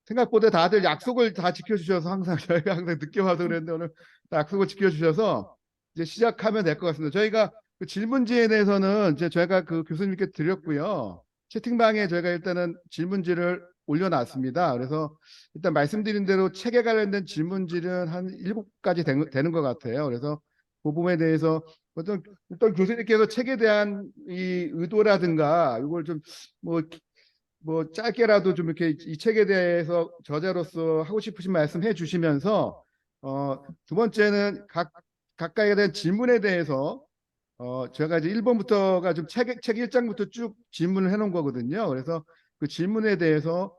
생각보다 다들 약속을 다 지켜주셔서 항상 저희가 항상 늦게 와서 그랬는데 오늘 약속을 지켜주셔서 이제 시작하면 될 것 같습니다. 저희가 그 질문지에 대해서는 이제 저희가 그 교수님께 드렸고요. 채팅방에 저희가 일단은 질문지를 올려놨습니다. 그래서 일단 말씀드린 대로 책에 관련된 질문지는 한 7가지 되는 것 같아요. 그래서 그 부분에 대해서 일단 교수님께서 책에 대한 이 의도라든가 이걸 좀뭐 짧게라도 좀 이렇게 이 책에 대해서 저자로서 하고 싶으신 말씀 해 주시면서 두 번째는 각각에 대한 질문에 대해서 제가 이제 1번부터가 좀 책 1장부터 쭉 질문을 해 놓은 거거든요. 그래서 그 질문에 대해서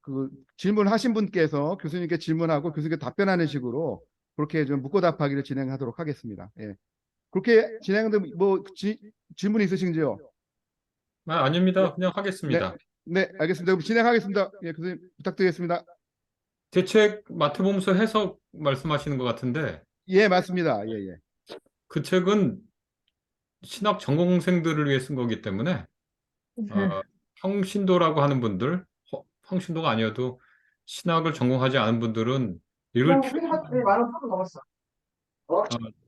그 질문하신 분께서 교수님께 질문하고 교수님께 답변하는 식으로 그렇게 좀 묻고 답하기를 진행하도록 하겠습니다. 예. 그렇게 진행하는데 질문 있으신지요? 아, 네, 아닙니다. 그냥 네, 하겠습니다. 네, 알겠습니다. 그럼 진행하겠습니다. 예, 교수님 부탁드리겠습니다. 대책 마태복음서 해석 말씀하시는 것 같은데 예, 맞습니다. 예, 예. 그 책은 신학 전공생들을 위해 쓴 거기 때문에 어, 평신도라고 하는 분들, 평신도가 아니어도 신학을 전공하지 않은 분들은 읽을 그냥 필요, 회계 만원 하고 넘었어. 어? 어,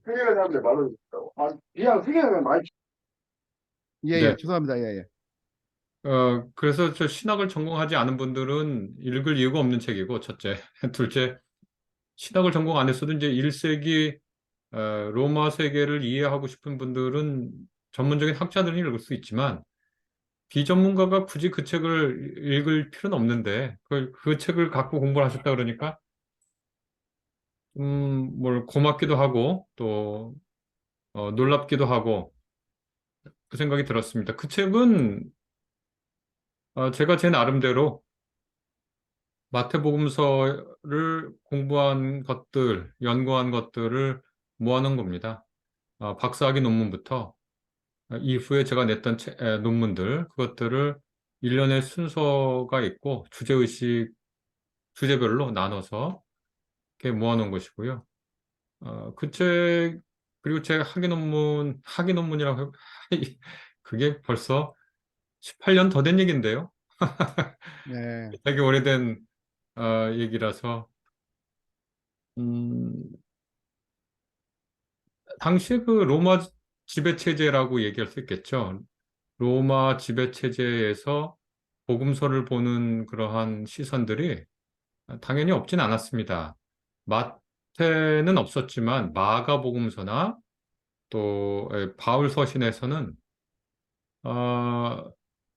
회계를 하는데 만원 있다고. 아, 그냥 회계는 많이. 예, 네. 예, 죄송합니다. 예, 예. 그래서 저 신학을 전공하지 않은 분들은 읽을 이유가 없는 책이고, 첫째. 둘째, 신학을 전공 안 했어도 이제 1세기 로마 세계를 이해하고 싶은 분들은 전문적인 학자들은 읽을 수 있지만, 비전문가가 굳이 그 책을 읽을 필요는 없는데, 그 책을 갖고 공부를 하셨다 그러니까, 뭘 고맙기도 하고, 또, 놀랍기도 하고, 그 생각이 들었습니다. 그 책은, 제가 제 나름대로 마태복음서를 공부한 것들, 연구한 것들을 모아놓은 겁니다. 박사학위 논문부터 이후에 제가 냈던 논문들, 그것들을 일련의 순서가 있고, 주제별로 나눠서 이렇게 모아놓은 것이고요. 그 책, 그리고 제 학위 논문이라고, 그게 벌써 18년 더 된 얘기인데요. 네, 되게 오래된, 얘기라서, 음, 당시에 그 로마 지배체제라고 얘기할 수 있겠죠. 로마 지배체제에서 복음서를 보는 그러한 시선들이 당연히 없진 않았습니다. 마태는 없었지만 마가복음서나 또 바울 서신에서는 어,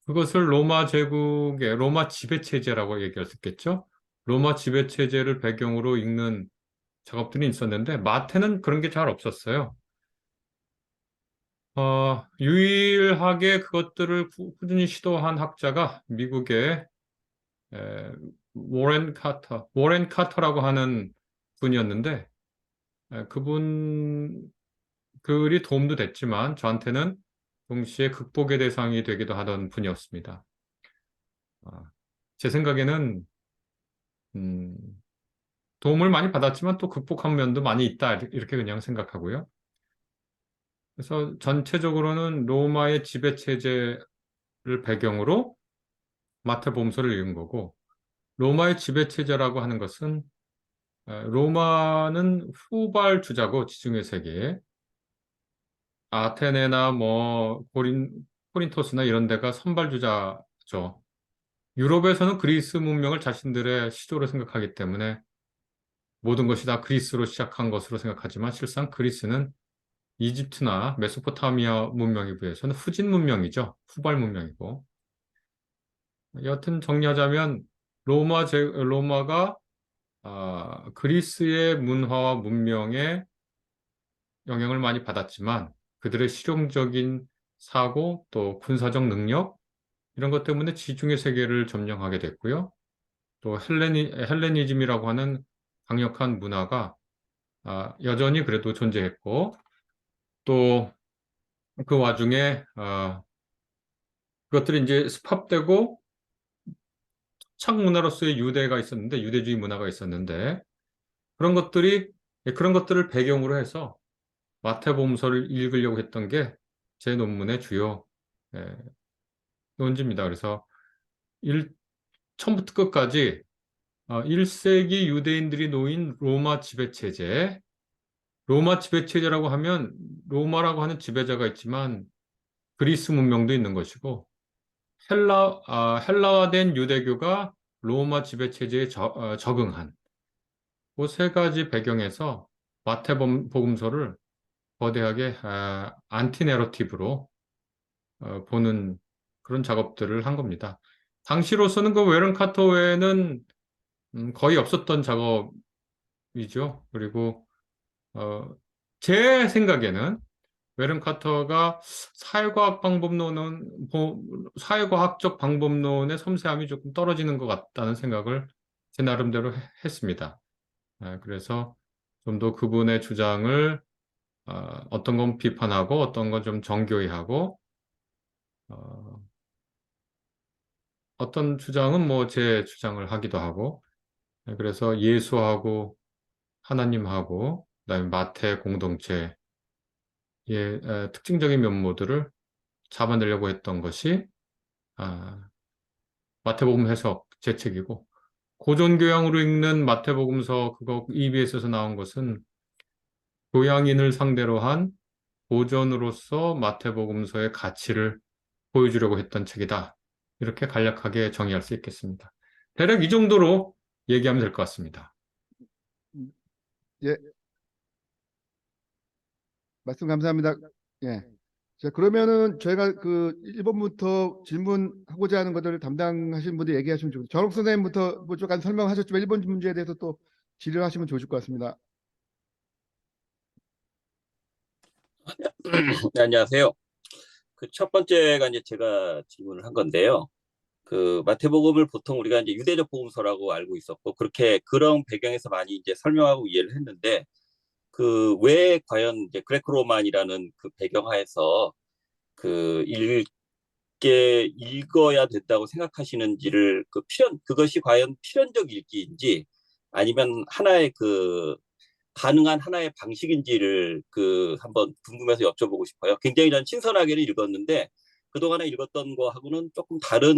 그것을 로마 제국의 로마 지배체제라고 얘기할 수 있겠죠. 로마 지배체제를 배경으로 읽는 작업들이 있었는데 마태는 그런 게 잘 없었어요. 유일하게 그것들을 꾸준히 시도한 학자가 미국의 에, 워렌 카터라고 하는 분이었는데 그분 글이 도움도 됐지만 저한테는 동시에 극복의 대상이 되기도 하던 분이었습니다. 아, 제 생각에는 음, 도움을 많이 받았지만 또 극복한 면도 많이 있다 이렇게 그냥 생각하고요. 그래서 전체적으로는 로마의 지배 체제를 배경으로 마태복음서를 읽은 거고 로마의 지배 체제라고 하는 것은 로마는 후발주자고 지중해 세계에 아테네나 뭐 코린토스나 이런 데가 선발주자죠. 유럽에서는 그리스 문명을 자신들의 시조로 생각하기 때문에 모든 것이 다 그리스로 시작한 것으로 생각하지만 실상 그리스는 이집트나 메소포타미아 문명에 비해서는 후진 문명이죠. 후발 문명이고. 여튼 정리하자면 로마가 그리스의 문화와 문명에 영향을 많이 받았지만 그들의 실용적인 사고 또 군사적 능력 이런 것 때문에 지중해 세계를 점령하게 됐고요. 또 헬레니즘이라고 하는 강력한 문화가 여전히 그래도 존재했고 또 그 와중에 그것들이 이제 수합되고 착 문화로서의 유대가 있었는데 유대주의 문화가 있었는데 그런 것들을 배경으로 해서 마태복음서를 읽으려고 했던 게 제 논문의 주요 논지입니다. 그래서 처음부터 끝까지 1세기 유대인들이 놓인 로마 지배체제. 로마 지배체제라고 하면 로마라고 하는 지배자가 있지만 그리스 문명도 있는 것이고 헬라화된 유대교가 로마 지배체제에 적응한 그 세 가지 배경에서 마태복음서를 거대하게 안티내러티브로 보는 그런 작업들을 한 겁니다. 당시로서는 그 웨런 카터 외에는 거의 없었던 작업이죠. 그리고 제 생각에는 웨런 카터가 사회과학적 방법론의 섬세함이 조금 떨어지는 것 같다는 생각을 제 나름대로 했습니다. 그래서 좀 더 그분의 주장을 어떤 건 비판하고 어떤 건 좀 정교히 하고 어떤 주장은 뭐 제 주장을 하기도 하고 그래서 예수하고 하나님하고 그다음에 마태 공동체의 특징적인 면모들을 잡아내려고 했던 것이 마태복음 해석 제 책이고 고전교양으로 읽는 마태복음서 그거 EBS에서 나온 것은 교양인을 상대로 한 고전으로서 마태복음서의 가치를 보여주려고 했던 책이다. 이렇게 간략하게 정의할 수 있겠습니다. 대략 이 정도로 얘기하면 될 것 같습니다. 예, 말씀 감사합니다. 예. 자, 그러면은 저희가 그 1번부터 질문하고자 하는 것들을 담당하신 분들 얘기하시면 좋겠습니다. 전욱 선생님부터 뭐 조금 설명하셨지만 1번 문제에 대해서 또 질의를 하시면 좋으실 것 같습니다. 네, 안녕하세요. 그 첫 번째가 이제 제가 질문을 한 건데요. 그 마태복음을 보통 우리가 이제 유대적 복음서라고 알고 있었고 그렇게 그런 배경에서 많이 이제 설명하고 이해를 했는데 그 왜 과연 이제 그레코로만이라는 그 배경하에서 그 읽어야 된다고 생각하시는지를 그것이 과연 필연적 읽기인지 아니면 하나의 그 가능한 하나의 방식인지를 그 한번 궁금해서 여쭤보고 싶어요. 굉장히 전 신선하게는 읽었는데 그동안에 읽었던 거하고는 조금 다른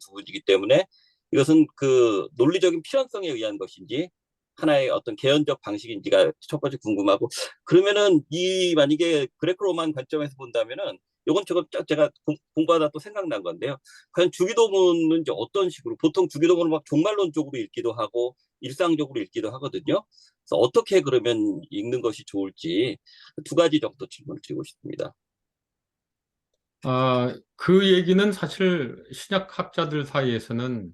부분이기 때문에 이것은 그 논리적인 필연성에 의한 것인지 하나의 어떤 개연적 방식인지가 첫 번째 궁금하고 그러면은 이 만약에 그레코로만 관점에서 본다면은 이건 제가 공부하다 또 생각난 건데요. 과연 주기도문은 이제 어떤 식으로 보통 주기도문은 막 종말론적으로 읽기도 하고 일상적으로 읽기도 하거든요. 그래서 어떻게 그러면 읽는 것이 좋을지 두 가지 정도 질문을 드리고 싶습니다. 그 얘기는 사실 신약학자들 사이에서는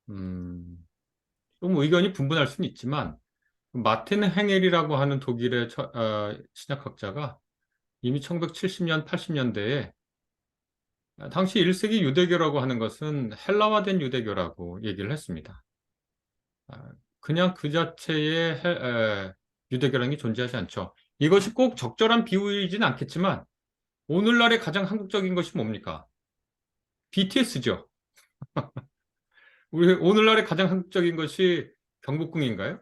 좀 의견이 분분할 수는 있지만 마틴 행헬이라고 하는 독일의 신약학자가 이미 1970년, 80년대에 당시 1세기 유대교라고 하는 것은 헬라화된 유대교라고 얘기를 했습니다. 그냥 그 자체의 유대교라는 게 존재하지 않죠. 이것이 꼭 적절한 비유이지는 않겠지만 오늘날의 가장 한국적인 것이 뭡니까? BTS죠. 우리 오늘날의 가장 한국적인 것이 경복궁인가요?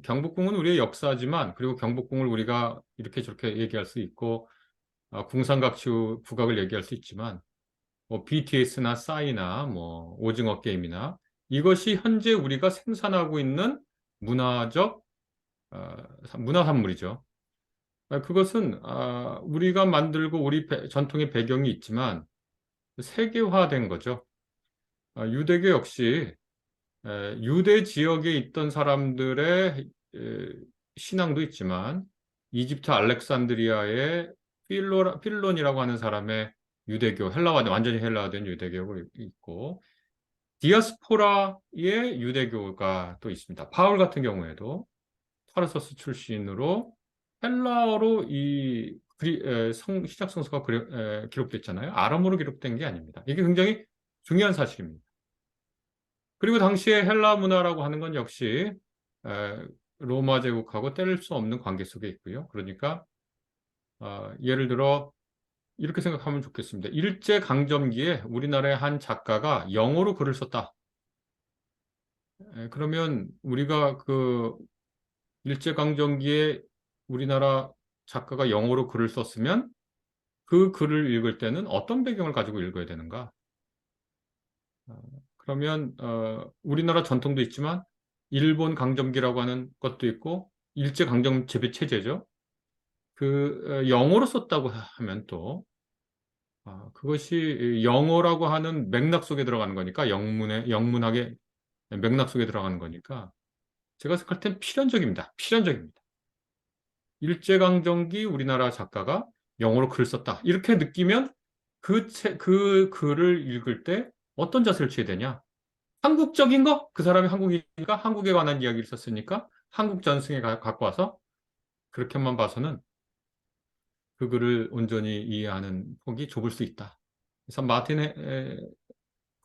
경복궁은 우리의 역사지만 그리고 경복궁을 우리가 이렇게 저렇게 얘기할 수 있고 궁상각시 국악을 얘기할 수 있지만 뭐 BTS나 싸이나 뭐 오징어 게임이나 이것이 현재 우리가 생산하고 있는 문화적 문화산물이죠. 그것은 우리가 만들고 우리 전통의 배경이 있지만 세계화된 거죠. 유대교 역시 유대 지역에 있던 사람들의 신앙도 있지만 이집트 알렉산드리아의 필론이라고 하는 사람의 유대교, 완전히 헬라화된 유대교가 있고 디아스포라의 유대교가 또 있습니다. 바울 같은 경우에도 타르서스 출신으로 헬라어로 시작 성서가 기록됐잖아요. 아람어로 기록된 게 아닙니다. 이게 굉장히 중요한 사실입니다. 그리고 당시에 헬라 문화라고 하는 건 역시 로마 제국하고 뗄 수 없는 관계 속에 있고요. 그러니까 예를 들어 이렇게 생각하면 좋겠습니다. 일제강점기에 우리나라의 한 작가가 영어로 글을 썼다. 그러면 우리가 그 일제강점기에 우리나라 작가가 영어로 글을 썼으면 그 글을 읽을 때는 어떤 배경을 가지고 읽어야 되는가? 그러면 우리나라 전통도 있지만 일본 강점기라고 하는 것도 있고 일제 강점 지배 체제죠. 영어로 썼다고 하면 또 그것이 영어라고 하는 맥락 속에 들어가는 거니까 영문학의 맥락 속에 들어가는 거니까 제가 생각할 땐 필연적입니다. 필연적입니다. 일제강점기 우리나라 작가가 영어로 글을 썼다. 이렇게 느끼면 그 글을 읽을 때 어떤 자세를 취해야 되냐? 한국적인 거? 그 사람이 한국이니까 한국에 관한 이야기를 썼으니까 한국 전승에 갖고 와서 그렇게만 봐서는 그 글을 온전히 이해하는 폭이 좁을 수 있다. 그래서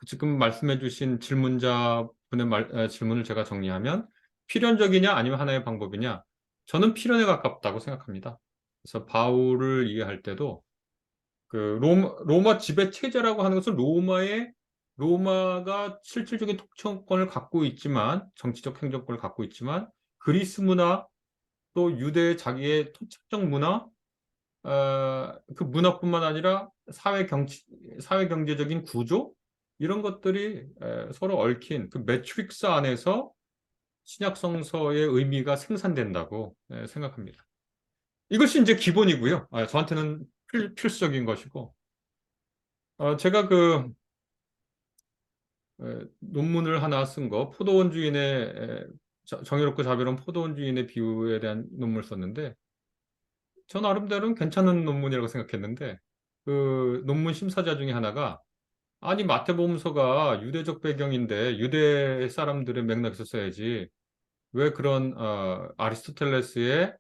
지금 말씀해 주신 질문자분의 질문을 제가 정리하면 필연적이냐 아니면 하나의 방법이냐? 저는 필연에 가깝다고 생각합니다. 그래서 바울을 이해할 때도 로마 지배 체제라고 하는 것은 로마가 실질적인 통치권을 갖고 있지만 정치적 행정권을 갖고 있지만 그리스 문화 또 유대의 자기의 토착적 문화 그 문화뿐만 아니라 사회 경제적인 구조 이런 것들이 서로 얽힌 그 매트릭스 안에서 신약 성서의 의미가 생산된다고 생각합니다. 이것이 이제 기본이고요. 저한테는 필수적인 것이고 제가 논문을 하나 쓴 거 포도원 주인의 정의롭고 자비로운 포도원 주인의 비유에 대한 논문을 썼는데 저 나름대로는 괜찮은 논문이라고 생각했는데 그 논문 심사자 중에 하나가 아니 마태복음서가 유대적 배경인데 유대 사람들의 맥락에서 써야지 왜 그런 아리스토텔레스의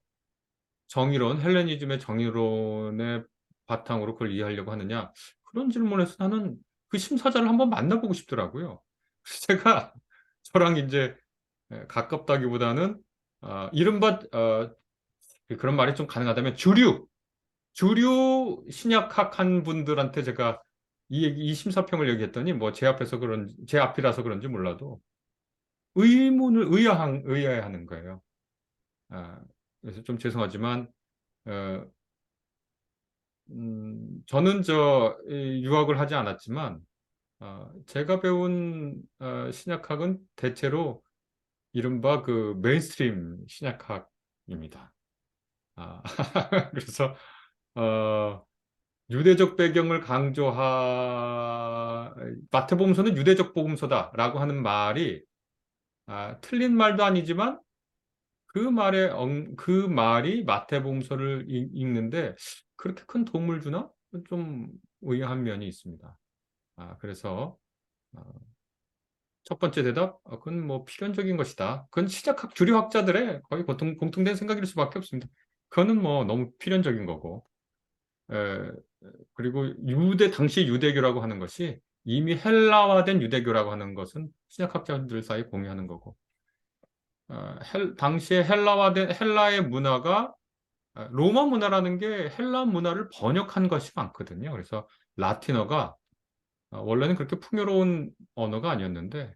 정의론, 헬레니즘의 정의론의 바탕으로 그걸 이해하려고 하느냐 그런 질문에서 나는 그 심사자를 한번 만나보고 싶더라고요. 그래서 제가 저랑 이제 가깝다기보다는 이른바 그런 말이 좀 가능하다면 주류 신약학 한 분들한테 제가 이 심사평을 얘기했더니 뭐 제 앞이라서 그런지 몰라도 의아해하는 거예요. 그래서 좀 죄송하지만 저는 유학을 하지 않았지만 제가 배운 신약학은 대체로 이른바 그 메인스트림 신약학입니다. 그래서 유대적 배경을 마태복음서는 유대적 복음서다라고 하는 말이 틀린 말도 아니지만 그 말이 마태복음서를 읽는데 그렇게 큰 도움을 주나? 좀 의아한 면이 있습니다. 그래서 첫 번째 대답, 그건 뭐 필연적인 것이다. 그건 신약학 주류학자들의 거의 공통된 생각일 수밖에 없습니다. 그거는 뭐 너무 필연적인 거고. 그리고 당시 유대교라고 하는 것이 이미 헬라화된 유대교라고 하는 것은 신약학자들 사이 공유하는 거고. 당시에 헬라의 문화가 로마 문화라는 게 헬라 문화를 번역한 것이 많거든요. 그래서 라틴어가 원래는 그렇게 풍요로운 언어가 아니었는데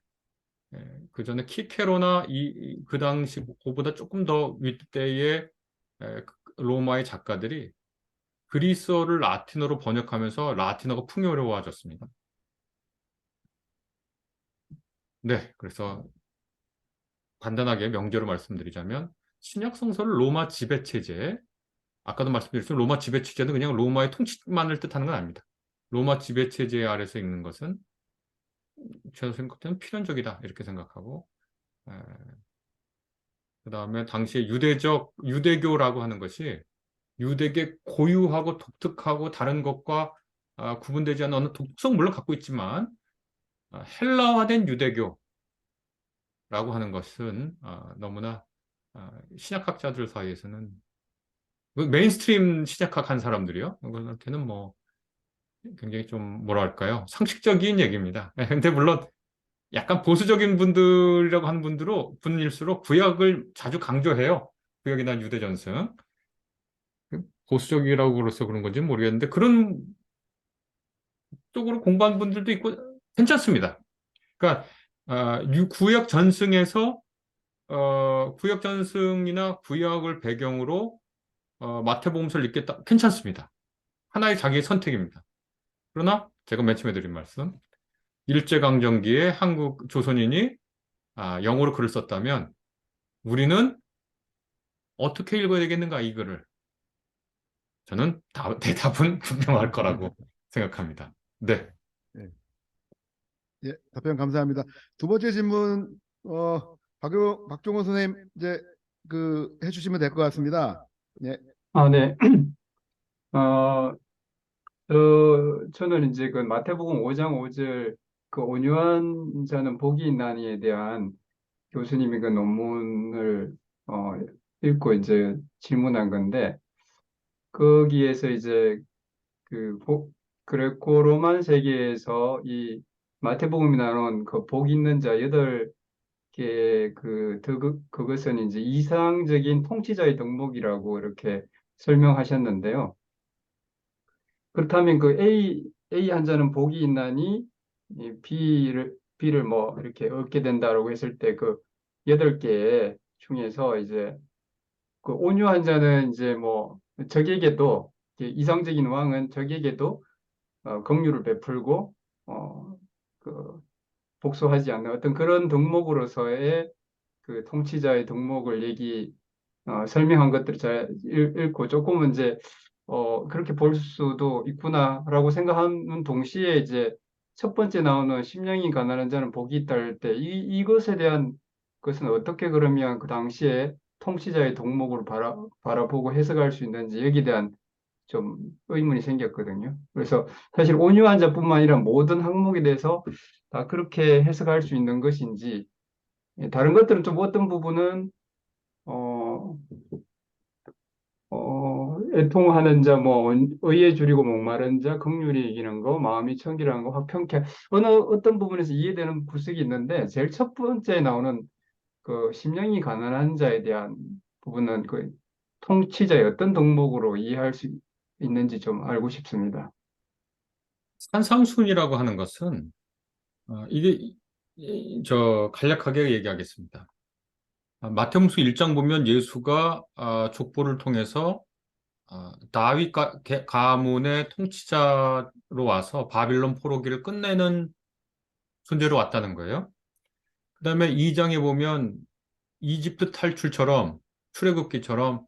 그 전에 키케로나 그 당시 그보다 조금 더 윗대의 로마의 작가들이 그리스어를 라틴어로 번역하면서 라틴어가 풍요로워졌습니다. 네, 그래서 간단하게 명제로 말씀드리자면 신약 성서를 로마 지배 체제, 아까도 말씀드렸지만 로마 지배 체제는 그냥 로마의 통치만을 뜻하는 건 아닙니다. 로마 지배 체제 아래서 읽는 것은 제가 생각할 때는 필연적이다 이렇게 생각하고 그 다음에 당시에 유대교라고 하는 것이 유대계 고유하고 독특하고 다른 것과 구분되지 않는 어느 독특성 물론 갖고 있지만 헬라화된 유대교라고 하는 것은 너무나 신약학자들 사이에서는 메인스트림 신약학 한 사람들이요. 그한테는 뭐 굉장히 좀 뭐랄까요 상식적인 얘기입니다. 근데 물론 약간 보수적인 분들이라고 하는 분일수록 구약을 자주 강조해요. 구약이나 유대 전승. 보수적이라고 그래서 그런 건지 모르겠는데 그런 쪽으로 공부한 분들도 있고 괜찮습니다. 그러니까 구약 전승에서 구약 전승이나 구약을 배경으로 마태복음서를 읽겠다 괜찮습니다. 하나의 자기의 선택입니다. 그러나 제가 맨 처음에 드린 말씀 일제강점기에 한국 조선인이 영어로 글을 썼다면 우리는 어떻게 읽어야 되겠는가, 이 글을? 저는 대답은 분명할 거라고 생각합니다. 네. 예, 답변 감사합니다. 두 번째 질문, 박종호 선생님, 이제, 해주시면 될 것 같습니다. 예, 네. 어, 저는 이제 그 마태복음 5장 5절 그 온유한 자는 복이 있나니에 대한 교수님이 그 논문을 읽고 이제 질문한 건데 거기에서 이제 그레코 로만 세계에서 이 마태복음이 나눈 그 복 있는 자 8개의 그것은 이제 이상적인 통치자의 덕목이라고 이렇게 설명하셨는데요. 그렇다면 그 A 환자는 복이 있나니 이 B를 뭐 이렇게 얻게 된다라고 했을 때 그 8개 중에서 이제 그 온유 환자는 이제 뭐 적에게도 이상적인 왕은 적에게도 긍휼을 베풀고 그 복수하지 않는 어떤 그런 덕목으로서의 그 통치자의 덕목을 설명한 것들을 잘 읽고 조금은 이제 그렇게 볼 수도 있구나라고 생각하는 동시에 이제 첫 번째 나오는 심령이 가난한 자는 복이 있다 할 때 이것에 대한 것은 어떻게 그러면 그 당시에 통치자의 덕목으로 바라보고 해석할 수 있는지 여기에 대한 좀 의문이 생겼거든요. 그래서 사실 온유한 자뿐만 아니라 모든 항목에 대해서 다 그렇게 해석할 수 있는 것인지 다른 것들은 좀 어떤 부분은 어, 애통하는 자, 뭐, 의에 줄이고 목마른 자, 긍휼이 이기는 거, 마음이 청결한 거, 화평케, 어떤 부분에서 이해되는 구석이 있는데, 제일 첫 번째 나오는 그 심령이 가난한 자에 대한 부분은 그 통치자의 어떤 덕목으로 이해할 수 있는지 좀 알고 싶습니다. 산상순이라고 하는 것은, 이게, 간략하게 얘기하겠습니다. 마태복음 1장 보면 예수가 족보를 통해서 다윗 가문의 통치자로 와서 바빌론 포로기를 끝내는 존재로 왔다는 거예요. 그 다음에 2장에 보면 이집트 탈출처럼 출애굽기처럼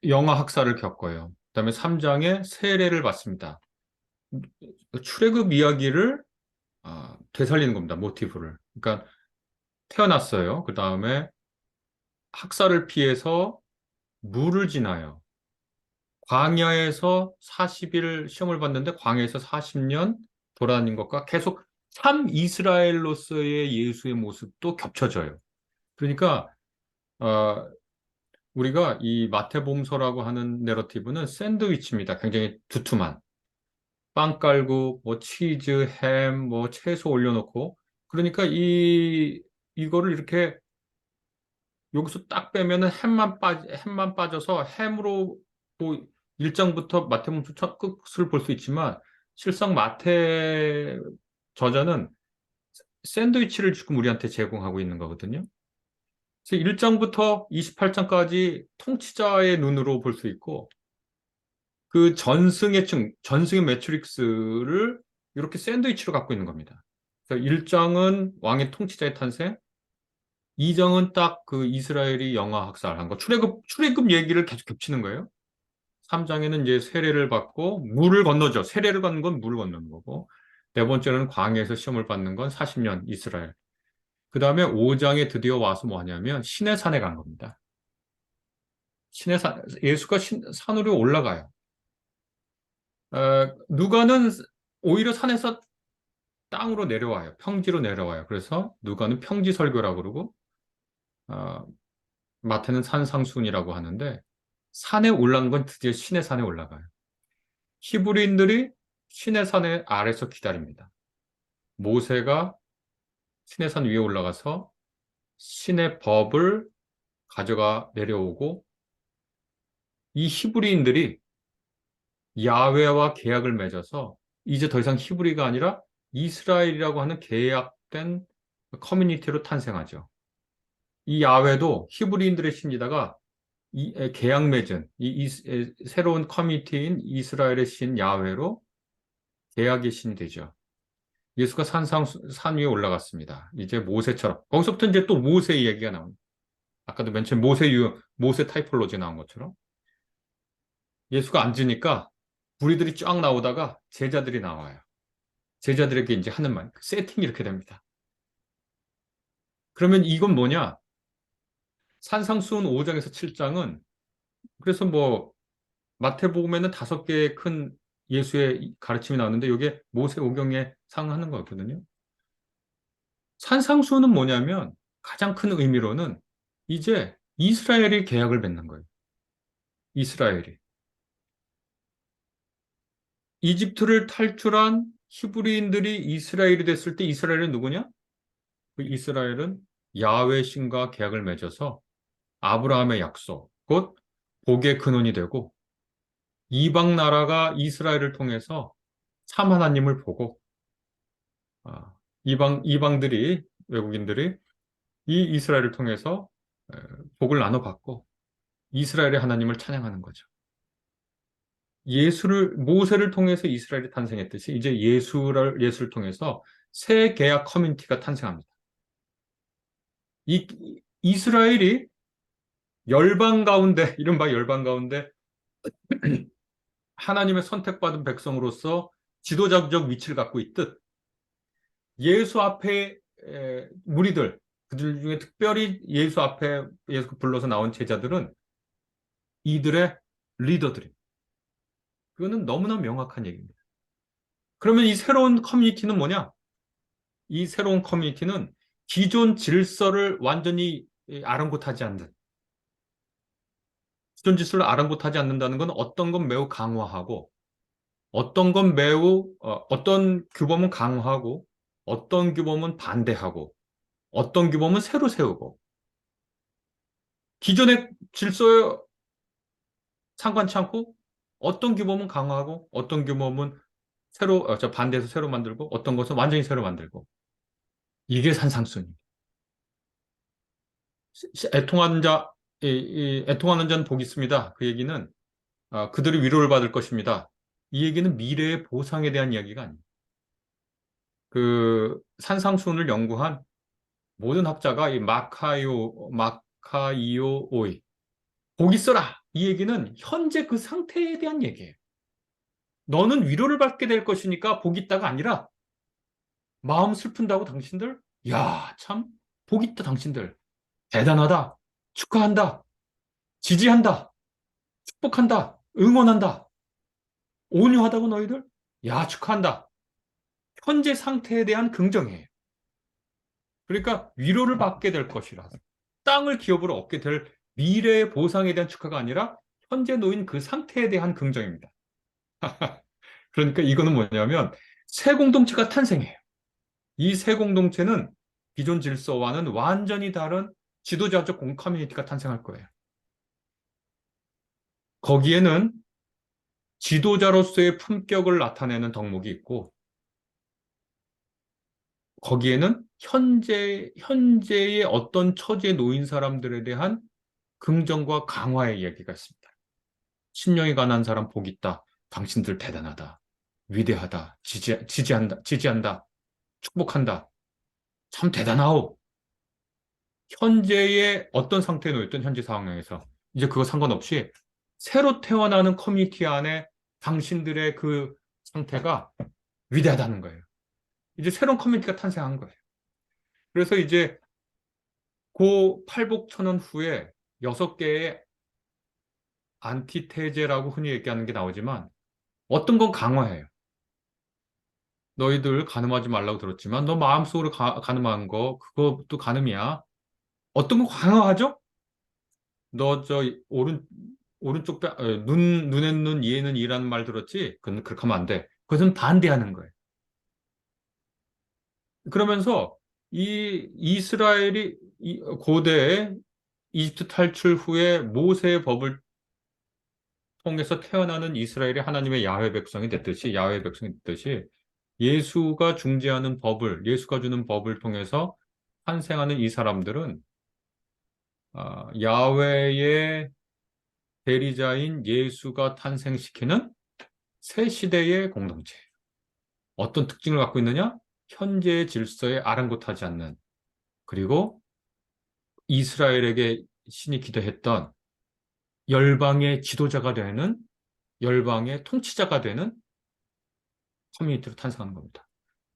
영아 학살을 겪어요. 그 다음에 3장에 세례를 받습니다. 출애굽 이야기를 되살리는 겁니다. 모티브를. 그러니까 태어났어요. 그 다음에 학살을 피해서 물을 지나요. 광야에서 40일 시험을 봤는데 광야에서 40년 돌아다닌 것과 계속 참 이스라엘로서의 예수의 모습도 겹쳐져요. 그러니까 우리가 이 마태복음서라고 하는 내러티브는 샌드위치입니다. 굉장히 두툼한 빵 깔고 뭐 치즈, 햄, 뭐 채소 올려놓고 그러니까 이거를 이렇게 여기서 딱 빼면은 햄만 빠져서 햄으로 뭐 1장부터 마태복음 첫 끝을 볼 수 있지만 실상 마태 저자는 샌드위치를 지금 우리한테 제공하고 있는 거거든요. 그래서 1장부터 28장까지 통치자의 눈으로 볼 수 있고 그 전승의 매트릭스를 이렇게 샌드위치로 갖고 있는 겁니다. 그래서 1장은 왕의 통치자의 탄생, 2장은 딱 그 이스라엘이 영아 학살한 거, 출애굽 얘기를 계속 겹치는 거예요. 3장에는 이제 세례를 받고 물을 건너죠. 세례를 받는 건 물을 건너는 거고, 네 번째는 광야에서 시험을 받는 건 40년 이스라엘. 그 다음에 5장에 드디어 와서 뭐 하냐면 신의 산에 간 겁니다. 예수가 산으로 올라가요. 누가는 오히려 산에서 땅으로 내려와요. 평지로 내려와요. 그래서 누가는 평지 설교라고 그러고, 마태는 산상순이라고 하는데 산에 올라간 건 드디어 신의 산에 올라가요. 히브리인들이 신의 산의 아래서 기다립니다. 모세가 신의 산 위에 올라가서 신의 법을 가져가 내려오고 이 히브리인들이 야훼와 계약을 맺어서 이제 더 이상 히브리가 아니라 이스라엘이라고 하는 계약된 커뮤니티로 탄생하죠. 이 야훼도 히브리인들의 신이다가 계약 맺은 새로운 커뮤니티인 이스라엘의 신 야훼로 계약의 신이 되죠. 예수가 산 위에 올라갔습니다. 이제 모세처럼. 거기서부터 이제 또 모세 이야기가 나옵니다. 아까도 맨 처음 모세 타이폴로지 나온 것처럼. 예수가 앉으니까 무리들이 쫙 나오다가 제자들이 나와요. 제자들에게 이제 하는 말, 세팅이 이렇게 됩니다. 그러면 이건 뭐냐? 산상수훈 5장에서 7장은 그래서 뭐 마태복음에는 5개의 큰 예수의 가르침이 나오는데 이게 모세오경에 상응하는 거거든요. 산상수훈은 뭐냐면 가장 큰 의미로는 이제 이스라엘이 계약을 맺는 거예요. 이스라엘이. 이집트를 탈출한 히브리인들이 이스라엘이 됐을 때 이스라엘은 누구냐? 그 이스라엘은 야훼 신과 계약을 맺어서 아브라함의 약속, 곧 복의 근원이 되고 이방 나라가 이스라엘을 통해서 참 하나님을 보고 이방들이 외국인들이 이 이스라엘을 통해서 복을 나눠받고 이스라엘의 하나님을 찬양하는 거죠. 모세를 통해서 이스라엘이 탄생했듯이 이제 예수를 통해서 새 계약 커뮤니티가 탄생합니다. 이스라엘이 열방 가운데, 이른바 열방 가운데 하나님의 선택받은 백성으로서 지도자적 위치를 갖고 있듯 예수 앞에 무리들, 그들 중에 특별히 예수 앞에 예수 불러서 나온 제자들은 이들의 리더들입니다. 그거는 너무나 명확한 얘기입니다. 그러면 이 새로운 커뮤니티는 뭐냐? 이 새로운 커뮤니티는 기존 질서를 완전히 아랑곳하지 않는, 기존 질서를 아랑곳하지 않는다는 건 어떤 건 매우 강화하고 어떤 건 어떤 규범은 강화하고 어떤 규범은 반대하고 어떤 규범은 새로 세우고 기존의 질서에 상관치 않고 어떤 규범은 강화하고 어떤 규범은 반대해서 새로 만들고 어떤 것은 완전히 새로 만들고 이게 산상수훈입니다. 애통하는 자는 복이 있습니다. 그 얘기는 그들이 위로를 받을 것입니다. 이 얘기는 미래의 보상에 대한 이야기가 아닙니다. 그 산상수훈을 연구한 모든 학자가 이 마카이오 오이 복 있어라 이 얘기는 현재 그 상태에 대한 얘기예요. 너는 위로를 받게 될 것이니까 복 있다가 아니라 마음 슬픈다고 당신들 야, 참 복 있다 당신들 대단하다 축하한다 지지한다 축복한다 응원한다 온유하다고 너희들 야 축하한다 현재 상태에 대한 긍정이에요. 그러니까 위로를 받게 될 것이라 땅을 기업으로 얻게 될 미래의 보상에 대한 축하가 아니라 현재 놓인 그 상태에 대한 긍정입니다. 그러니까 이거는 뭐냐면 새 공동체가 탄생해요. 이 새 공동체는 기존 질서와는 완전히 다른 지도자적 커뮤니티가 탄생할 거예요. 거기에는 지도자로서의 품격을 나타내는 덕목이 있고 거기에는 현재의 어떤 처지에 놓인 사람들에 대한 긍정과 강화의 이야기가 있습니다. 신령이 가난한 사람 복 있다. 당신들 대단하다. 위대하다. 지지한다. 축복한다. 참 대단하오. 현재의 어떤 상태에 놓였던 현재 상황에서 이제 그거 상관없이 새로 태어나는 커뮤니티 안에 당신들의 그 상태가 위대하다는 거예요. 이제 새로운 커뮤니티가 탄생한 거예요. 그래서 이제 고 팔복천원 후에 6개의 안티테제라고 흔히 얘기하는 게 나오지만 어떤 건 강화해요. 너희들 간음하지 말라고 들었지만 너 마음속으로 간음한 거 그것도 간음이야. 어떤 건 강화하죠? 너 저 오른쪽 눈엔 눈, 이에는 이라는 말 들었지? 그건 그렇게 하면 안 돼. 그것은 반대하는 거예요. 그러면서 이 이스라엘이 고대 이집트 탈출 후에 모세의 법을 통해서 태어나는 이스라엘이 하나님의 야훼 백성이 됐듯이 예수가 중재하는 예수가 주는 법을 통해서 탄생하는 이 사람들은 야훼의 대리자인 예수가 탄생시키는 새 시대의 공동체예요. 어떤 특징을 갖고 있느냐? 현재의 질서에 아랑곳하지 않는, 그리고 이스라엘에게 신이 기대했던 열방의 지도자가 되는, 열방의 통치자가 되는 커뮤니티로 탄생하는 겁니다.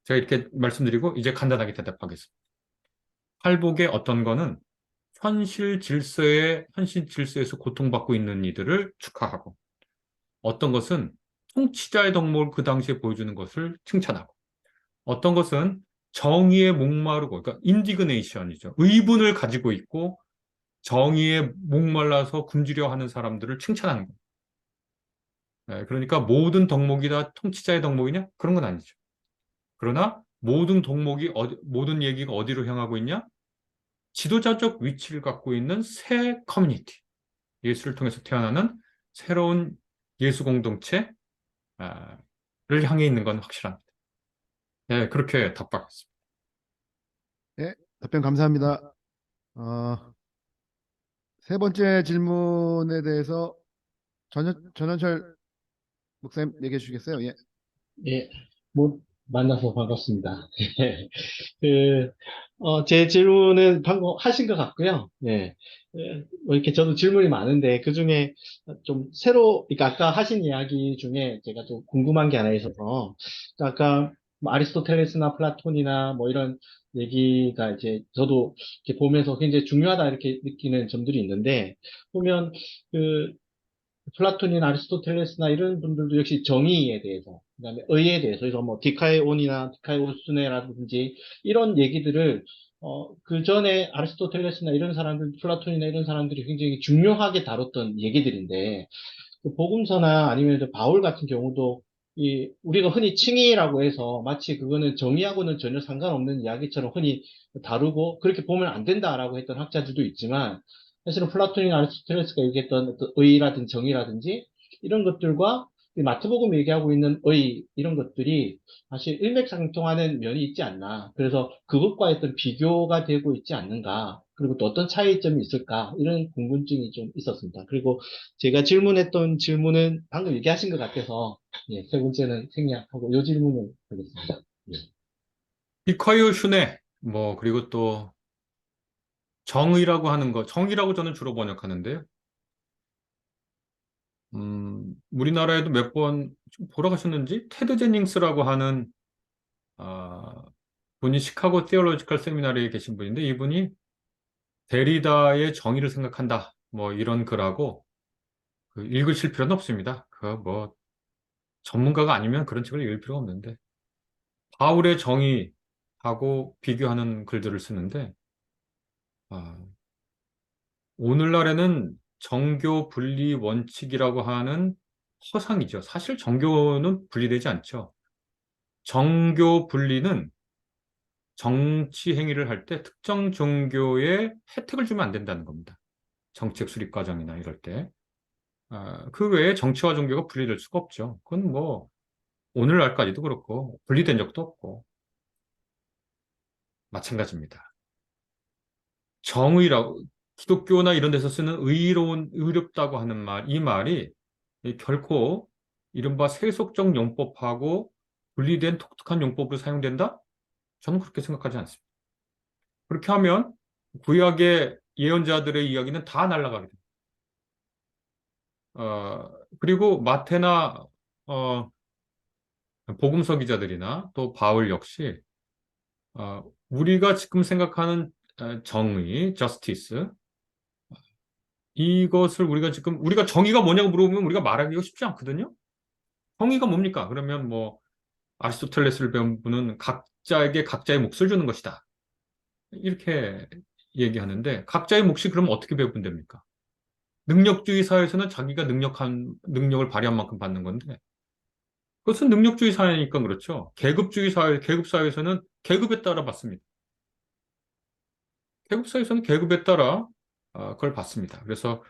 제가 이렇게 말씀드리고 이제 간단하게 대답하겠습니다. 팔복의 어떤 거는 현실 질서에서 고통받고 있는 이들을 축하하고, 어떤 것은 통치자의 덕목을 그 당시에 보여주는 것을 칭찬하고, 어떤 것은 정의에 목마르고, 그러니까 인디그네이션이죠. 의분을 가지고 있고 정의에 목말라서 굶주려 하는 사람들을 칭찬하는 거예요. 네, 그러니까 모든 덕목이 다 통치자의 덕목이냐? 그런 건 아니죠. 그러나 모든 얘기가 어디로 향하고 있냐? 지도자적 위치를 갖고 있는 새 커뮤니티, 예수를 통해서 태어나는 새로운 예수 공동체를 향해 있는 건 확실합니다. 네, 그렇게 답변했습니다. 네, 답변 감사합니다. 세 번째 질문에 대해서 전현철 목사님 얘기해 주시겠어요? 예. 예, 만나서 반갑습니다. 그, 제 질문은 방금 하신 것 같고요. 예, 뭐 이렇게 저도 질문이 많은데, 그 중에 그러니까 아까 하신 이야기 중에 제가 좀 궁금한 게 하나 있어서, 그러니까 아까 뭐 아리스토텔레스나 플라톤이나 뭐 이런 얘기가 이제 저도 이렇게 보면서 굉장히 중요하다 이렇게 느끼는 점들이 있는데, 보면 그 플라톤이나 아리스토텔레스나 이런 분들도 역시 정의에 대해서, 그다음에 의에 대해서, 그래서 뭐 디카이온이나 디카이오스네라든지 이런 얘기들을 그 전에 아리스토텔레스나 이런 사람들, 플라톤이나 이런 사람들이 굉장히 중요하게 다뤘던 얘기들인데, 그 복음서나 아니면 이제 바울 같은 경우도 우리가 흔히 칭의라고 해서 마치 그거는 정의하고는 전혀 상관없는 이야기처럼 흔히 다루고 그렇게 보면 안 된다라고 했던 학자들도 있지만, 사실은 플라톤이나 아리스토텔레스가 얘기했던 어떤 의라든지 정의라든지 이런 것들과 이 마태복음 얘기하고 있는 의 이런 것들이 사실 일맥상통하는 면이 있지 않나. 그래서 그것과 어떤 비교가 되고 있지 않는가. 그리고 또 어떤 차이점이 있을까. 이런 궁금증이 좀 있었습니다. 그리고 제가 질문했던 질문은 방금 얘기하신 것 같아서, 예, 세 번째는 생략하고 요 질문을 하겠습니다. 예. 디카이오 슈네, 뭐 그리고 또 정의라고 하는 거, 정의라고 저는 주로 번역하는데요. 우리나라에도 몇 번 돌아가셨는지 테드 제닝스라고 하는 분이 시카고 테올로지컬 세미나리에 계신 분인데, 이분이 데리다의 정의를 생각한다, 뭐 이런 글하고 읽으실 필요는 없습니다. 그 뭐 전문가가 아니면 그런 책을 읽을 필요가 없는데, 바울의 정의하고 비교하는 글들을 쓰는데, 아, 오늘날에는 정교 분리 원칙이라고 하는 허상이죠. 사실 정교는 분리되지 않죠. 정교 분리는 정치 행위를 할 때 특정 종교에 혜택을 주면 안 된다는 겁니다. 정책 수립 과정이나 이럴 때. 그 외에 정치와 종교가 분리될 수가 없죠. 그건 뭐 오늘날까지도 그렇고 분리된 적도 없고 마찬가지입니다. 정의라고, 기독교나 이런 데서 쓰는 의롭다고 하는 말, 이 말이 결코 이른바 세속적 용법하고 분리된 독특한 용법으로 사용된다? 저는 그렇게 생각하지 않습니다. 그렇게 하면 구약의 예언자들의 이야기는 다 날아가게 됩니다. 그리고 마태나 복음서 기자들이나 또 바울 역시 우리가 지금 생각하는 정의, justice, 이것을 우리가 정의가 뭐냐고 물어보면 우리가 말하기가 쉽지 않거든요. 정의가 뭡니까? 그러면 뭐 아리스토텔레스를 배운 분은 각자에게 각자의 몫을 주는 것이다, 이렇게 얘기하는데, 각자의 몫이 그럼 어떻게 배분됩니까? 능력주의 사회에서는 자기가 능력을 발휘한 만큼 받는 건데, 그것은 능력주의 사회니까 그렇죠. 계급 사회에서는 계급에 따라 받습니다. 계급 사회에서는 계급에 따라 그걸 받습니다. 그래서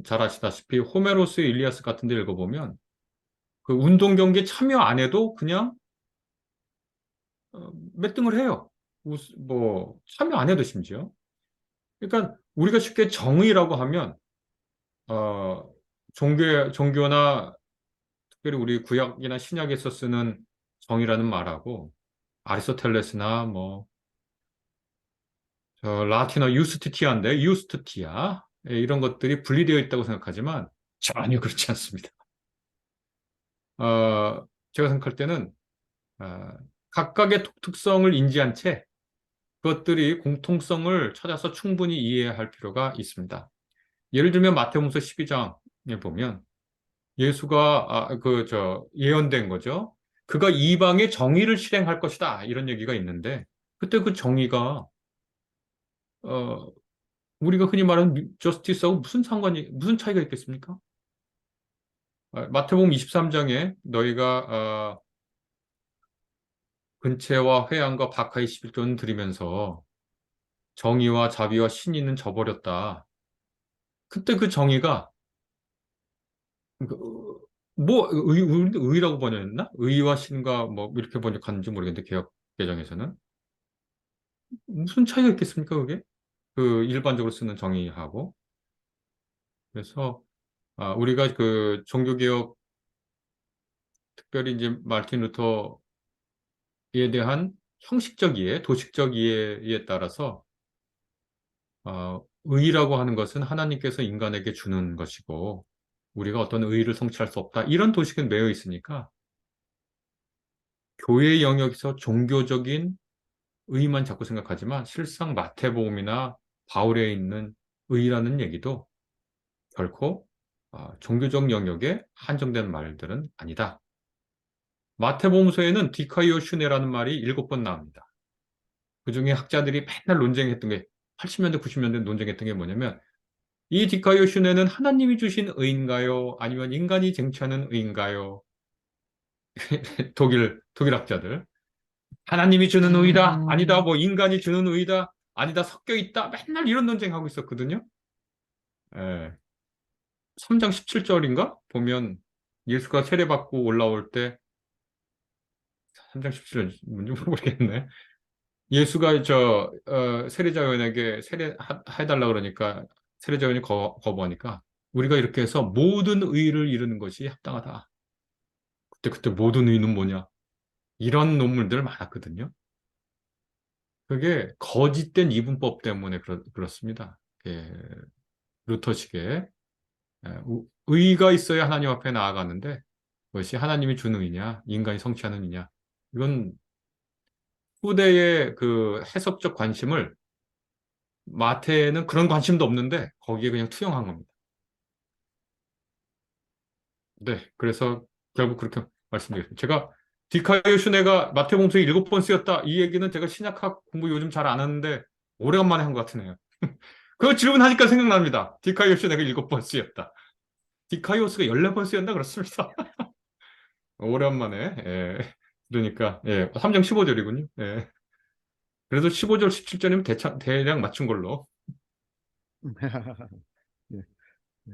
잘 아시다시피 호메로스의 일리아스 같은 데 읽어보면 그 운동 경기에 참여 안 해도 그냥 몇 등을 해요. 뭐 참여 안 해도 심지어. 그러니까 우리가 쉽게 정의라고 하면 종교나 특별히 우리 구약이나 신약에서 쓰는 정의라는 말하고 아리스토텔레스나 라틴어 유스티티아인데 유스티티아 이런 것들이 분리되어 있다고 생각하지만 전혀 그렇지 않습니다. 제가 생각할 때는 어, 각각의 독특성을 인지한 채 그것들이 공통성을 찾아서 충분히 이해할 필요가 있습니다. 예를 들면 마태복음서 12장에 보면 예수가 예언된 거죠. 그가 이방의 정의를 실행할 것이다 이런 얘기가 있는데 그때 그 정의가 어, 우리가 흔히 말하는 저스티스하고 무슨 차이가 있겠습니까? 마태복음 23장에 너희가 근체와 회양과 박하의 11조는 드리면서 정의와 자비와 신의는 저버렸다. 그때 그 정의가 그, 의라고 번역했나? 의와 신과 이렇게 번역하는지 모르겠는데 개역 개정에서는 무슨 차이가 있겠습니까, 그게? 그 일반적으로 쓰는 정의하고. 그래서 우리가 그 종교개혁 특별히 이제 마르틴 루터에 대한 형식적 이해, 도식적 이해에 따라서 의라고 하는 것은 하나님께서 인간에게 주는 것이고 우리가 어떤 의를 성취할 수 없다. 이런 도식은 매여 있으니까 교회 영역에서 종교적인 의만 자꾸 생각하지만 실상 마태복음이나 바울에 있는 의라는 얘기도 결코 종교적 영역에 한정된 말들은 아니다. 마태복음서에는 디카이오 슈네라는 말이 7번 나옵니다. 그중에 학자들이 맨날 논쟁했던 게 80년대, 90년대 논쟁했던 게 뭐냐면 이 디카이오 슈네는 하나님이 주신 의인가요? 아니면 인간이 쟁취하는 의인가요? 독일 학자들. 하나님이 주는 의다, 아니다, 인간이 주는 의다, 아니다, 섞여 있다. 맨날 이런 논쟁하고 있었거든요. 예. 3장 17절인가? 보면 예수가 세례받고 올라올 때 3장 17절 뭔지 모르겠네. 예수가 세례자 요한에게 세례해달라 그러니까 세례자 요한이 거부하니까 우리가 이렇게 해서 모든 의를 이루는 것이 합당하다. 그때 모든 의는 뭐냐? 이런 논문들 많았거든요. 그게 거짓된 이분법 때문에 그렇습니다. 루터식의 의가 있어야 하나님 앞에 나아가는데 그것이 하나님이 주는 의냐, 인간이 성취하는 의냐. 이건 후대의 그 해석적 관심을 마태는 그런 관심도 없는데 거기에 그냥 투영한 겁니다. 네, 그래서 결국 그렇게 말씀드리겠습니다. 제가 디카이오 슈네가 마태복음서에 7번 쓰였다. 이 얘기는 제가 신약학 공부 요즘 잘 안 하는데 오래간만에 한 것 같으네요. 그거 질문하니까 생각납니다. 디카이오 슈네가 7번 쓰였다. 디카이오스가 14번 쓰였나 그렇습니다. 오랜만에 그러니까 3장 15절이군요. 그래서 15절, 17절이면 대략 맞춘 걸로. 예, 예.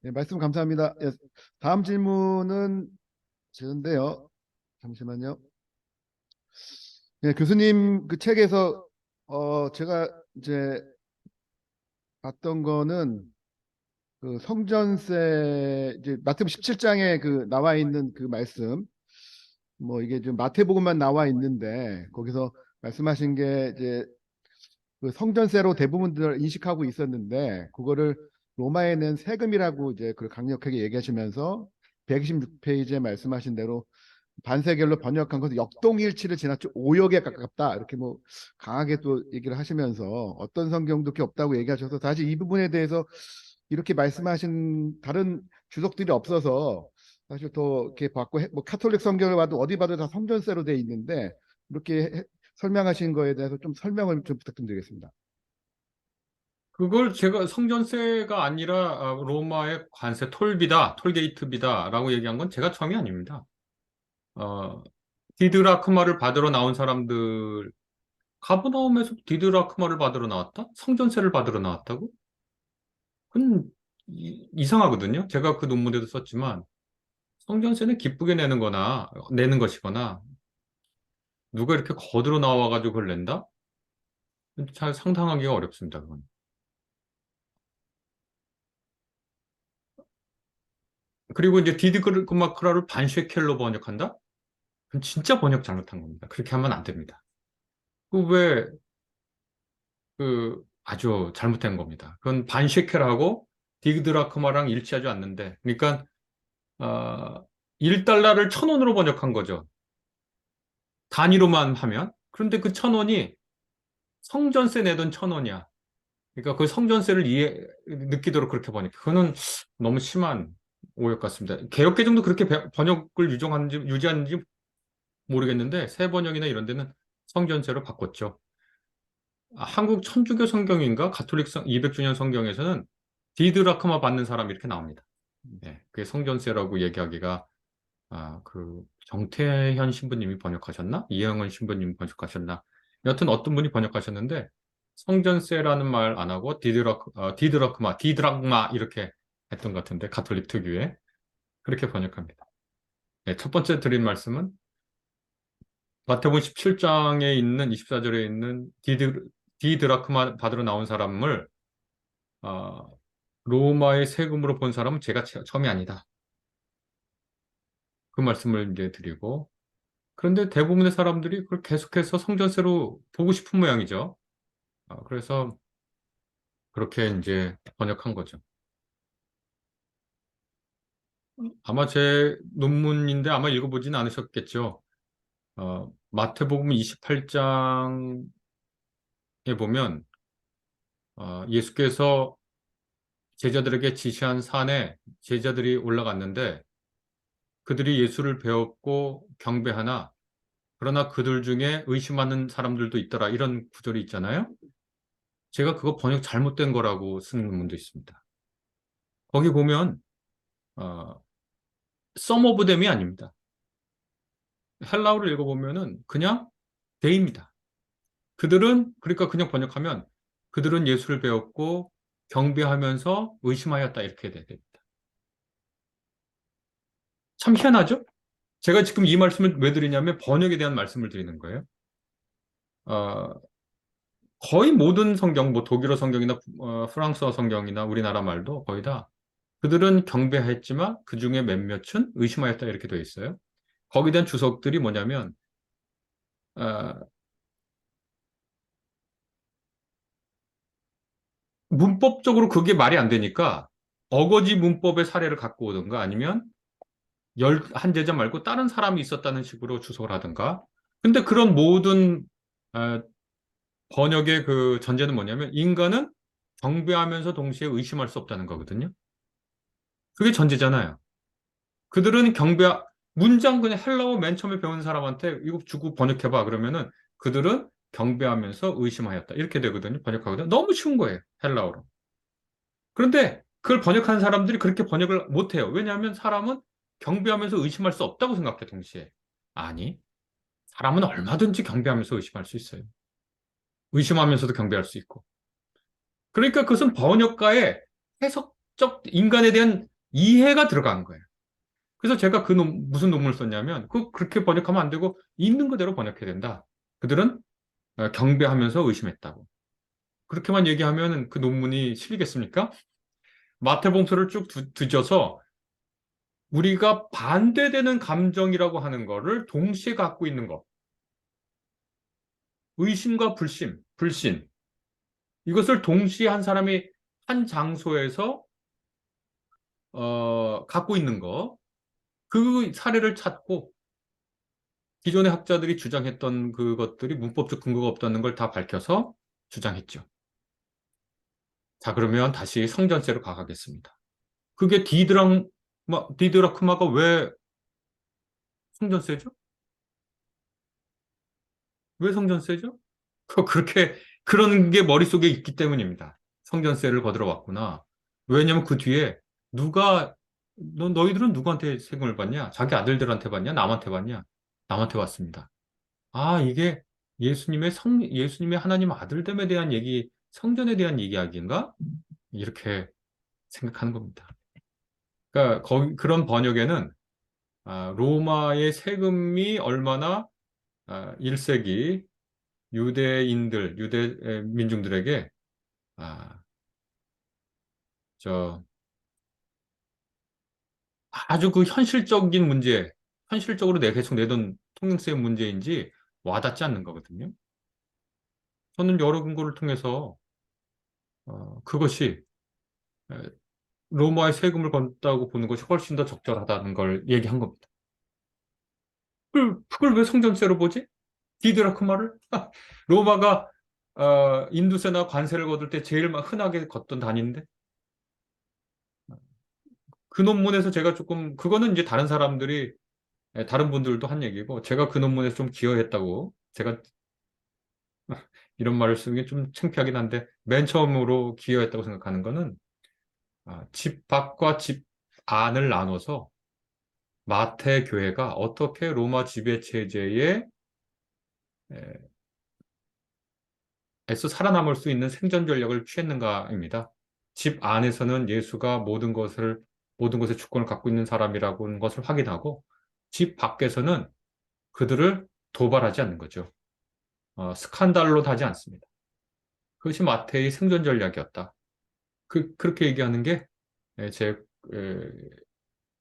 예, 말씀 감사합니다. 예, 다음 질문은 저인데요. 잠시만요. 예, 교수님 그 책에서 제가 이제 봤던 거는 그 성전세 이제 마태복음 17장에 그 나와 있는 그 말씀 이게 좀 마태복음만 나와 있는데 거기서 말씀하신 게 이제 그 성전세로 대부분들 인식하고 있었는데 그거를 로마에는 세금이라고 이제 그 강력하게 얘기하시면서 126페이지에 말씀하신 대로 반세결로 번역한 것은 역동일치를 지나쳐 오역에 가깝다 이렇게 강하게 또 얘기를 하시면서 어떤 성경도 이렇게 없다고 얘기하셔서 사실 이 부분에 대해서 이렇게 말씀하신 다른 주석들이 없어서 사실 더 이렇게 받고 카톨릭 성경을 봐도 어디 봐도 다 성전세로 돼 있는데 이렇게 설명하신 거에 대해서 좀 설명을 좀 부탁드리겠습니다. 그걸 제가 성전세가 아니라 로마의 관세 톨게이트비다라고 얘기한 건 제가 처음이 아닙니다. 디드라크마를 받으러 나온 사람들 가버나움에서 디드라크마를 받으러 나왔다? 성전세를 받으러 나왔다고? 그건 이상하거든요. 제가 그 논문에도 썼지만 성전세는 기쁘게 내는 것이거나 누가 이렇게 거들어 나와가지고 그걸 낸다? 잘 상상하기가 어렵습니다. 그건. 그리고 이제 디드마크라를 반쉐켈로 번역한다? 그건 진짜 번역 잘못한 겁니다. 그렇게 하면 안 됩니다. 왜, 아주 잘못된 겁니다. 그건 반셰켈하고 디드라크마랑 일치하지 않는데, 그러니까, 아, 1달러를 1,000원으로 번역한 거죠. 단위로만 하면. 그런데 그 1,000원이 성전세 내던 1,000원이야. 그러니까 그 성전세를 느끼도록 그렇게 번역. 그거는 너무 심한 오역 같습니다. 개역개정도 그렇게 번역을 유지하는지 모르겠는데, 새 번역이나 이런 데는 성전세로 바꿨죠. 한국 천주교 성경인가 가톨릭 200주년 성경에서는 디드라크마 받는 사람 이렇게 나옵니다. 네, 그게 성전세라고 얘기하기가 정태현 신부님이 번역하셨나? 이영은 신부님이 번역하셨나? 여튼 어떤 분이 번역하셨는데 성전세라는 말 안 하고 디드라크마 이렇게 했던 것 같은데 가톨릭 특유의 그렇게 번역합니다. 네, 첫 번째 드린 말씀은 마태복음 17장에 있는 24절에 있는 디드라크마 받으러 나온 사람을 어, 로마의 세금으로 본 사람은 제가 처음이 아니다. 그 말씀을 이제 드리고 그런데 대부분의 사람들이 그걸 계속해서 성전세로 보고 싶은 모양이죠. 그래서 그렇게 이제 번역한 거죠. 아마 제 논문인데 아마 읽어보진 않으셨겠죠. 마태복음 28장에 보면 예수께서 제자들에게 지시한 산에 제자들이 올라갔는데 그들이 예수를 배웠고 경배하나 그러나 그들 중에 의심하는 사람들도 있더라. 이런 구절이 있잖아요. 제가 그거 번역 잘못된 거라고 쓰는 논문도 있습니다. 거기 보면 some of them이 아닙니다. 헬라어를 읽어보면은 그냥 they입니다. 그들은 그러니까 그냥 번역하면 그들은 예수를 배웠고 경배하면서 의심하였다 이렇게 돼야 됩니다. 참 희한하죠? 제가 지금 이 말씀을 왜 드리냐면 번역에 대한 말씀을 드리는 거예요. 어, 거의 모든 성경, 뭐 독일어 성경이나 프랑스어 성경이나 우리나라 말도 거의 다 그들은 경배했지만 그 중에 몇몇은 의심하였다 이렇게 되어 있어요. 거기에 대한 주석들이 뭐냐면 어, 문법적으로 그게 말이 안 되니까 어거지 문법의 사례를 갖고 오든가 아니면 한 제자 말고 다른 사람이 있었다는 식으로 주석을 하든가. 근데 그런 모든 어, 번역의 그 전제는 뭐냐면 인간은 경배하면서 동시에 의심할 수 없다는 거거든요. 그게 전제잖아요. 그들은 문장 그냥 헬라어 맨 처음에 배운 사람한테 이거 주고 번역해봐 그러면은 그들은 경배하면서 의심하였다 이렇게 되거든요. 번역하거든요. 너무 쉬운 거예요. 헬라어로. 그런데 그걸 번역하는 사람들이 그렇게 번역을 못해요. 왜냐하면 사람은 경배하면서 의심할 수 없다고 생각해 동시에. 아니, 사람은 얼마든지 경배하면서 의심할 수 있어요. 의심하면서도 경배할 수 있고. 그러니까 그것은 번역가의 해석적 인간에 대한 이해가 들어간 거예요. 그래서 제가 무슨 논문을 썼냐면, 그렇게 번역하면 안 되고, 있는 그대로 번역해야 된다. 그들은 경배하면서 의심했다고. 그렇게만 얘기하면 그 논문이 실리겠습니까? 마태복음서를 쭉 뒤져서 우리가 반대되는 감정이라고 하는 거를 동시에 갖고 있는 것. 의심과 불신. 이것을 동시에 한 사람이 한 장소에서 갖고 있는 거. 그 사례를 찾고 기존의 학자들이 주장했던 그것들이 문법적 근거가 없다는 걸 다 밝혀서 주장했죠. 자, 그러면 다시 성전세로 가겠습니다. 그게 디드라크마가 왜 성전세죠? 왜 성전세죠? 그런 게 머릿속에 있기 때문입니다. 성전세를 거들어 왔구나. 왜냐면 그 뒤에 너희들은 누구한테 세금을 받냐? 자기 아들들한테 받냐? 남한테 받냐? 남한테 받습니다. 이게 예수님의 하나님 아들됨에 대한 얘기, 성전에 대한 이야기인가? 이렇게 생각하는 겁니다. 그러니까 그런 번역에는 로마의 세금이 얼마나 1세기 유대 민중들에게 아, 저 아주 그 현실적인 문제, 현실적으로 내가 계속 내던 통행세 문제인지 와닿지 않는 거거든요. 저는 여러 근거를 통해서 그것이 에, 로마의 세금을 건다고 보는 것이 훨씬 더 적절하다는 걸 얘기한 겁니다. 그걸 왜 성전세로 보지? 디드라크마를? 로마가 인두세나 관세를 거둘 때 제일 흔하게 걷던 단위인데 그 논문에서 제가 조금 그거는 이제 다른 사람들이 다른 분들도 한 얘기고 제가 그 논문에서 좀 기여했다고 제가 이런 말을 쓰는 게 좀 창피하긴 한데 맨 처음으로 기여했다고 생각하는 거는 집 밖과 집 안을 나눠서 마태 교회가 어떻게 로마 지배 체제에 에서 살아남을 수 있는 생존 전략을 취했는가입니다. 집 안에서는 예수가 모든 것의 주권을 갖고 있는 사람이라고 하는 것을 확인하고 집 밖에서는 그들을 도발하지 않는 거죠. 스칸달로 하지 않습니다. 그것이 마태의 생존 전략이었다. 그렇게 얘기하는 게 제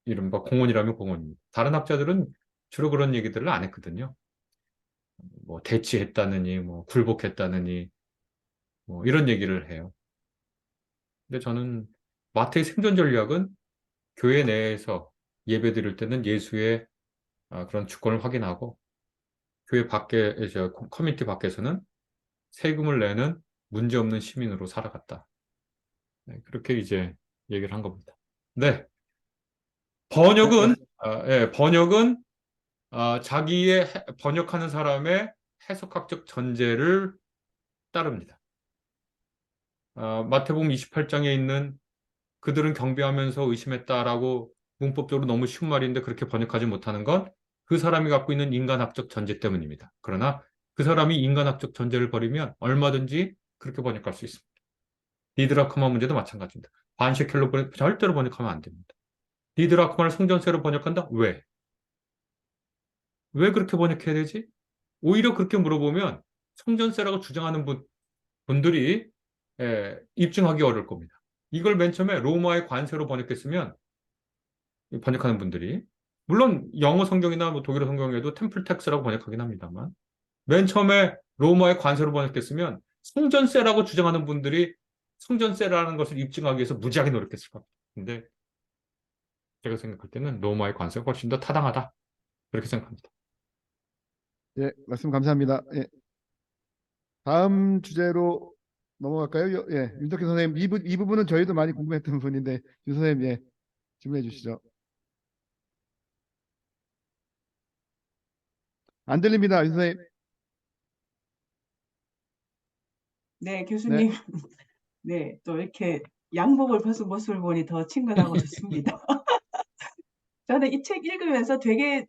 이른바 공언이라면 공언입니다. 다른 학자들은 주로 그런 얘기들을 안 했거든요. 뭐 대치했다느니, 뭐 굴복했다느니, 뭐 이런 얘기를 해요. 근데 저는 마태의 생존 전략은 교회 내에서 예배 드릴 때는 예수의 그런 주권을 확인하고 교회 밖에, 커뮤니티 밖에서는 세금을 내는 문제없는 시민으로 살아갔다. 네, 그렇게 이제 얘기를 한 겁니다. 네. 번역은, 번역은 자기의 번역하는 사람의 해석학적 전제를 따릅니다. 마태복음 28장에 있는 그들은 경배하면서 의심했다라고 문법적으로 너무 쉬운 말인데 그렇게 번역하지 못하는 건 그 사람이 갖고 있는 인간학적 전제 때문입니다. 그러나 그 사람이 인간학적 전제를 버리면 얼마든지 그렇게 번역할 수 있습니다. 디드라크마 문제도 마찬가지입니다. 반셰켈로 절대로 번역하면 안 됩니다. 디드라크마를 성전세로 번역한다? 왜? 왜 그렇게 번역해야 되지? 오히려 그렇게 물어보면 성전세라고 주장하는 분들이 입증하기 어려울 겁니다. 이걸 맨 처음에 로마의 관세로 번역했으면 번역하는 분들이 물론 영어 성경이나 뭐 독일어 성경에도 템플 텍스라고 번역하긴 합니다만 맨 처음에 로마의 관세로 번역했으면 성전세라고 주장하는 분들이 성전세라는 것을 입증하기 위해서 무지하게 노력했을 겁니다. 근데 제가 생각할 때는 로마의 관세가 훨씬 더 타당하다. 그렇게 생각합니다. 예, 말씀 감사합니다. 예. 다음 주제로 넘어갈까요? 예, 윤석현 선생님, 이 부분은 저희도 많이 궁금했던 부분인데, 윤 선생님, 예, 질문해 주시죠. 안 들립니다, 윤 선생님. 네, 교수님. 네, 또 이렇게 양복을 벗은 모습을 보니 더 친근하고 좋습니다. 저는 이 책 읽으면서 되게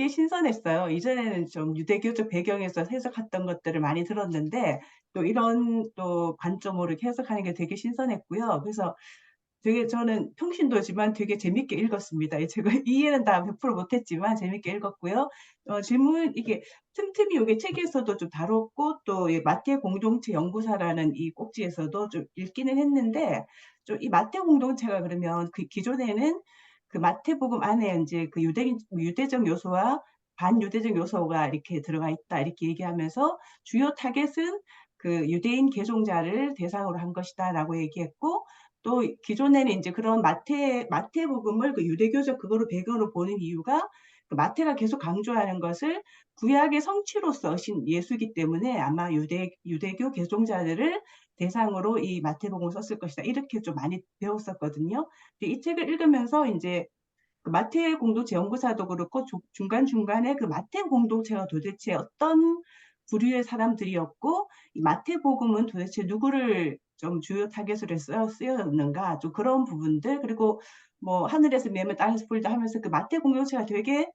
신선했어요. 이전에는 좀 유대교적 배경에서 해석했던 것들을 많이 들었는데 또 이런 또 관점으로 이렇게 해석하는 게 되게 신선했고요. 그래서 되게 저는 평신도지만 되게 재밌게 읽었습니다. 이 책을 이해는 다 100% 못했지만 재밌게 읽었고요. 질문 이게 틈틈이 이게 책에서도 좀 다뤘고 또 이 마태 공동체 연구사라는 이 꼭지에서도 좀 읽기는 했는데 좀 이 마태 공동체가 그러면 그 기존에는 그 마태복음 안에 이제 그 유대적 요소와 반유대적 요소가 이렇게 들어가 있다 이렇게 얘기하면서 주요 타겟은 그 유대인 개종자를 대상으로 한 것이다라고 얘기했고 또 기존에는 이제 그런 마태복음을 그 유대교적 그거로 배경으로 보는 이유가 그 마태가 계속 강조하는 것을 구약의 성취로서 신 예수이기 때문에 아마 유대교 개종자들을 대상으로 이 마태복음을 썼을 것이다. 이렇게 좀 많이 배웠었거든요. 근데 이 책을 읽으면서 이제 그 마태 공동체 연구사도 그렇고 중간중간에 그 마태 공동체가 도대체 어떤 부류의 사람들이었고 이 마태복음은 도대체 누구를 좀 주요 타겟으로 쓰였는가 좀 그런 부분들 그리고 뭐 하늘에서 매면 땅에서 불다 하면서 그 마태 공동체가 되게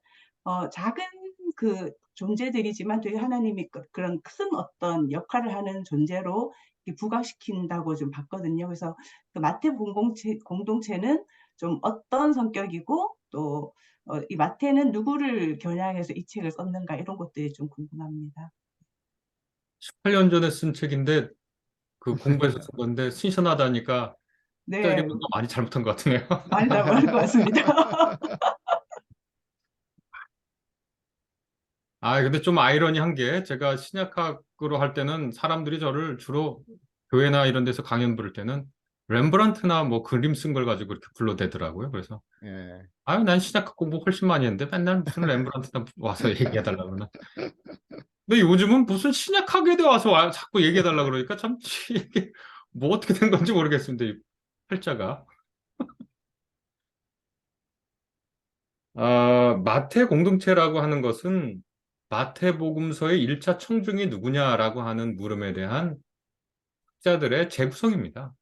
작은 그 존재들이지만 되게 하나님이 그런 큰 어떤 역할을 하는 존재로 부각시킨다고 좀 봤거든요. 그래서 그 마태 공동체는 좀 어떤 성격이고 또 이 마태는 누구를 겨냥해서 이 책을 썼는가 이런 것들이 좀 궁금합니다. 18년 전에 쓴 책인데 그 공부해서 쓴 건데 신선하다니까 네, 많이 잘못한 것 같으네요. 많이 닮은 것 같습니다. 근데 좀 아이러니한 게 제가 신약학으로 할 때는 사람들이 저를 주로 교회나 이런 데서 강연 부를 때는 렘브란트나 뭐 그림 쓴 걸 가지고 이렇게 불러대더라고요. 그래서 예. 난 신약학 공부 훨씬 많이 했는데 맨날 무슨 렘브란트나 와서 얘기해달라고 그러나. 근데 요즘은 무슨 신약학에 대해 와서 자꾸 얘기해달라고 그러니까 참 이게 뭐 어떻게 된 건지 모르겠습니다. 이 팔자가. 마태 공동체라고 하는 것은 마태복음서의 1차 청중이 누구냐라고 하는 물음에 대한 학자들의 재구성입니다.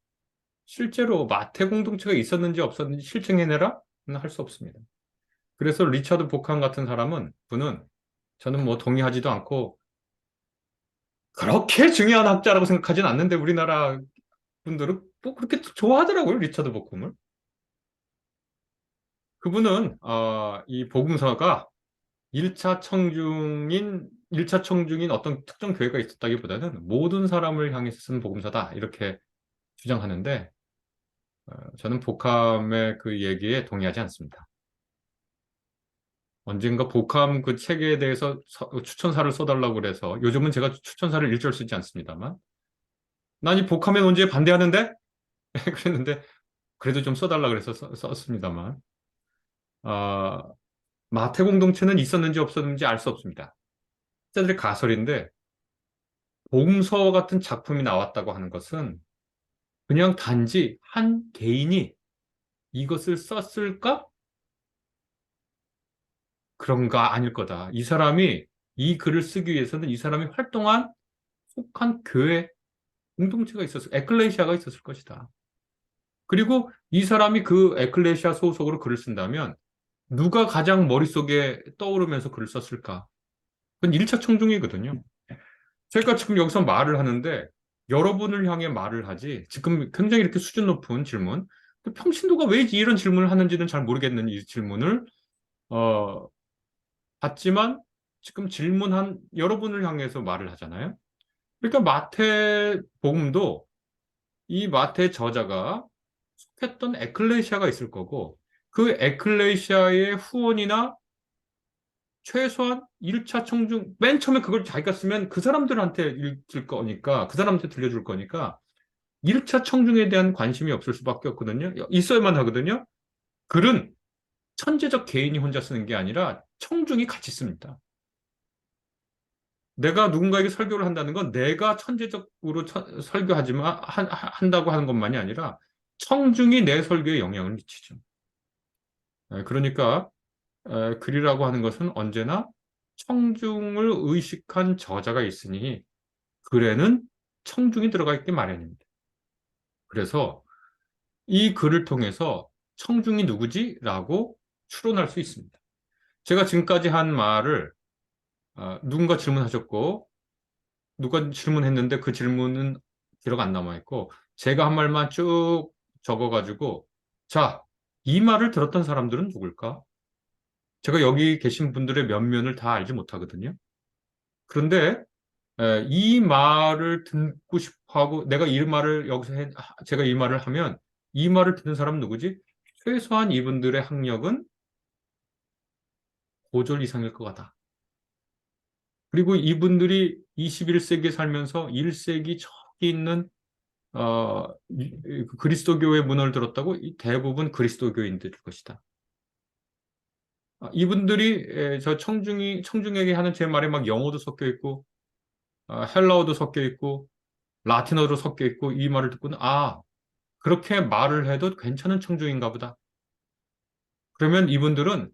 실제로 마태 공동체가 있었는지 없었는지 실증해내라? 는 할 수 없습니다. 그래서 리처드 보칸 같은 분은 저는 뭐 동의하지도 않고 그렇게 중요한 학자라고 생각하진 않는데 우리나라 분들은 뭐 그렇게 좋아하더라고요, 리처드 보칸을. 그분은 이 복음서가 1차 청중인 어떤 특정 교회가 있었다기보다는 모든 사람을 향해서 쓴 복음서다. 이렇게 주장하는데, 저는 복함의 그 얘기에 동의하지 않습니다. 언젠가 복함 그 책에 대해서 추천사를 써달라고 그래서, 요즘은 제가 추천사를 일절 쓰지 않습니다만, 난 이 복함의 논지에 반대하는데? 그랬는데, 그래도 좀 써달라 그래서 썼습니다만, 마태 공동체는 있었는지 없었는지 알 수 없습니다. 학자들의 가설인데, 복음서 같은 작품이 나왔다고 하는 것은 그냥 단지 한 개인이 이것을 썼을까? 그런가 아닐 거다. 이 사람이 이 글을 쓰기 위해서는 이 사람이 활동한 속한 교회 공동체가 에클레시아가 있었을 것이다. 그리고 이 사람이 그 에클레시아 소속으로 글을 쓴다면 누가 가장 머릿속에 떠오르면서 글을 썼을까? 그건 1차 청중이거든요. 제가 지금 여기서 말을 하는데 여러분을 향해 말을 하지 지금 굉장히 이렇게 수준 높은 질문 평신도가 왜 이런 질문을 하는지는 잘 모르겠는 이 질문을 어, 받지만 지금 질문한 여러분을 향해서 말을 하잖아요. 그러니까 마태복음도 이 마태 저자가 속했던 에클레시아가 있을 거고 그 에클레시아의 후원이나 최소한 1차 청중, 맨 처음에 그걸 자기가 쓰면 그 사람들한테 읽을 거니까, 그 사람한테 들려줄 거니까, 1차 청중에 대한 관심이 없을 수밖에 없거든요. 있어야만 하거든요. 글은 천재적 개인이 혼자 쓰는 게 아니라 청중이 같이 씁니다. 내가 누군가에게 설교를 한다는 건 내가 천재적으로 설교하지만, 한다고 하는 것만이 아니라 청중이 내 설교에 영향을 미치죠. 그러니까, 글이라고 하는 것은 언제나 청중을 의식한 저자가 있으니 글에는 청중이 들어가 있기 마련입니다. 그래서 이 글을 통해서 청중이 누구지? 라고 추론할 수 있습니다. 제가 지금까지 한 말을 누군가 질문하셨고 누가 질문했는데 그 질문은 기록 안 남아있고 제가 한 말만 쭉 적어가지고 자, 이 말을 들었던 사람들은 누굴까? 제가 여기 계신 분들의 면면을 다 알지 못하거든요. 그런데 이 말을 듣고 싶어 하고 내가 이 말을 여기서 제가 이 말을 하면 이 말을 듣는 사람은 누구지? 최소한 이분들의 학력은 고졸 이상일 것 같다. 그리고 이분들이 21세기에 살면서 1세기 저기 있는 그리스도교의 문화를 들었다고 대부분 그리스도교인들일 것이다. 이분들이 저 청중에게 하는 제 말에 막 영어도 섞여 있고 헬라어도 섞여 있고 라틴어도 섞여 있고 이 말을 듣고는 그렇게 말을 해도 괜찮은 청중인가 보다. 그러면 이분들은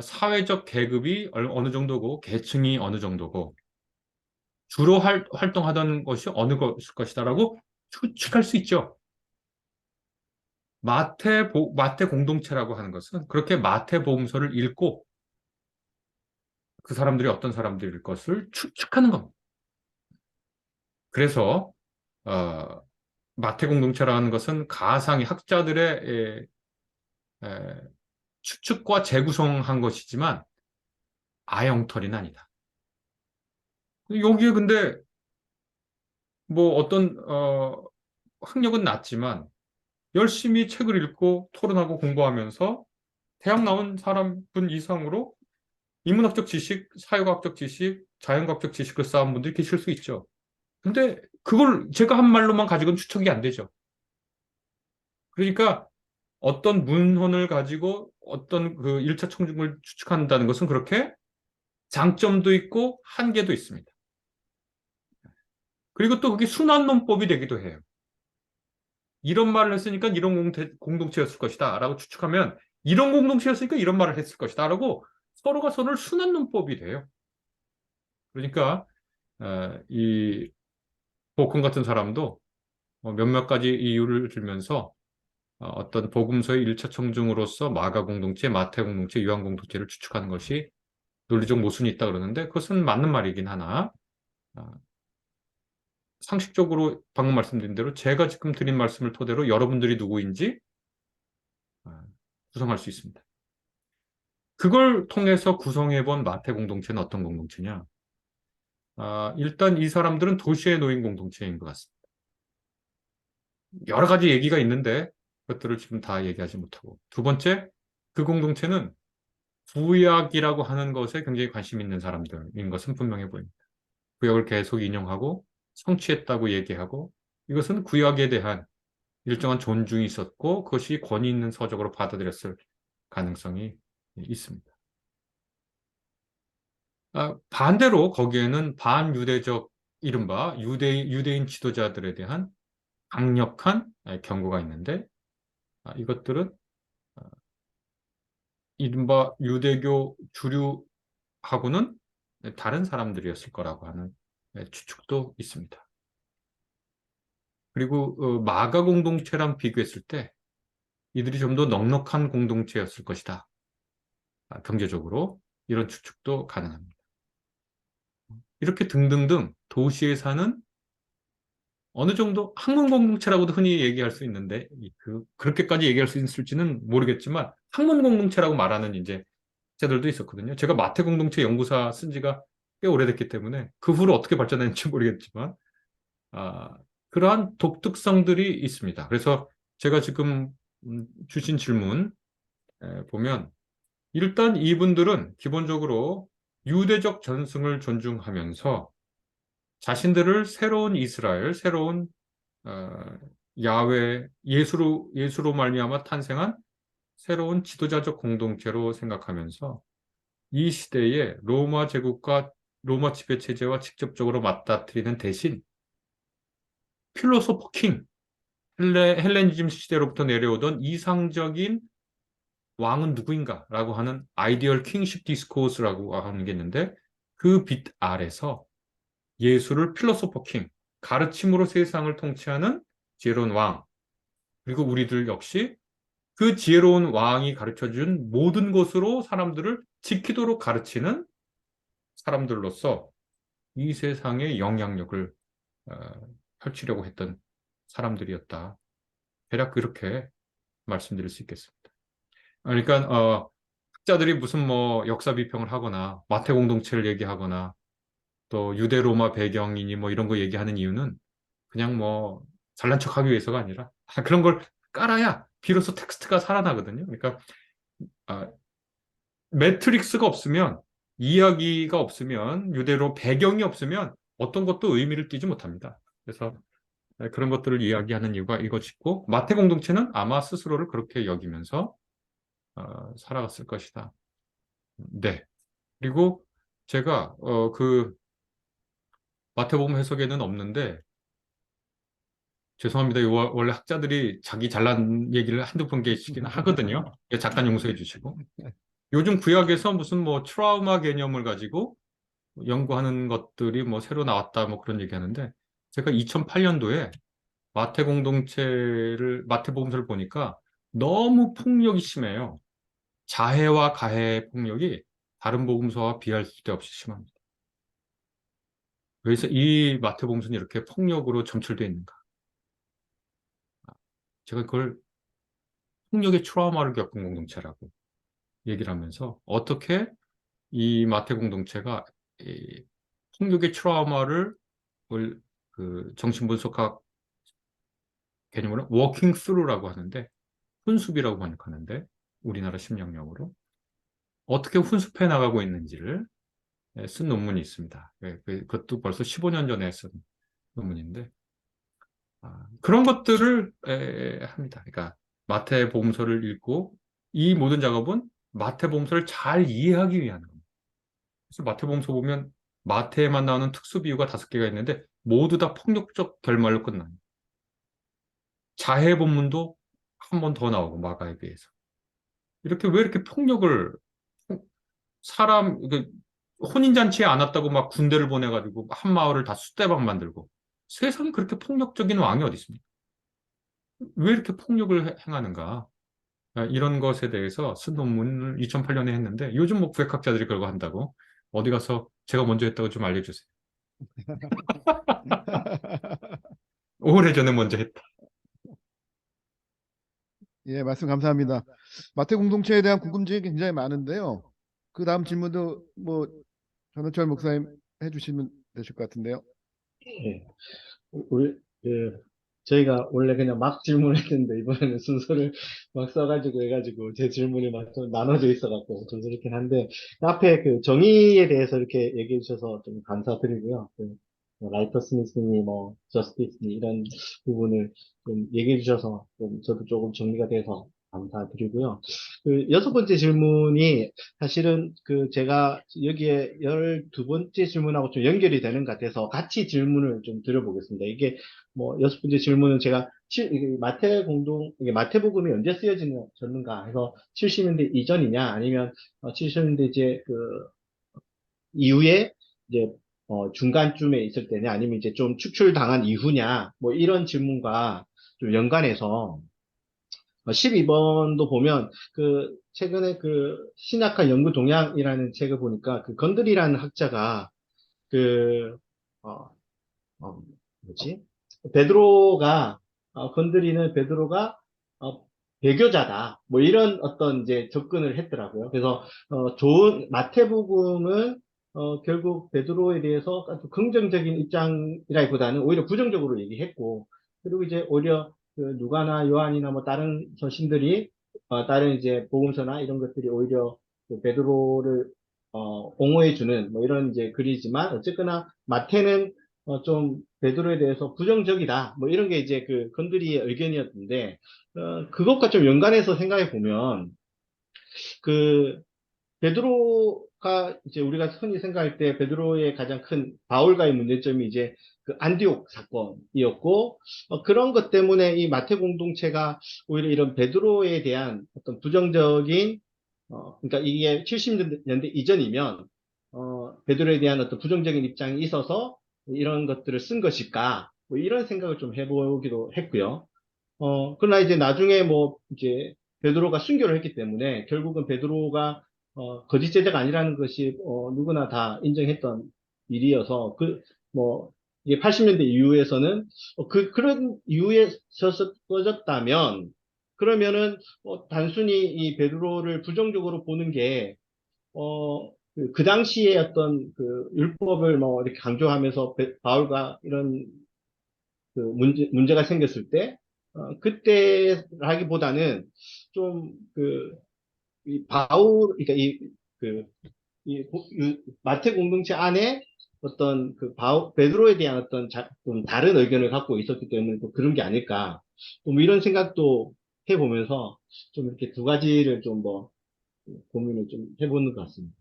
사회적 계급이 어느 정도고 계층이 어느 정도고 주로 활동하던 것이 어느 것이다라고 추측할 수 있죠. 마태 공동체라고 하는 것은 그렇게 마태복음서를 읽고 그 사람들이 어떤 사람들일 것을 추측하는 겁니다. 그래서 마태 공동체라는 것은 가상의 학자들의 추측과 재구성한 것이지만 아영털이는 아니다. 여기에 근데 뭐 어떤 학력은 낮지만 열심히 책을 읽고 토론하고 공부하면서 대학 나온 사람 분 이상으로 인문학적 지식, 사회과학적 지식, 자연과학적 지식을 쌓은 분들이 계실 수 있죠. 근데 그걸 제가 한 말로만 가지고는 추측이 안 되죠. 그러니까 어떤 문헌을 가지고 어떤 그 1차 청중을 추측한다는 것은 그렇게 장점도 있고 한계도 있습니다. 그리고 또 그게 순환논법이 되기도 해요. 이런 말을 했으니까 이런 공동체였을 것이다 라고 추측하면 이런 공동체였으니까 이런 말을 했을 것이다 라고 서로가 서로를 순환논법이 돼요. 그러니까 이 복흥 같은 사람도 몇몇 가지 이유를 들면서 어떤 복음서의 1차 청중으로서 마가 공동체, 마태 공동체, 요한 공동체를 추측하는 것이 논리적 모순이 있다 그러는데 그것은 맞는 말이긴 하나 상식적으로 방금 말씀드린 대로 제가 지금 드린 말씀을 토대로 여러분들이 누구인지 구성할 수 있습니다. 그걸 통해서 구성해본 마태 공동체는 어떤 공동체냐? 일단 이 사람들은 도시에 놓인 공동체인 것 같습니다. 여러 가지 얘기가 있는데 그것들을 지금 다 얘기하지 못하고 두 번째, 그 공동체는 구약이라고 하는 것에 굉장히 관심 있는 사람들인 것은 분명해 보입니다. 구약을 계속 인용하고 성취했다고 얘기하고 이것은 구약에 대한 일정한 존중이 있었고 그것이 권위 있는 서적으로 받아들였을 가능성이 있습니다. 반대로 거기에는 반유대적 이른바 유대인 지도자들에 대한 강력한 경고가 있는데 이것들은 이른바 유대교 주류하고는 다른 사람들이었을 거라고 하는 추측도 있습니다. 그리고 마가 공동체랑 비교했을 때 이들이 좀 더 넉넉한 공동체였을 것이다. 경제적으로 이런 추측도 가능합니다. 이렇게 등등등 도시에 사는 어느 정도 학문 공동체라고도 흔히 얘기할 수 있는데 그렇게까지 얘기할 수 있을지는 모르겠지만 학문 공동체라고 말하는 이제 학자들도 있었거든요. 제가 마태 공동체 연구사 쓴 지가 꽤 오래됐기 때문에 그 후로 어떻게 발전했는지 모르겠지만 그러한 독특성들이 있습니다. 그래서 제가 지금 주신 질문 보면 일단 이분들은 기본적으로 유대적 전승을 존중하면서 자신들을 새로운 이스라엘, 새로운 야훼, 예수로 말미암아 탄생한 새로운 지도자적 공동체로 생각하면서 이 시대에 로마 제국과 로마 지배 체제와 직접적으로 맞닥뜨리는 대신 필로소퍼 킹, 헬레니즘 시대로부터 내려오던 이상적인 왕은 누구인가? 라고 하는 아이디얼 킹십 디스코스라고 하는 게 있는데 그 빛 아래서 예수를 필로소퍼 킹, 가르침으로 세상을 통치하는 지혜로운 왕, 그리고 우리들 역시 그 지혜로운 왕이 가르쳐준 모든 것으로 사람들을 지키도록 가르치는 사람들로서 이 세상에 영향력을 펼치려고 했던 사람들이었다. 대략 그렇게 말씀드릴 수 있겠습니다. 그러니까 학자들이 무슨 뭐 역사 비평을 하거나 마태 공동체를 얘기하거나 또 유대 로마 배경이니 뭐 이런 거 얘기하는 이유는 그냥 뭐 잘난 척하기 위해서가 아니라 그런 걸 깔아야 비로소 텍스트가 살아나거든요. 그러니까 매트릭스가 없으면 이야기가 없으면 유대로 배경이 없으면 어떤 것도 의미를 띠지 못합니다. 그래서 그런 것들을 이야기하는 이유가 이것이고 마태 공동체는 아마 스스로를 그렇게 여기면서 살아갔을 것이다. 네. 그리고 제가 그 마태복음 해석에는 없는데 죄송합니다. 원래 학자들이 자기 잘난 얘기를 한두 번 계시긴 하거든요. 잠깐 용서해 주시고. 요즘 구약에서 무슨 뭐 트라우마 개념을 가지고 연구하는 것들이 뭐 새로 나왔다 뭐 그런 얘기하는데 제가 2008년도에 마태복음서를 보니까 너무 폭력이 심해요. 자해와 가해의 폭력이 다른 복음서와 비할 수 없이 심합니다. 그래서 이 마태복음서는 이렇게 폭력으로 점철되어 있는가? 제가 그걸 폭력의 트라우마를 겪은 공동체라고 얘기를 하면서 어떻게 이 마태 공동체가 이 폭력의 트라우마를 그 정신분석학 개념으로 워킹 스루라고 하는데 훈수비라고 번역하는데 우리나라 심령용어로 어떻게 훈수해 나가고 있는지를 쓴 논문이 있습니다. 그것도 벌써 15년 전에 쓴 논문인데, 그런 것들을 합니다. 그러니까 마태복음서를 읽고 이 모든 작업은 마태복음서를 잘 이해하기 위한 겁니다. 그래서 마태복음서 보면 마태에만 나오는 특수 비유가 5개가 있는데 모두 다 폭력적 결말로 끝나요. 자해 본문도 한 번 더 나오고 마가에 비해서. 왜 이렇게 폭력을 사람 혼인잔치에 안 왔다고 막 군대를 보내가지고 한 마을을 다 숫대박 만들고 세상에 그렇게 폭력적인 왕이 어디 있습니까? 왜 이렇게 폭력을 행하는가? 이런 것에 대해서 쓴 논문을 2008년에 했는데 요즘 뭐 국회학자들이 그러고 한다고 어디 가서 제가 먼저 했다고 좀 알려주세요. 오래전에 먼저 했다. 예, 말씀 감사합니다. 마태 공동체에 대한 궁금증이 굉장히 많은데요. 그 다음 질문도 뭐 전원철 목사님 해주시면 되실 것 같은데요. 예. 우리, 저희가 원래 그냥 막 질문했는데, 이번에는 순서를 막 써가지고 해가지고, 제 질문이 막 좀 나눠져 있어갖고, 좀 그렇긴 한데, 앞에 그 정의에 대해서 이렇게 얘기해 주셔서 좀 감사드리고요. 라이터스니스니, 뭐, 저스티스니, 이런 부분을 좀 얘기해 주셔서, 좀 저도 조금 정리가 돼서 감사드리고요. 그 6번째 질문이 사실은 그 제가 여기에 12번째 질문하고 좀 연결이 되는 것 같아서 같이 질문을 좀 드려보겠습니다. 이게 뭐 6번째 질문은 제가 이게 이게 마태복음이 언제 쓰여졌는가 해서 70년대 이전이냐 아니면 70년대 이제 그 이후에 이제 중간쯤에 있을 때냐 아니면 이제 좀 축출당한 이후냐 뭐 이런 질문과 좀 연관해서 12번도 보면 그 최근에 그 신약화 연구 동향이라는 책을 보니까 그 건드리라는 학자가 그 어, 어, 뭐지? 베드로가 건드리는 베드로가 어, 배교자다. 뭐 이런 어떤 이제 접근을 했더라고요. 그래서 좋은 마태복음은 결국 베드로에 대해서 아주 긍정적인 입장이라기보다는 오히려 부정적으로 얘기했고, 그리고 이제 오히려 그 누가나 요한이나 뭐 다른 서신들이 다른 이제 복음서나 이런 것들이 오히려 그 베드로를 옹호해주는 뭐 이런 이제 글이지만 어쨌거나 마태는 좀 베드로에 대해서 부정적이다. 뭐 이런 게 이제 그 건드리의 의견이었는데 그것과 좀 연관해서 생각해 보면 그 베드로가 이제 우리가 흔히 생각할 때 베드로의 가장 큰 바울과의 문제점이 이제 그 안디옥 사건이었고 그런 것 때문에 이 마태 공동체가 오히려 이런 베드로에 대한 어떤 부정적인 그러니까 이게 70년대 이전이면 베드로에 대한 어떤 부정적인 입장이 있어서 이런 것들을 쓴 것일까 뭐 이런 생각을 좀 해보기도 했고요. 그러나 이제 나중에 뭐 이제 베드로가 순교를 했기 때문에 결국은 베드로가 거짓 제자가 아니라는 것이 누구나 다 인정했던 일이어서 뭐 이게 80년대 이후에서는 그런 이유에 써졌다면 그러면은 단순히 이 베드로를 부정적으로 보는 게 그 당시에 어떤 그 율법을 뭐 이렇게 강조하면서 바울과 이런 그 문제가 생겼을 때, 그때라기보다는 좀 그, 이 바울, 그러니까 그, 마태 공동체 안에 어떤 그 베드로에 대한 어떤 좀 다른 의견을 갖고 있었기 때문에 또 그런 게 아닐까. 좀 이런 생각도 해보면서 좀 이렇게 두 가지를 좀 뭐 고민을 좀 해보는 것 같습니다.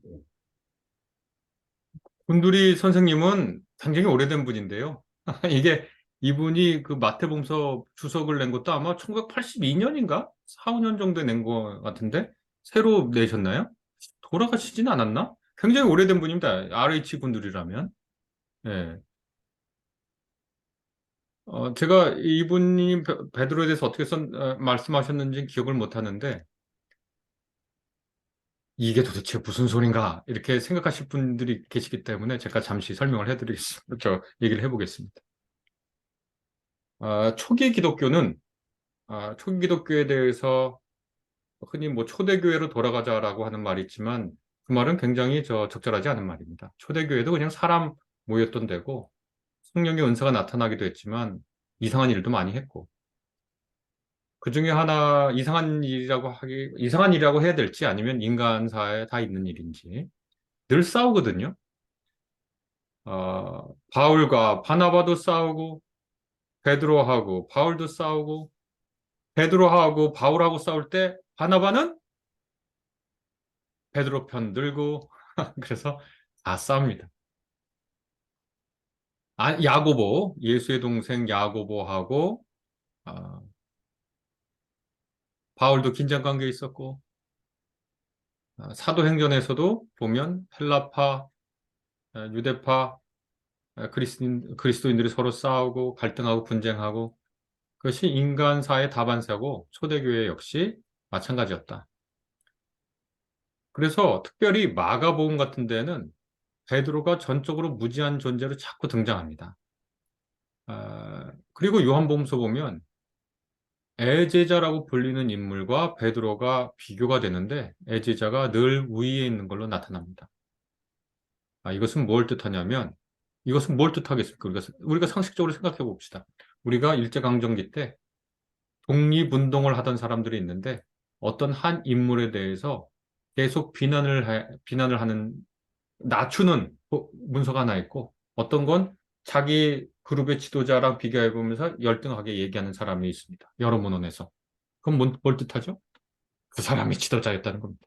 군두리 선생님은 굉장히 오래된 분인데요. 이분이 그 마태복음서 주석을 낸 것도 아마 1982년인가? 4, 5년 정도에 낸 것 같은데 새로 내셨나요? 돌아가시진 않았나? 굉장히 오래된 분입니다. RH 군두리라면. 예. 제가 이분이 베드로에 대해서 어떻게 말씀하셨는지 기억을 못 하는데 이게 도대체 무슨 소린가 이렇게 생각하실 분들이 계시기 때문에 제가 잠시 설명을 해드리겠습니다. 얘기를 해보겠습니다. 초기 기독교는 초기 기독교에 대해서 흔히 뭐 초대교회로 돌아가자라고 하는 말이 있지만 그 말은 굉장히 적절하지 않은 말입니다. 초대교회도 그냥 사람 모였던 데고 성령의 은사가 나타나기도 했지만 이상한 일도 많이 했고 그 중에 하나 이상한 일이라고 해야 될지 아니면 인간사에 다 있는 일인지 늘 싸우거든요. 바울과 바나바도 싸우고, 베드로하고 바울도 싸우고, 베드로하고 바울하고 싸울 때 바나바는 베드로 편 들고, 그래서 다 싸웁니다. 야고보, 예수의 동생 야고보하고, 아, 바울도 긴장관계에 있었고, 사도행전에서도 보면 헬라파, 유대파, 그리스도인들이 서로 싸우고 갈등하고 분쟁하고 그것이 인간사의 다반사고 초대교회 역시 마찬가지였다. 그래서 특별히 마가복음 같은 데는 베드로가 전적으로 무지한 존재로 자꾸 등장합니다. 그리고 요한복음서 보면 애제자라고 불리는 인물과 베드로가 비교가 되는데 애제자가 늘 우위에 있는 걸로 나타납니다. 이것은 뭘 뜻하냐면 이것은 뭘 뜻하겠습니까? 우리가 상식적으로 생각해 봅시다. 우리가 일제강점기 때 독립운동을 하던 사람들이 있는데 어떤 한 인물에 대해서 계속 비난을 하는, 낮추는 문서가 하나 있고 어떤 건 자기 그룹의 지도자랑 비교해 보면서 열등하게 얘기하는 사람이 있습니다. 여러 문헌에서. 그럼 뭘 뜻하죠? 그 사람이 지도자였다는 겁니다.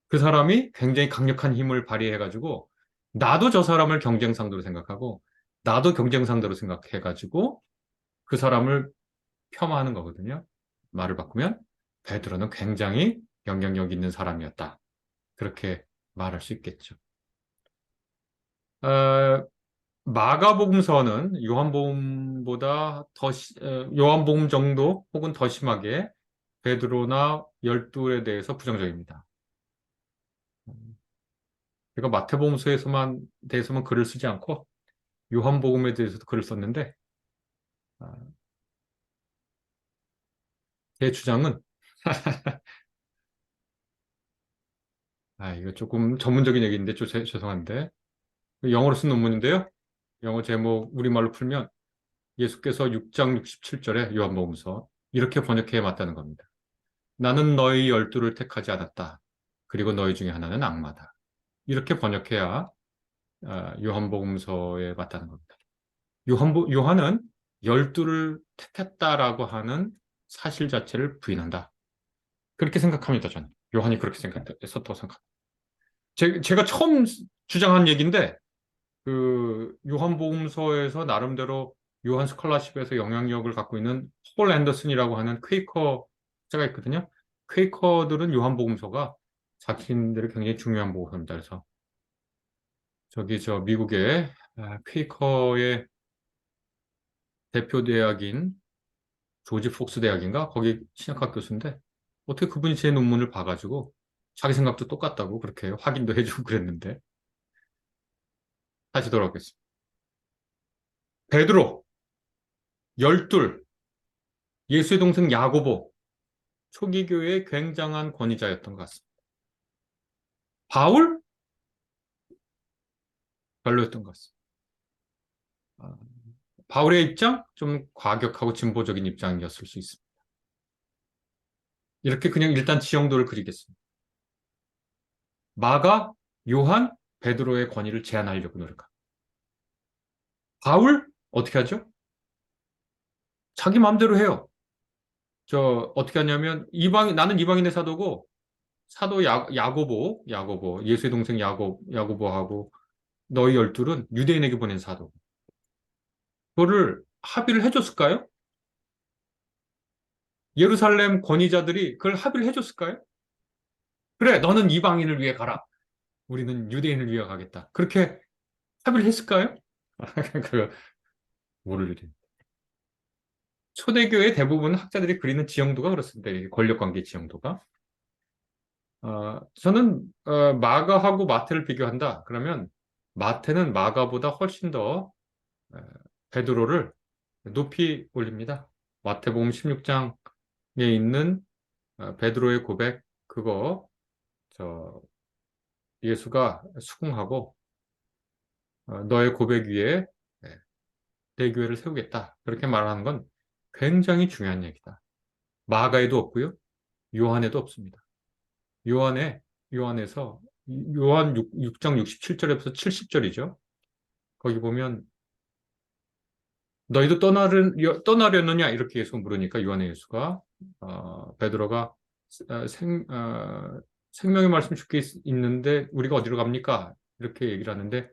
그 사람이 굉장히 강력한 힘을 발휘해가지고 나도 저 사람을 경쟁 상대로 생각하고 나도 경쟁 상대로 생각해가지고 그 사람을 폄하하는 거거든요. 말을 바꾸면 베드로는 굉장히 영향력 있는 사람이었다. 그렇게 말할 수 있겠죠. 마가복음서는 요한복음 정도 혹은 더 심하게 베드로나 열둘에 대해서 부정적입니다. 제가 대해서만 글을 쓰지 않고 요한복음에 대해서도 글을 썼는데 제 주장은 이거 조금 전문적인 얘기인데 죄송한데 영어로 쓴 논문인데요. 영어 제목 우리말로 풀면 예수께서 6장 67절에 요한복음서 이렇게 번역해 맞다는 겁니다. 나는 너희 12를 택하지 않았다. 그리고 너희 중에 하나는 악마다. 이렇게 번역해야 요한복음서에 맞다는 겁니다. 요한은 12를 택했다라고 하는 사실 자체를 부인한다. 그렇게 생각합니다, 저는. 요한이 그렇게 썼다고 생각합니다. 제가 처음 주장한 얘기인데, 요한복음서에서 나름대로 요한 스칼라십에서 영향력을 갖고 있는 폴 앤더슨이라고 하는 퀘이커자가 있거든요. 퀘이커들은 요한복음서가 자신들이 굉장히 중요한 복음서입니다. 그래서 저 미국의 퀘이커의 대표 대학인 조지 폭스 대학인가? 거기 신약학 교수인데 어떻게 그분이 제 논문을 봐가지고 자기 생각도 똑같다고 그렇게 확인도 해주고 그랬는데 다시 돌아오겠습니다. 베드로, 열둘, 예수의 동생 야고보, 초기 교회의 굉장한 권위자였던 것 같습니다. 바울? 별로였던 것 같습니다. 바울의 입장? 좀 과격하고 진보적인 입장이었을 수 있습니다. 이렇게 그냥 일단 지형도를 그리겠습니다. 마가, 요한, 베드로의 권위를 제한하려고 노력합니다. 바울? 어떻게 하죠? 자기 마음대로 해요. 어떻게 하냐면, 나는 이방인의 사도고, 사도 야고보, 예수의 동생 야고보하고, 너희 12은 유대인에게 보낸 사도. 그거를 합의를 해줬을까요? 예루살렘 권위자들이 그걸 합의를 해줬을까요? 그래, 너는 이방인을 위해 가라. 우리는 유대인을 위해 가겠다. 그렇게 합의를 했을까요? 그 모를 일이. 초대교회 대부분 학자들이 그리는 지형도가 그렇습니다. 권력관계 지형도가. 저는 마가하고 마태를 비교한다. 그러면 마태는 마가보다 훨씬 더 베드로를 높이 올립니다. 마태복음 16장에 있는 베드로의 고백, 그거 예수가 수긍하고 너의 고백 위에 내 교회를 세우겠다. 그렇게 말하는 건 굉장히 중요한 얘기다. 마가에도 없고요. 요한에도 없습니다. 요한에서 요한 6장 67절에서 70절이죠. 거기 보면 너희도 떠나려느냐 이렇게 예수 물으니까 요한의 예수가 베드로가 생명의 말씀 주께 있는데 우리가 어디로 갑니까? 이렇게 얘기를 하는데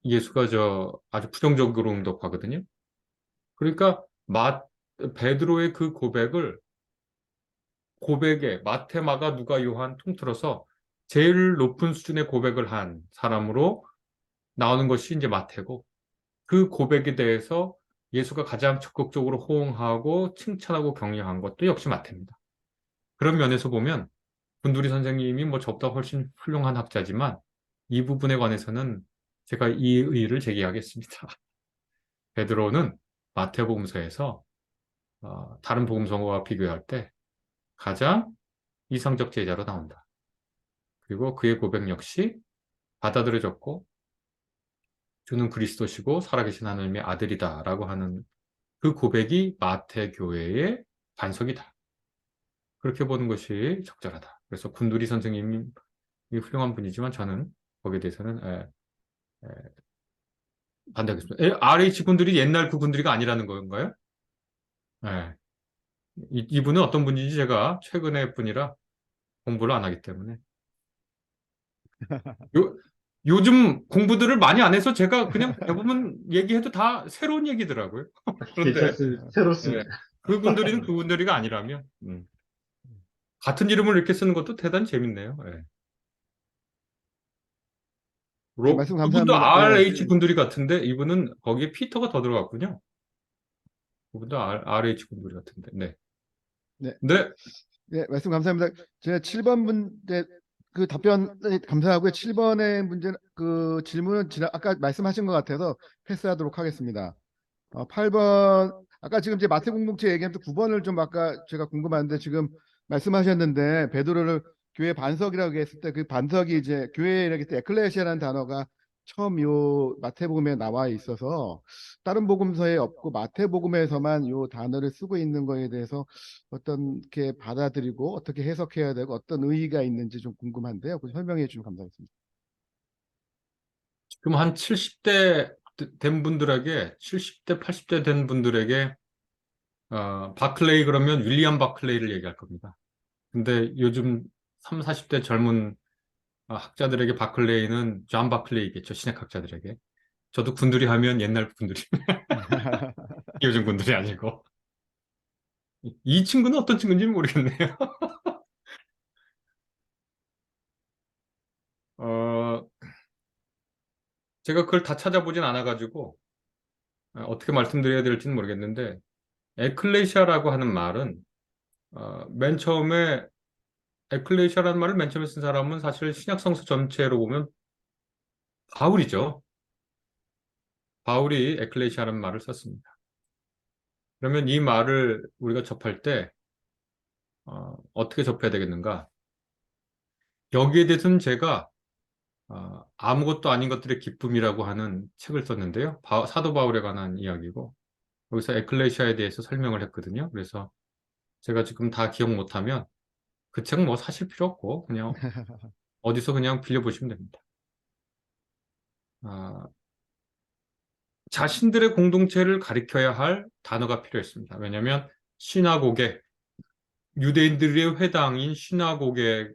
예수가 아주 부정적으로 응답하거든요. 그러니까 베드로의 그 고백에 마태, 마가, 누가, 요한 통틀어서 제일 높은 수준의 고백을 한 사람으로 나오는 것이 이제 마태고 그 고백에 대해서 예수가 가장 적극적으로 호응하고 칭찬하고 격려한 것도 역시 마태입니다. 그런 면에서 보면 분두리 선생님이 뭐 저보다 훨씬 훌륭한 학자지만 이 부분에 관해서는 제가 이 의의를 제기하겠습니다. 베드로는 마태복음서에서 다른 복음서와 비교할 때 가장 이상적 제자로 나온다. 그리고 그의 고백 역시 받아들여졌고 주는 그리스도시고 살아계신 하나님의 아들이다라고 하는 그 고백이 마태 교회의 반석이다. 그렇게 보는 것이 적절하다. 그래서 군두리 선생님이 훌륭한 분이지만 저는 거기에 대해서는 반대하겠습니다. RH 군들이 옛날 그 군들이가 아니라는 건가요? 예. 이분은 어떤 분인지 제가 최근의 분이라 공부를 안 하기 때문에. 요즘 공부들을 많이 안 해서 제가 그냥 대부분 얘기해도 다 새로운 얘기더라고요. 그런데 괜찮습니다. 새롭습니다. 그분들이는 그분들이가 아니라면 같은 이름을 이렇게 쓰는 것도 대단히 재밌네요. 예. 네, 말씀 그분도 감사합니다. 네. RH 군들이 같은데 이분은 거기에 피터가 더 들어갔군요. 그분도 RH 군들이 같은데. 네. 네. 네. 네, 말씀 감사합니다. 제가 7번 문제 그 답변 감사하고요. 7번의 문제 그 질문은 아까 말씀하신 것 같아서 패스하도록 하겠습니다. 8번 아까 지금 이제 마태공동체 얘기하면서 9번을 좀 아까 제가 궁금한데 지금 말씀하셨는데 베드로를 교회 반석이라고 했을 때 그 반석이 이제 교회라고 했을 때 에클레시아라는 단어가 처음 요 마태복음에 나와 있어서 다른 복음서에 없고 마태복음에서만 요 단어를 쓰고 있는 거에 대해서 어떻게 받아들이고 어떻게 해석해야 되고 어떤 의의가 있는지 좀 궁금한데요. 그 설명해 주시면 감사하겠습니다. 지금 한 70대 된 분들에게 70대 80대 된 분들에게 바클레이 그러면 윌리엄 바클레이를 얘기할 겁니다. 근데 요즘 3, 40대 젊은 학자들에게 바클레이는 존 바클레이겠죠. 신약학자들에게. 저도 군들이 하면 옛날 군들이 요즘 군들이 아니고 이 친구는 어떤 친구인지 모르겠네요. 제가 그걸 다 찾아보진 않아가지고 어떻게 말씀드려야 될지는 모르겠는데 에클레시아라고 하는 말은 맨 처음에 에클레시아라는 말을 맨 처음에 쓴 사람은 사실 신약성서 전체로 보면 바울이죠. 바울이 에클레시아라는 말을 썼습니다. 그러면 이 말을 우리가 접할 때 어떻게 접해야 되겠는가? 여기에 대해서는 제가 아무것도 아닌 것들의 기쁨이라고 하는 책을 썼는데요. 사도 바울에 관한 이야기고 여기서 에클레시아에 대해서 설명을 했거든요. 그래서 제가 지금 다 기억 못하면 그 책 뭐 사실 필요 없고 그냥 어디서 그냥 빌려보시면 됩니다. 자신들의 공동체를 가리켜야 할 단어가 필요했습니다. 왜냐하면 시나고게, 유대인들의 회당인 시나고게를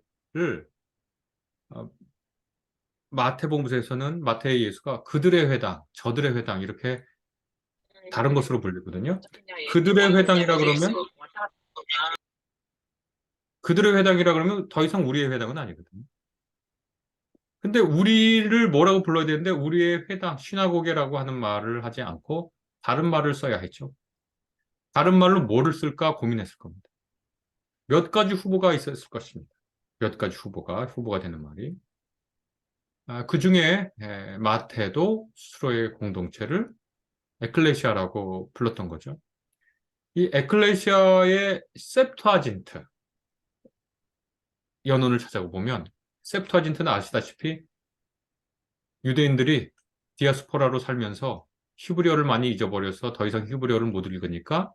마태복음서에서는 마태의 예수가 그들의 회당, 저들의 회당 이렇게 다른 것으로 불리거든요. 그들의 회당이라 그러면 더 이상 우리의 회당은 아니거든요. 근데 우리를 뭐라고 불러야 되는데 우리의 회당, 시나고게라고 하는 말을 하지 않고 다른 말을 써야 했죠. 다른 말로 뭐를 쓸까 고민했을 겁니다. 몇 가지 후보가 있었을 것입니다. 몇 가지 후보가 되는 말이. 그 중에 마태도 스스로의 공동체를 에클레시아라고 불렀던 거죠. 이 에클레시아의 셉투아진트 연원을 찾아보면 셉투아진트는 아시다시피 유대인들이 디아스포라로 살면서 히브리어를 많이 잊어버려서 더 이상 히브리어를 못 읽으니까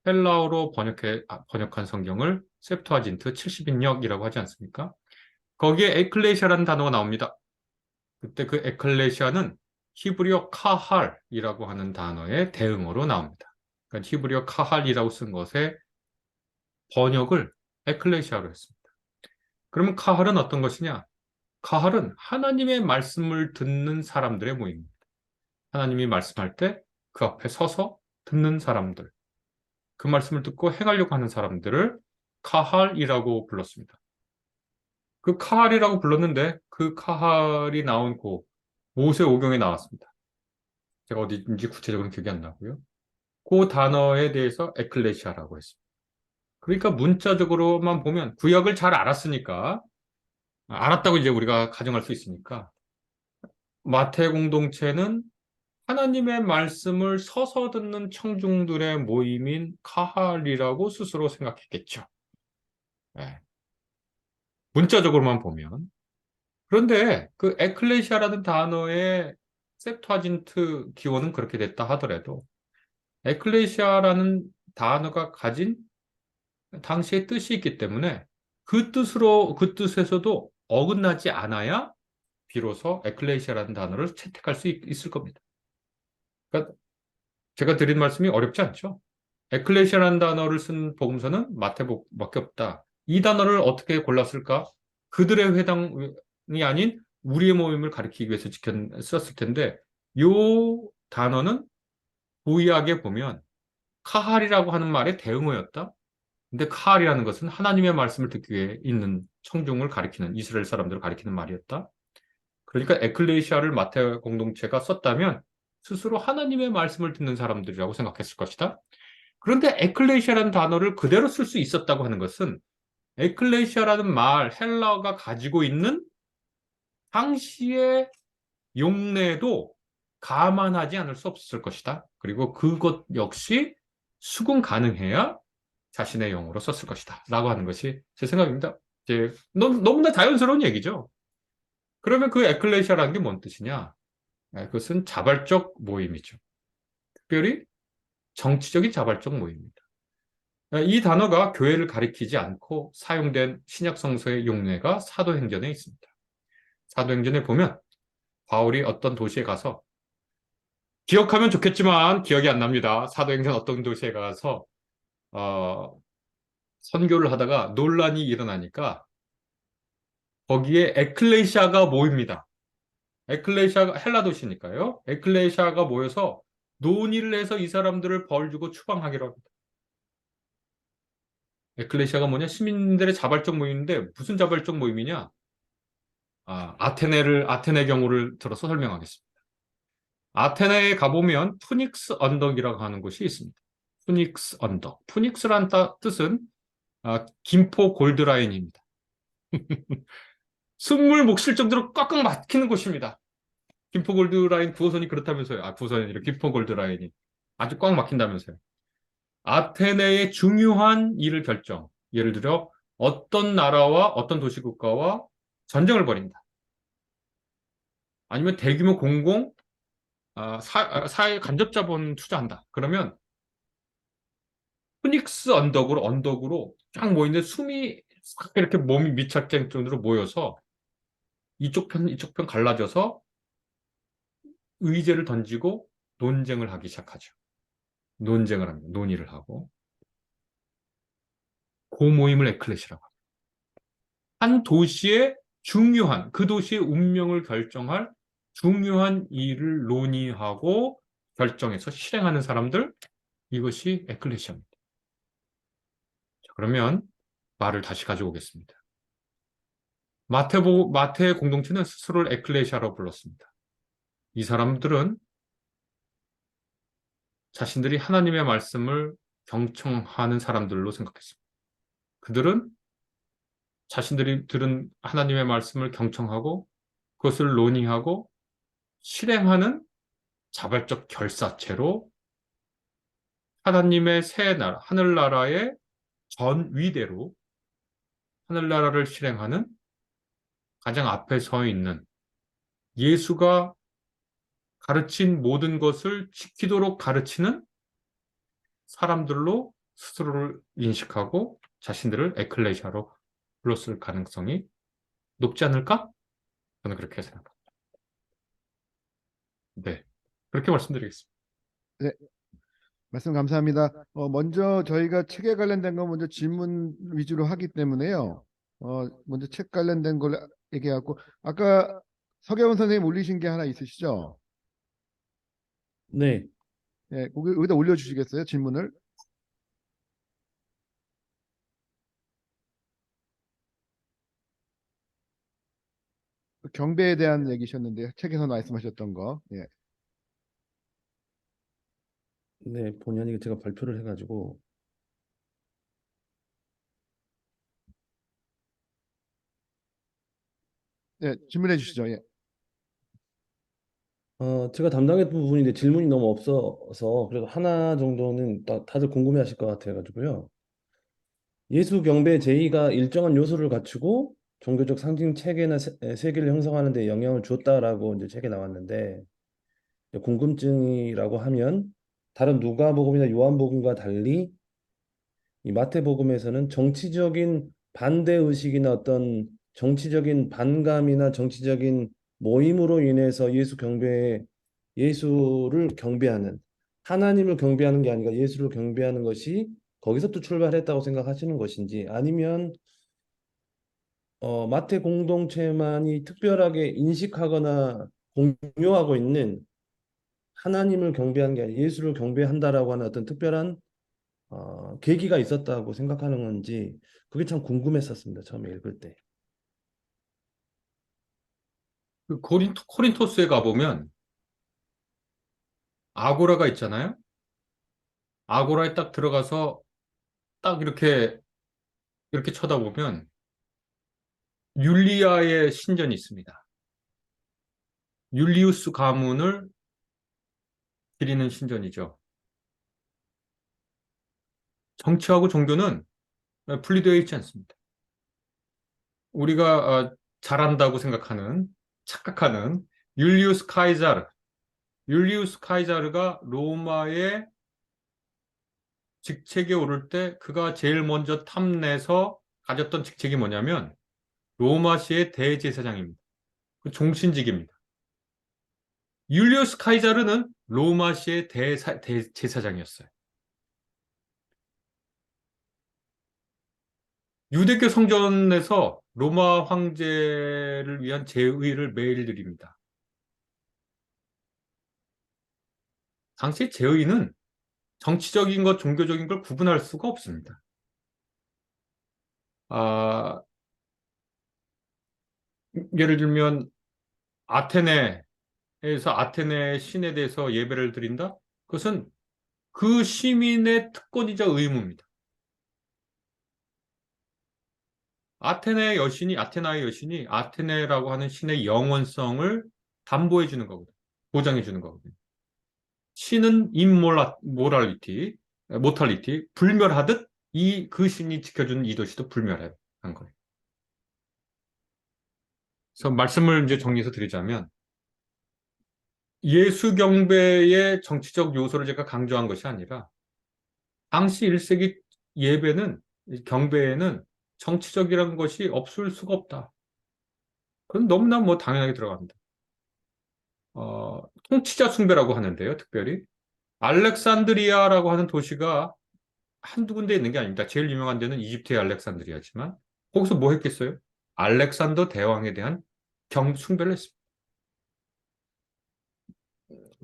헬라어로 번역한 성경을 septuagin트 70인역이라고 하지 않습니까? 거기에 에클레시아라는 단어가 나옵니다. 그때 그 에클레시아는 히브리어 카할이라고 하는 단어의 대응어로 나옵니다. 그러니까 히브리어 카할이라고 쓴 것의 번역을 에클레시아로 했습니다. 그러면 카할은 어떤 것이냐? 카할은 하나님의 말씀을 듣는 사람들의 모임입니다. 하나님이 말씀할 때 그 앞에 서서 듣는 사람들, 그 말씀을 듣고 행하려고 하는 사람들을 카할이라고 불렀습니다. 그 카할이라고 불렀는데 그 카할이 나온 곳 모세오경에 나왔습니다. 제가 어디인지 구체적으로 기억이 안 나고요. 그 단어에 대해서 에클레시아라고 했습니다. 그러니까 문자적으로만 보면 구약을 잘 알았으니까, 알았다고 이제 우리가 가정할 수 있으니까, 마태 공동체는 하나님의 말씀을 서서 듣는 청중들의 모임인 카할이라고 스스로 생각했겠죠. 네. 문자적으로만 보면. 그런데 그 에클레시아라는 단어의 septuagin트 기원은 그렇게 됐다 하더라도 에클레시아라는 단어가 가진 당시의 뜻이 있기 때문에 그 뜻에서도 어긋나지 않아야 비로소 에클레시아라는 단어를 채택할 수 있을 겁니다. 그러니까 제가 드린 말씀이 어렵지 않죠? 에클레시아라는 단어를 쓴 복음서는 마태복음밖에 없다. 이 단어를 어떻게 골랐을까? 그들의 회당이 아닌 우리의 모임을 가리키기 위해서 썼을 텐데 이 단어는 구약에 보면 카할이라고 하는 말의 대응어였다. 근데 카할이라는 것은 하나님의 말씀을 듣기 위해 있는 청중을 가리키는 이스라엘 사람들을 가리키는 말이었다. 그러니까 에클레시아를 마태 공동체가 썼다면 스스로 하나님의 말씀을 듣는 사람들이라고 생각했을 것이다. 그런데 에클레시아라는 단어를 그대로 쓸 수 있었다고 하는 것은 에클레시아라는 말, 헬라어가 가지고 있는 당시의 용례도 감안하지 않을 수 없었을 것이다. 그리고 그것 역시 수긍 가능해야 자신의 영어로 썼을 것이다. 라고 하는 것이 제 생각입니다. 이제 너무나 자연스러운 얘기죠. 그러면 그 에클레시아라는 게 뭔 뜻이냐? 그것은 자발적 모임이죠. 특별히 정치적인 자발적 모임입니다. 이 단어가 교회를 가리키지 않고 사용된 신약 성서의 용례가 사도행전에 있습니다. 사도행전에 보면 바울이 어떤 도시에 가서 기억하면 좋겠지만 기억이 안 납니다. 사도행전 어떤 도시에 가서 선교를 하다가 논란이 일어나니까 거기에 에클레시아가 모입니다. 에클레시아가 헬라 도시니까요. 에클레시아가 모여서 논의를 해서 이 사람들을 벌 주고 추방하기로 합니다. 에클레시아가 뭐냐? 시민들의 자발적 모임인데 무슨 자발적 모임이냐? 아테네 경우를 들어서 설명하겠습니다. 아테네에 가보면 푸닉스 언덕이라고 하는 곳이 있습니다. 푸닉스 언덕. 푸닉스란 뜻은 김포 골드라인입니다. 숨을 못 쉴 정도로 꽉꽉 막히는 곳입니다. 김포 골드라인 9호선이 그렇다면서요. 9호선이 아니라 김포 골드라인이 아주 꽉 막힌다면서요. 아테네의 중요한 일을 예를 들어 어떤 나라와 어떤 도시국가와 전쟁을 벌인다. 아니면 대규모 사회 간접 자본 투자한다. 그러면 푸닉스 언덕으로 쫙 모이는데 숨이 싹 이렇게 몸이 미착될 정도로 모여서 이쪽 편 갈라져서 의제를 던지고 논쟁을 하기 시작하죠. 논쟁을 합니다. 논의를 하고. 그 모임을 에클레시라고 합니다. 한 도시의 그 도시의 운명을 결정할 중요한 일을 논의하고 결정해서 실행하는 사람들, 이것이 에클레시아입니다. 그러면 말을 다시 가져오겠습니다. 마태 공동체는 스스로를 에클레시아라고 불렀습니다. 이 사람들은 자신들이 하나님의 말씀을 경청하는 사람들로 생각했습니다. 그들은 자신들이 들은 하나님의 말씀을 경청하고 그것을 논의하고 실행하는 자발적 결사체로 하나님의 새 나라, 하늘나라의 전위대로 하늘나라를 실행하는 가장 앞에 서 있는 예수가 가르친 모든 것을 지키도록 가르치는 사람들로 스스로를 인식하고 자신들을 에클레시아로 불렀을 가능성이 높지 않을까? 저는 그렇게 생각합니다. 네, 그렇게 말씀드리겠습니다. 네, 말씀 감사합니다. 먼저 저희가 책에 관련된 거 먼저 질문 위주로 하기 때문에요. 먼저 책 관련된 걸 얘기하고, 아까 서경훈 선생님 올리신 게 하나 있으시죠? 네, 네, 여기다 올려주시겠어요? 질문을? 경배에 대한 얘기셨는데 책에서 말씀하셨던 거. 예. 네, 본의 아니게 제가 발표를 해가지고 네, 질문해 주시죠. 예. 제가 담당했던 부분인데 질문이 너무 없어서 그래도 하나 정도는 다들 궁금해하실 것 같아가지고요. 예수 경배 제의가 일정한 요소를 갖추고 종교적 상징 체계나 세계를 형성하는 데 영향을 주었다라고 이제 책에 나왔는데 궁금증이라고 하면 다른 누가복음이나 요한복음과 달리 이 마태복음에서는 정치적인 반대 의식이나 어떤 정치적인 반감이나 정치적인 모임으로 인해서 예수를 경배하는 하나님을 경배하는 게 아니라 예수를 경배하는 것이 거기서 또 출발했다고 생각하시는 것인지 아니면 마태 공동체만이 특별하게 인식하거나 공유하고 있는 하나님을 경배하는 게 아니라 예수를 경배한다라고 하는 어떤 특별한 계기가 있었다고 생각하는 건지 그게 참 궁금했었습니다. 처음에 읽을 때. 그 코린토스에 가보면 아고라가 있잖아요. 아고라에 딱 들어가서 딱 이렇게 쳐다보면 율리아의 신전이 있습니다. 율리우스 가문을 기리는 신전이죠. 정치하고 종교는 분리되어 있지 않습니다. 우리가 잘한다고 착각하는 율리우스 카이자르가 로마의 직책에 오를 때 그가 제일 먼저 탐내서 가졌던 직책이 뭐냐면 로마시의 대제사장입니다. 그 종신직입니다. 율리우스 카이자르는 로마시의 대제사장이었어요. 유대교 성전에서 로마 황제를 위한 제의를 매일 드립니다. 당시 제의는 정치적인 것, 종교적인 걸 구분할 수가 없습니다. 예를 들면 아테네에서 아테네 신에 대해서 예배를 드린다? 그것은 그 시민의 특권이자 의무입니다. 아테나의 여신이 아테네라고 하는 신의 영원성을 담보해 주는 거거든요. 보장해 주는 거거든요. 신은 모탈리티, 불멸하듯 그 신이 지켜주는 이 도시도 불멸한 거예요. 그래서 말씀을 이제 정리해서 드리자면 예수 경배의 정치적 요소를 제가 강조한 것이 아니라 당시 1세기 경배에는 정치적이라는 것이 없을 수가 없다. 그건 너무나 당연하게 들어갑니다. 통치자 숭배라고 하는데요, 특별히. 알렉산드리아라고 하는 도시가 한두 군데 있는 게 아닙니다. 제일 유명한 데는 이집트의 알렉산드리아지만, 거기서 뭐 했겠어요? 알렉산더 대왕에 대한 숭배를 했습니다.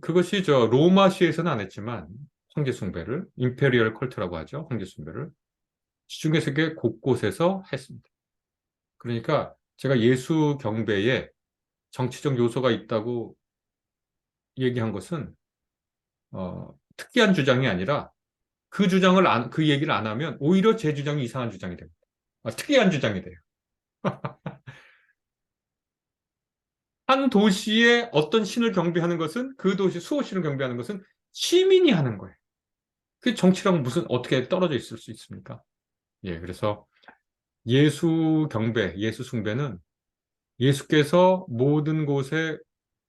그것이 로마시에서는 안 했지만, 황제 숭배를, 임페리얼 컬트라고 하죠, 황제 숭배를. 시중의 세계 곳곳에서 했습니다. 그러니까 제가 예수 경배에 정치적 요소가 있다고 얘기한 것은 특이한 주장이 아니라 그 얘기를 안 하면 오히려 제 주장이 이상한 주장이 됩니다. 특이한 주장이 돼요. 한 도시에 어떤 신을 경배하는 것은 그 도시 수호신을 경배하는 것은 시민이 하는 거예요. 그 정치랑 어떻게 떨어져 있을 수 있습니까? 예, 그래서 예수 숭배는 예수께서 모든 곳의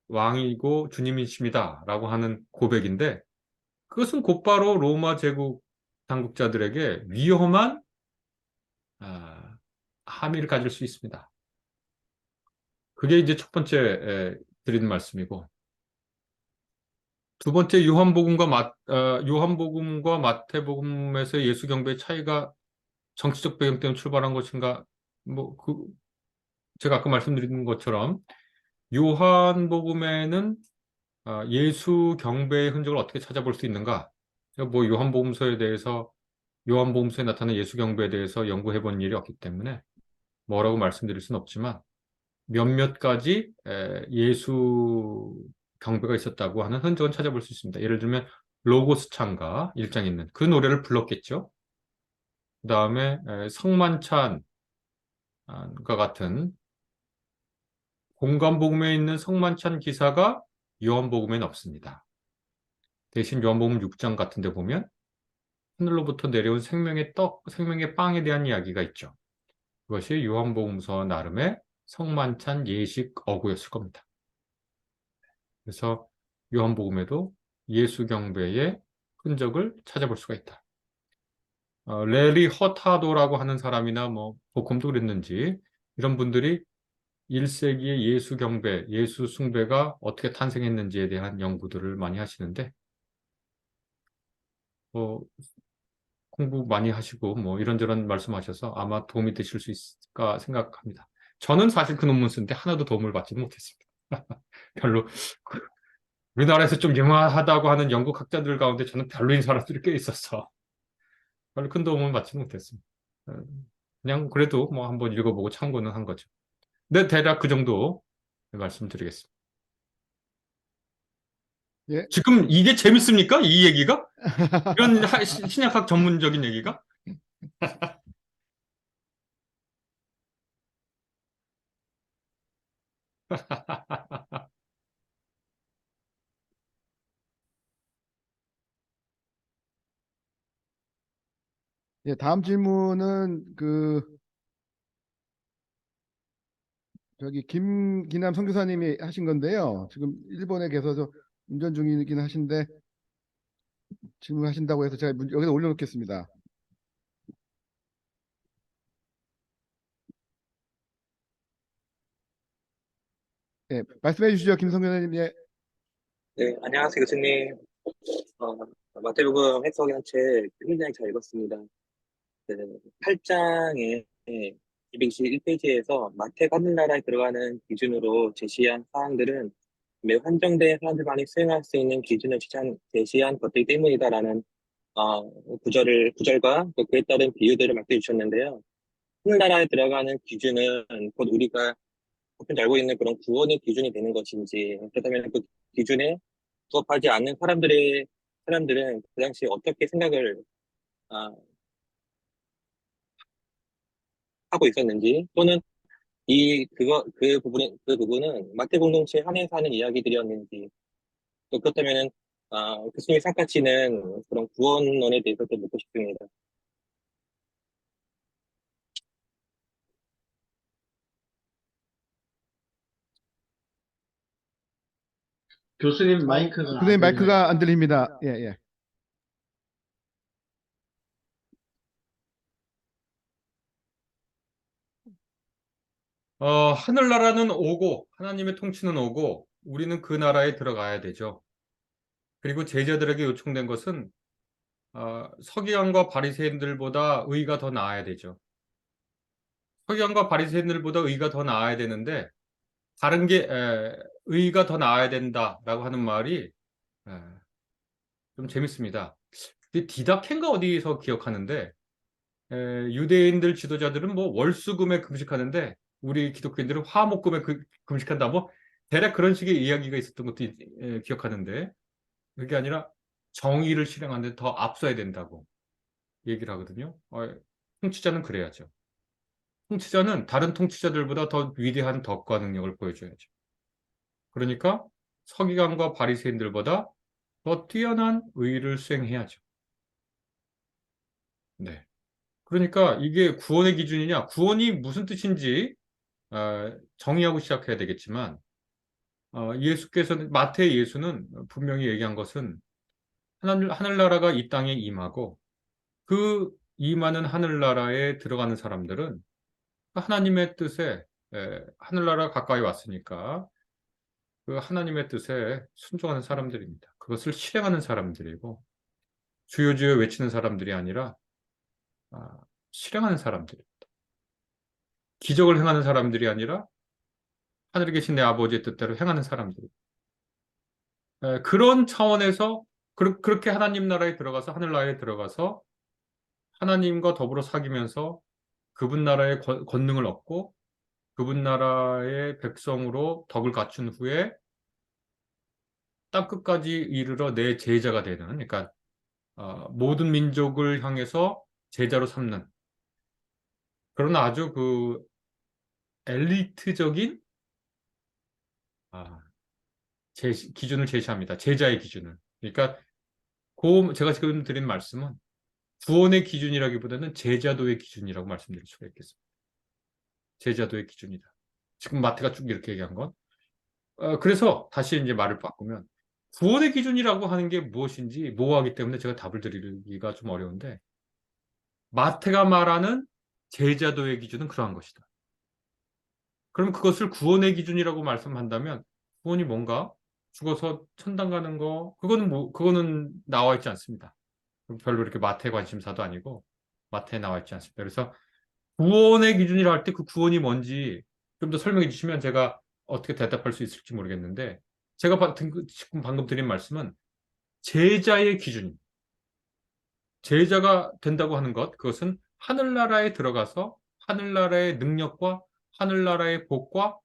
왕이고 주님이십니다 라고 하는 고백인데 그것은 곧바로 로마 제국 당국자들에게 위험한 함의를 가질 수 있습니다. 그게 이제 첫 번째 드리는 말씀이고, 두 번째 요한복음과 마태복음에서 예수 경배의 차이가 정치적 배경 때문에 출발한 것인가? 제가 아까 말씀드린 것처럼 요한복음에는 예수 경배의 흔적을 어떻게 찾아볼 수 있는가? 요한복음서에 나타난 예수 경배에 대해서 연구해 본 일이 없기 때문에 뭐라고 말씀드릴 수는 없지만 몇몇 가지 예수 경배가 있었다고 하는 흔적은 찾아볼 수 있습니다. 예를 들면 로고스 창가 1장에 있는 그 노래를 불렀겠죠. 그 다음에 성만찬과 같은 공관복음에 있는 성만찬 기사가 요한복음에는 없습니다. 대신 요한복음 6장 같은 데 보면 하늘로부터 내려온 생명의 떡, 생명의 빵에 대한 이야기가 있죠. 그것이 요한복음서 나름의 성만찬 예식 어구였을 겁니다. 그래서 요한복음에도 예수 경배의 흔적을 찾아볼 수가 있다. 레리 허타도라고 하는 사람이나 보콤도 그랬는지 이런 분들이 1세기의 예수 경배, 예수 숭배가 어떻게 탄생했는지에 대한 연구들을 많이 하시는데 공부 많이 하시고 이런저런 말씀하셔서 아마 도움이 되실 수 있을까 생각합니다. 저는 사실 그 논문 쓰는데 하나도 도움을 받지 못했습니다. 별로 우리나라에서 좀 유명하다고 하는 연구 학자들 가운데 저는 별로인 사람들이 꽤 있어서 별로 큰 도움을 받지 못했습니다. 그냥 그래도 한번 읽어보고 참고는 한 거죠. 네, 대략 그 정도 말씀드리겠습니다. 예. 지금 이게 재밌습니까? 이 얘기가? 이런 신약학 전문적인 얘기가? 예, 다음 질문은 저기 김기남 선교사님이 하신 건데요. 지금 일본에 계셔서 운전 중이긴 하신데 질문하신다고 해서 제가 여기다 올려놓겠습니다. 예, 말씀해 주시죠, 김 선교사님. 예. 네, 안녕하세요, 교수님. 마태복음 해석한 책 굉장히 잘 읽었습니다. 8장에 221페이지에서 마태가 하늘나라에 들어가는 기준으로 제시한 사항들은 매우 한정된 사람들만이 수행할 수 있는 기준을 제시한 것들 때문이다라는 구절과 또 그에 따른 비유들을 맡겨주셨는데요. 하늘나라에 들어가는 기준은 곧 우리가 보통 알고 있는 그런 구원의 기준이 되는 것인지, 그렇다면 그 기준에 부합하지 않는 사람들은 그 당시에 어떻게 생각을 하고 있었는지, 또는 그 부분은 마태 공동체 안에서 하는 이야기들이었는지, 또 그렇다면은 교수님이 생각하시는 그런 구원론에 대해서도 묻고 싶습니다. 교수님 마이크가 안 교수님 들려요. 마이크가 안 들립니다. 예, 예. 하늘나라는 오고 하나님의 통치는 오고 우리는 그 나라에 들어가야 되죠. 그리고 제자들에게 요청된 것은 서기관과 바리새인들보다 의가 더 나아야 되죠. 서기관과 바리새인들보다 의가 더 나아야 되는데 다른 게 의가 더 나아야 된다라고 하는 말이 좀 재밌습니다. 디다켄가 어디서 기억하는데 유대인들 지도자들은 월수금에 금식하는데 우리 기독교인들은 화목금에 금식한다. 대략 그런 식의 이야기가 있었던 것도 기억하는데 그게 아니라 정의를 실행하는데 더 앞서야 된다고 얘기를 하거든요. 통치자는 그래야죠. 통치자는 다른 통치자들보다 더 위대한 덕과 능력을 보여줘야죠. 그러니까 서기관과 바리새인들보다 더 뛰어난 의를 수행해야죠. 네. 그러니까 이게 구원의 기준이냐, 구원이 무슨 뜻인지 정의하고 시작해야 되겠지만 마태 예수는 분명히 얘기한 것은 하늘나라가 이 땅에 임하고 이 많은 하늘나라에 들어가는 사람들은 하나님의 뜻에 하늘나라 가까이 왔으니까 그 하나님의 뜻에 순종하는 사람들입니다. 그것을 실행하는 사람들이고 주여 주여 외치는 사람들이 아니라 실행하는 사람들입니다. 기적을 행하는 사람들이 아니라 하늘에 계신 내 아버지의 뜻대로 행하는 사람들입니다. 그런 차원에서 그렇게 하나님 나라에 들어가서 하늘나라에 들어가서 하나님과 더불어 사귀면서 그분 나라의 권능을 얻고 그분 나라의 백성으로 덕을 갖춘 후에 땅끝까지 이르러 내 제자가 되는, 그러니까 모든 민족을 향해서 제자로 삼는 그런 아주 그 엘리트적인 기준을 제시합니다. 제자의 기준을. 그러니까 제가 지금 드린 말씀은 구원의 기준이라기보다는 제자도의 기준이라고 말씀드릴 수가 있겠습니다. 제자도의 기준이다. 지금 마태가 쭉 이렇게 얘기한 건. 그래서 다시 이제 말을 바꾸면 구원의 기준이라고 하는 게 무엇인지 모호하기 때문에 제가 답을 드리기가 좀 어려운데 마태가 말하는 제자도의 기준은 그러한 것이다. 그럼 그것을 구원의 기준이라고 말씀한다면 구원이 뭔가? 죽어서 천당 가는 거 그거는 나와 있지 않습니다. 별로 이렇게 마태 관심사도 아니고 마태에 나와 있지 않습니다. 그래서 구원의 기준이라 할 때 그 구원이 뭔지 좀 더 설명해 주시면 제가 어떻게 대답할 수 있을지 모르겠는데 제가 지금 방금 드린 말씀은 제자의 기준입니다. 제자가 된다고 하는 것, 그것은 하늘나라에 들어가서 하늘나라의 능력과 하늘나라의 복과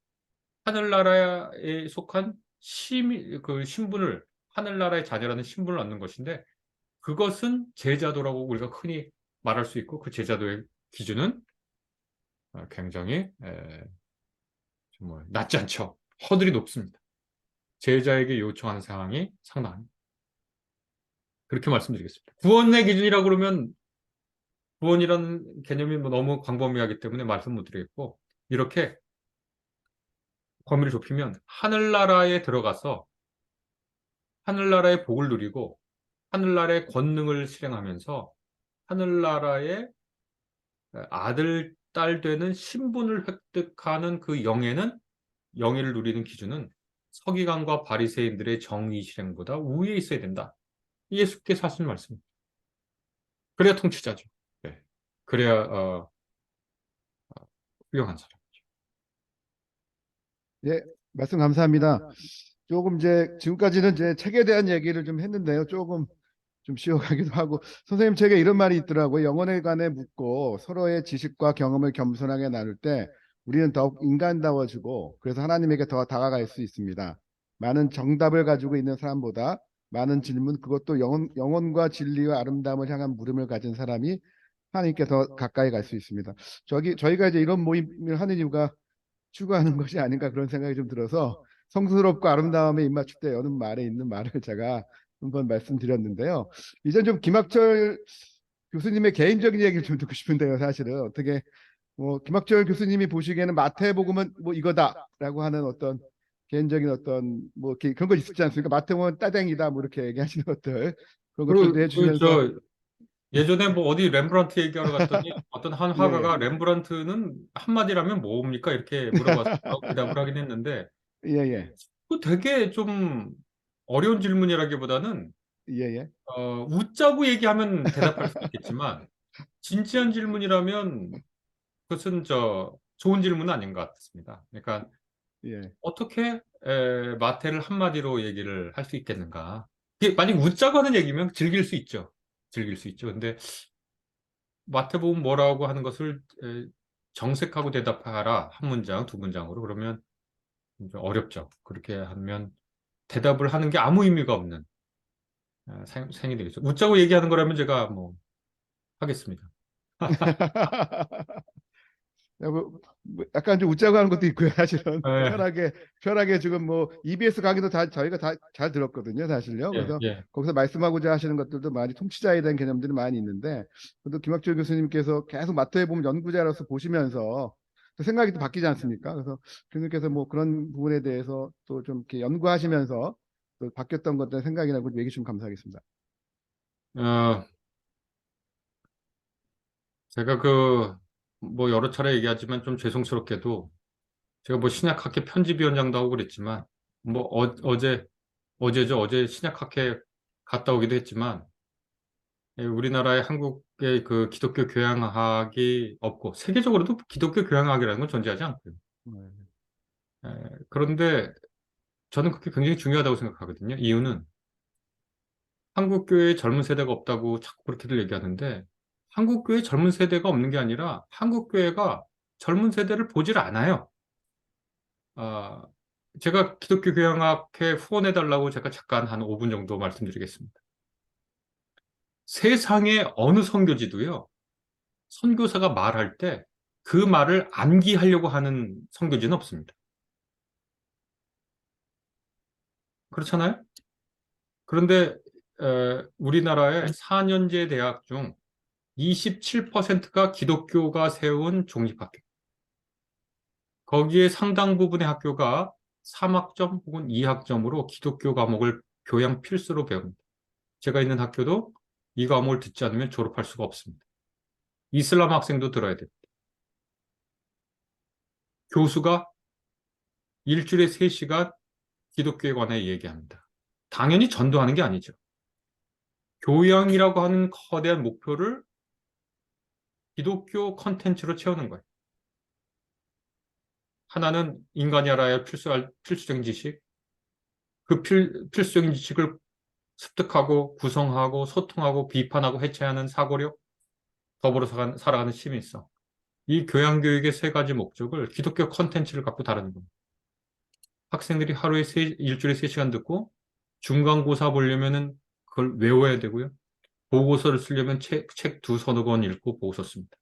하늘나라에 속한 그 신분을 하늘나라의 자녀라는 신분을 얻는 것인데 그것은 제자도라고 우리가 흔히 말할 수 있고 그 제자도의 기준은 굉장히 정말 낮지 않죠. 허들이 높습니다. 제자에게 요청하는 상황이 상당합니다. 그렇게 말씀드리겠습니다. 구원의 기준이라고 그러면 구원이라는 개념이 너무 광범위하기 때문에 말씀 못 드리겠고 이렇게 범위를 좁히면 하늘나라에 들어가서 하늘나라의 복을 누리고 하늘나라의 권능을 실행하면서 하늘나라의 아들, 딸 되는 신분을 획득하는 그 영예를 누리는 기준은 서기관과 바리새인들의 정의 실행보다 우위에 있어야 된다. 예수께서 하신 말씀입니다. 그래야 통치자죠. 네. 그래야 훌륭한 사람이죠. 예, 말씀 감사합니다. 조금 지금까지는 책에 대한 얘기를 좀 했는데요. 조금 좀 쉬어가기도 하고 선생님 책에 이런 말이 있더라고요. 영혼에 관해 묻고 서로의 지식과 경험을 겸손하게 나눌 때 우리는 더욱 인간다워지고 그래서 하나님에게 더 다가갈 수 있습니다. 많은 정답을 가지고 있는 사람보다 많은 질문, 그것도 영혼과 진리와 아름다움을 향한 물음을 가진 사람이 하나님께 더 가까이 갈 수 있습니다. 저희가 이제 이런 모임을 하는 이유가 추구하는 것이 아닌가 그런 생각이 좀 들어서 성스럽고 아름다움에 입맞출 때 여는 말에 있는 말을 제가 한번 말씀드렸는데요. 이제 좀 김학철 교수님의 개인적인 얘기를 좀 듣고 싶은데요. 사실은 어떻게 김학철 교수님이 보시기에는 마태복음은 이거다라고 하는 어떤 개인적인 어떤 그런 거 있지 않습니까? 마태복음은 따댕이다 이렇게 얘기하시는 것들 그런 것들도 해주시면서 예전에 어디 렘브란트 얘기하러 갔더니 어떤 한 화가가 예. 렘브란트는 한마디라면 뭡니까? 이렇게 물어봐서 대답을 하긴 했는데 예. 그 되게 좀 어려운 질문이라기보다는 예. 웃자고 얘기하면 대답할 수 있겠지만 진지한 질문이라면 그것은 좋은 질문은 아닌 것 같습니다. 그러니까 예. 어떻게 마태를 한마디로 얘기를 할 수 있겠는가? 이게 만약 웃자고 하는 얘기면 즐길 수 있죠. 근데 마태복음 뭐라고 하는 것을 정색하고 대답하라 한 문장, 두 문장으로 그러면 좀 어렵죠. 그렇게 하면 대답을 하는 게 아무 의미가 없는 생이 되겠죠. 웃자고 얘기하는 거라면 제가 하겠습니다. 약간 좀 웃자고 하는 것도 있고요. 사실은 예, 편하게 지금 EBS 강의도 저희가 다 잘 들었거든요. 사실요. 그래서 예. 거기서 말씀하고자 하시는 것들도 많이 통치자에 대한 개념들이 많이 있는데 그래도 김학철 교수님께서 계속 마태복음 연구자로서 보시면서 또 생각이 또 바뀌지 않습니까? 그래서 교수님께서 그런 부분에 대해서 또 좀 이렇게 연구하시면서 또 바뀌었던 것들 생각이 나고 얘기 좀 감사하겠습니다. 어, 제가 뭐 여러 차례 얘기하지만 좀 죄송스럽게도 제가 뭐 신약학회 편집위원장도 하고 그랬지만 뭐 어제죠. 어제 신약학회 갔다 오기도 했지만 우리나라의 한국의 그 기독교 교양학이 없고 세계적으로도 기독교 교양학이라는 건 존재하지 않고요. 그런데 저는 그게 굉장히 중요하다고 생각하거든요. 이유는 한국 교회에 젊은 세대가 없다고 자꾸 그렇게들 얘기하는데 한국 교회에 젊은 세대가 없는 게 아니라 한국 교회가 젊은 세대를 보질 않아요. 아, 제가 기독교 교양학회 후원해달라고 제가 잠깐 한 5분 정도 말씀드리겠습니다. 세상의 어느 선교지도요, 선교사가 말할 때 그 말을 암기하려고 하는 선교지는 없습니다. 그렇잖아요? 그런데 우리나라의 4년제 대학 중 27%가 기독교가 세운 공립학교. 거기에 상당 부분의 학교가 3학점 혹은 2학점으로 기독교 과목을 교양 필수로 배웁니다. 제가 있는 학교도 이 과목을 듣지 않으면 졸업할 수가 없습니다. 이슬람 학생도 들어야 됩니다. 교수가 일주일에 3시간 기독교에 관해 얘기합니다. 당연히 전도하는 게 아니죠. 교양이라고 하는 거대한 목표를 기독교 컨텐츠로 채우는 거예요. 하나는 인간이 알아야 할 필수적인 지식, 그 필수적인 지식을 습득하고 구성하고 소통하고 비판하고 해체하는 사고력, 더불어 살아가는 시민성. 이 교양교육의 3가지 목적을 기독교 컨텐츠를 갖고 다루는 겁니다. 학생들이 일주일에 3시간 듣고 중간고사 보려면은 그걸 외워야 되고요. 보고서를 쓰려면 책 2-3 권 읽고 보고서 씁니다.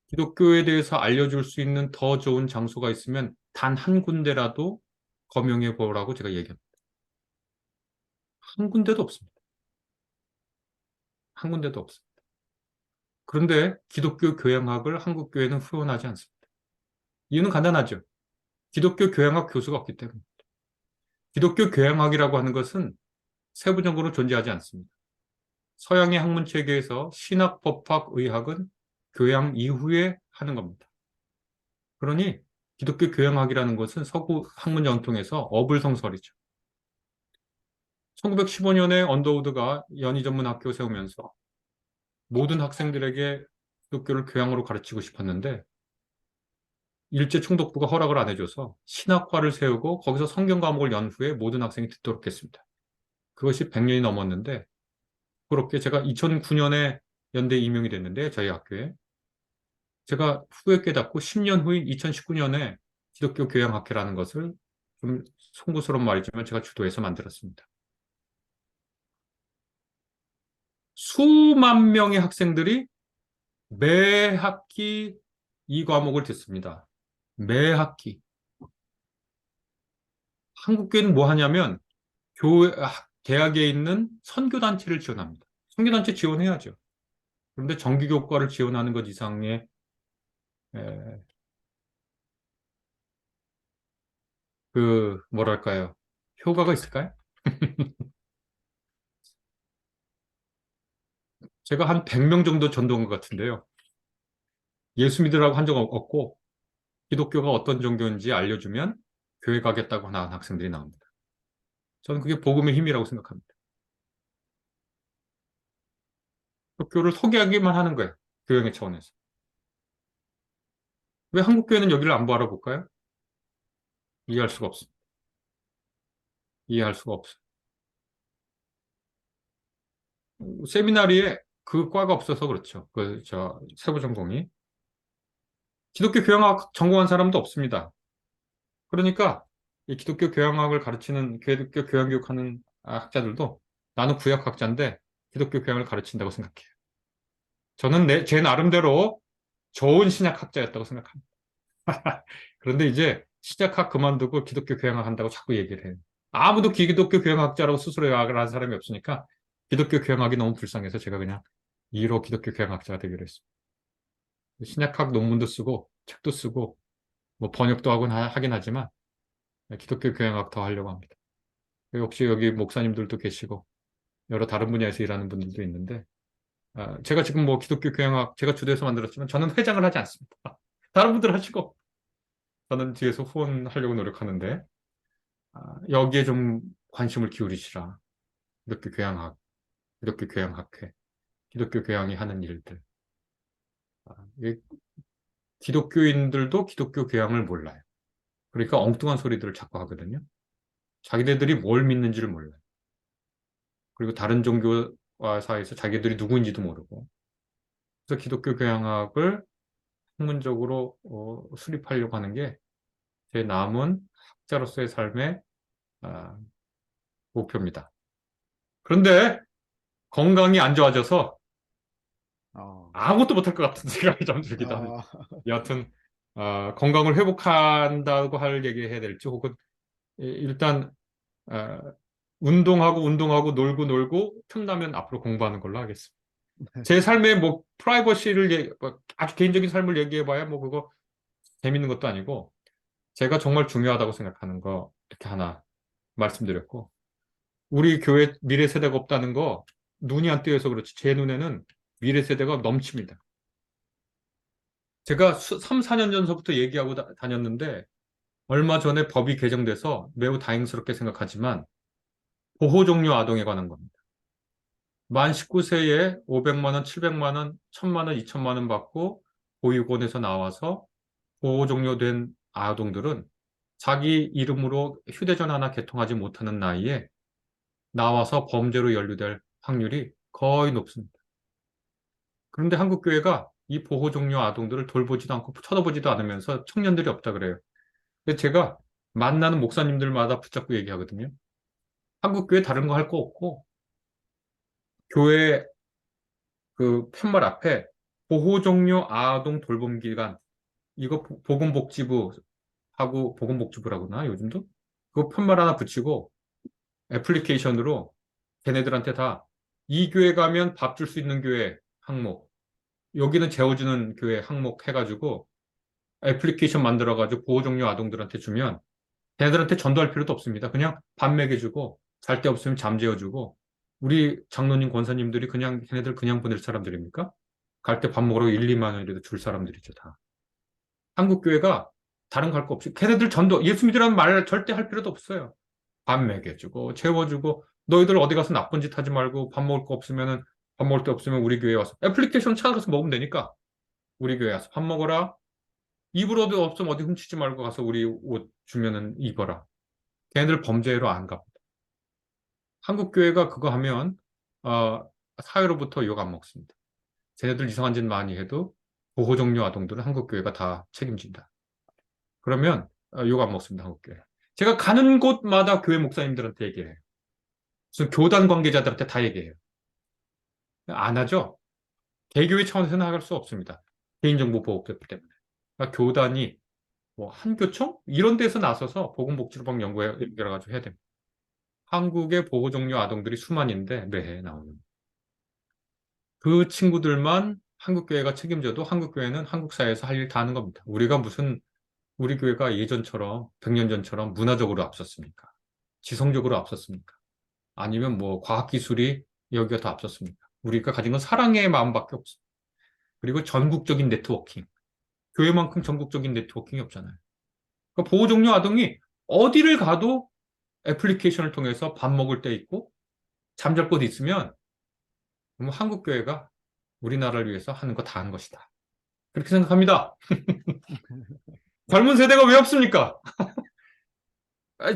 기독교에 대해서 알려줄 수 있는 더 좋은 장소가 있으면 단 한 군데라도 거명해 보라고 제가 얘기합니다. 한 군데도 없습니다. 한 군데도 없습니다. 그런데 기독교 교양학을 한국 교회는 후원하지 않습니다. 이유는 간단하죠. 기독교 교양학 교수가 없기 때문입니다. 기독교 교양학이라고 하는 것은 세부적으로 존재하지 않습니다. 서양의 학문 체계에서 신학, 법학, 의학은 교양 이후에 하는 겁니다. 그러니 기독교 교양학이라는 것은 서구 학문 전통에서 어불성설이죠. 1915년에 언더우드가 연희 전문 학교 세우면서 모든 학생들에게 기독교를 교양으로 가르치고 싶었는데 일제총독부가 허락을 안 해줘서 신학과를 세우고 거기서 성경 과목을 연 후에 모든 학생이 듣도록 했습니다. 그것이 100년이 넘었는데 그렇게 제가 2009년에 연대 임용이 됐는데 저희 학교에 제가 후에 깨닫고 10년 후인 2019년에 기독교 교양학회라는 것을 좀 송구스러운 말이지만 제가 주도해서 만들었습니다. 수만 명의 학생들이 매 학기 이 과목을 듣습니다. 매 학기. 한국교회는 뭐 하냐면 대학에 있는 선교단체를 지원합니다. 선교단체 지원해야죠. 그런데 정규교과를 지원하는 것 이상의 뭐랄까요? 효과가 있을까요? 제가 한 100명 정도 전도한 것 같은데요. 예수 믿으라고 한 적 없고 기독교가 어떤 종교인지 알려주면 교회 가겠다고 나온 학생들이 나옵니다. 저는 그게 복음의 힘이라고 생각합니다. 기독교를 소개하기만 하는 거예요. 교양의 차원에서. 왜 한국 교회는 여기를 안 바라볼까요? 이해할 수가 없습니다. 이해할 수가 없어요. 세미나리에 그 과가 없어서 그렇죠. 세부 전공이. 기독교 교양학 전공한 사람도 없습니다. 그러니까 이 기독교 교양학을 가르치는 기독교 교양교육하는 학자들도 나는 구약학자인데 기독교 교양을 가르친다고 생각해요. 저는 제 나름대로 좋은 신약학자였다고 생각합니다. 그런데 이제 신약학 그만두고 기독교 교양학 한다고 자꾸 얘기를 해요. 아무도 기독교 교양학자라고 스스로 하는 사람이 없으니까 기독교 교양학이 너무 불쌍해서 제가 그냥 2로 기독교 교양학자가 되기로 했습니다. 신약학 논문도 쓰고 책도 쓰고 뭐 번역도 하긴 하지만 기독교 교양학 더 하려고 합니다. 혹시 여기 목사님들도 계시고 여러 다른 분야에서 일하는 분들도 있는데 제가 지금 뭐 기독교 교양학 제가 주도해서 만들었지만 저는 회장을 하지 않습니다. 다른 분들 하시고 저는 뒤에서 후원하려고 노력하는데 여기에 좀 관심을 기울이시라. 기독교 교양학, 기독교 교양학회, 기독교 교양이 하는 일들. 이 기독교인들도 기독교 교양을 몰라요. 그러니까 엉뚱한 소리들을 자꾸 하거든요. 자기네들이 뭘 믿는지를 몰라요. 그리고 다른 종교와 사이에서 자기들이 누구인지도 모르고. 그래서 기독교 교양학을 학문적으로 수립하려고 하는 게 제 남은 학자로서의 삶의 목표입니다. 그런데 건강이 안 좋아져서 어, 아무것도 못할 것 같은 생각이 좀 들기도 합니다. 여하튼 건강을 회복한다고 할 얘기 해야 될지 혹은 일단 운동하고 놀고 틈나면 앞으로 공부하는 걸로 하겠습니다. 제 삶의 뭐 프라이버시를 아주 개인적인 삶을 얘기해봐야 뭐 그거 재밌는 것도 아니고 제가 정말 중요하다고 생각하는 거 이렇게 하나 말씀드렸고 우리 교회 미래 세대가 없다는 거 눈이 안 뜨여서 그렇지 제 눈에는 미래 세대가 넘칩니다. 제가 3, 4년 전서부터 얘기하고 다녔는데 얼마 전에 법이 개정돼서 매우 다행스럽게 생각하지만 보호 종료 아동에 관한 겁니다. 만 19세에 500만 원, 700만 원, 1000만 원, 2000만 원 받고 보육원에서 나와서 보호 종료된 아동들은 자기 이름으로 휴대전 하나 개통하지 못하는 나이에 나와서 범죄로 연루될 확률이 거의 높습니다. 그런데 한국교회가 이 보호 종료 아동들을 돌보지도 않고 쳐다보지도 않으면서 청년들이 없다 그래요. 근데 제가 만나는 목사님들마다 붙잡고 얘기하거든요. 한국교회 다른 거 할 거 없고 교회 그 팻말 앞에 보호 종료 아동 돌봄 기관 이거 보건복지부하고 보건복지부라고 나 요즘도 그거 팻말 하나 붙이고 애플리케이션으로 걔네들한테 다 이 교회 가면 밥 줄 수 있는 교회 항목 여기는 재워주는 교회 항목 해가지고 애플리케이션 만들어가지고 보호 종료 아동들한테 주면 걔네들한테 전도할 필요도 없습니다. 그냥 밥 먹여주고 잘 데 없으면 잠 재워주고 우리 장로님 권사님들이 그냥 걔네들 그냥 보낼 사람들입니까? 갈 때 밥 먹으러 1, 2만 원이라도 줄 사람들이죠 다. 한국교회가 다른 거 할 거 없이 걔네들 전도 예수 믿으라는 말 절대 할 필요도 없어요. 밥 먹여주고 재워주고 너희들 어디 가서 나쁜 짓 하지 말고 밥 먹을 거 없으면은 밥 먹을 데 없으면 우리 교회 와서 애플리케이션 찾아가서 먹으면 되니까 우리 교회 와서 밥 먹어라. 입을 어디 없으면 어디 훔치지 말고 가서 우리 옷 주면은 입어라. 걔네들 범죄로 안 갑니다. 한국 교회가 그거 하면 사회로부터 욕 안 먹습니다. 쟤네들 이상한 짓 많이 해도 보호 종료 아동들은 한국 교회가 다 책임진다. 그러면 욕 안 먹습니다. 한국 교회. 제가 가는 곳마다 교회 목사님들한테 얘기해요. 무슨 교단 관계자들한테 다 얘기해요. 안 하죠? 개교회 차원에서는 할 수 없습니다. 개인정보 보호법 때문에. 그러니까 교단이 뭐 한교총 이런 데서 나서서 보건복지로방 연결해가지고 해야 됩니다. 한국의 보호 종료 아동들이 수만인데 매해 나오는 그 친구들만 한국교회가 책임져도 한국교회는 한국 사회에서 할 일 다 하는 겁니다. 우리가 무슨 우리 교회가 예전처럼 100년 전처럼 문화적으로 앞섰습니까? 지성적으로 앞섰습니까? 아니면 뭐 과학기술이 여기가 더 앞섰습니까? 우리가 가진 건 사랑의 마음밖에 없습니다. 그리고 전국적인 네트워킹. 교회만큼 전국적인 네트워킹이 없잖아요. 그러니까 보호 종료 아동이 어디를 가도 애플리케이션을 통해서 밥 먹을 때 있고 잠잘 곳 있으면 그럼 한국 교회가 우리나라를 위해서 하는 거 다 한 것이다. 그렇게 생각합니다. 젊은 세대가 왜 없습니까?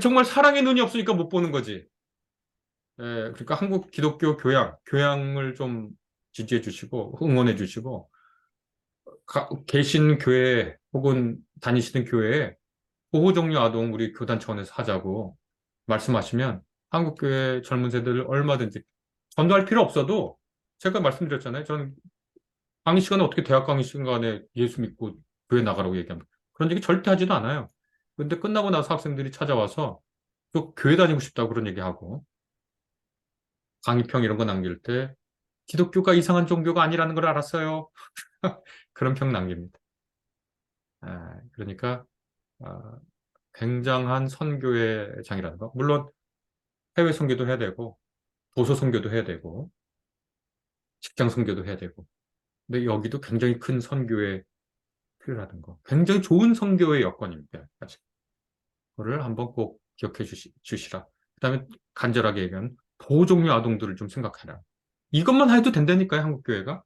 정말 사랑의 눈이 없으니까 못 보는 거지. 그러니까 한국 기독교 교양을 좀 지지해 주시고 응원해 주시고 계신 교회 혹은 다니시는 교회에 보호 종료 아동 우리 교단 차원에서 하자고 말씀하시면 한국교회 젊은 세대를 얼마든지 전도할 필요 없어도 제가 말씀드렸잖아요. 저는 강의 시간에 어떻게 대학 강의 시간에 예수 믿고 교회 나가라고 얘기합니까? 그런 얘기 절대 하지도 않아요. 근데 끝나고 나서 학생들이 찾아와서 또 교회 다니고 싶다고 그런 얘기하고 강의평 이런 거 남길 때 기독교가 이상한 종교가 아니라는 걸 알았어요. 그런 평 남깁니다. 그러니까 굉장한 선교의 장이라는 거. 물론 해외 선교도 해야 되고 도서 선교도 해야 되고 직장 선교도 해야 되고. 근데 여기도 굉장히 큰 선교의 필요하던 거. 굉장히 좋은 선교의 여건입니다. 아직. 그거를 한번 꼭 기억해 주시라. 그다음에 간절하게 얘기하는 보호종류 아동들을 좀 생각하라. 이것만 해도 된다니까요, 한국교회가.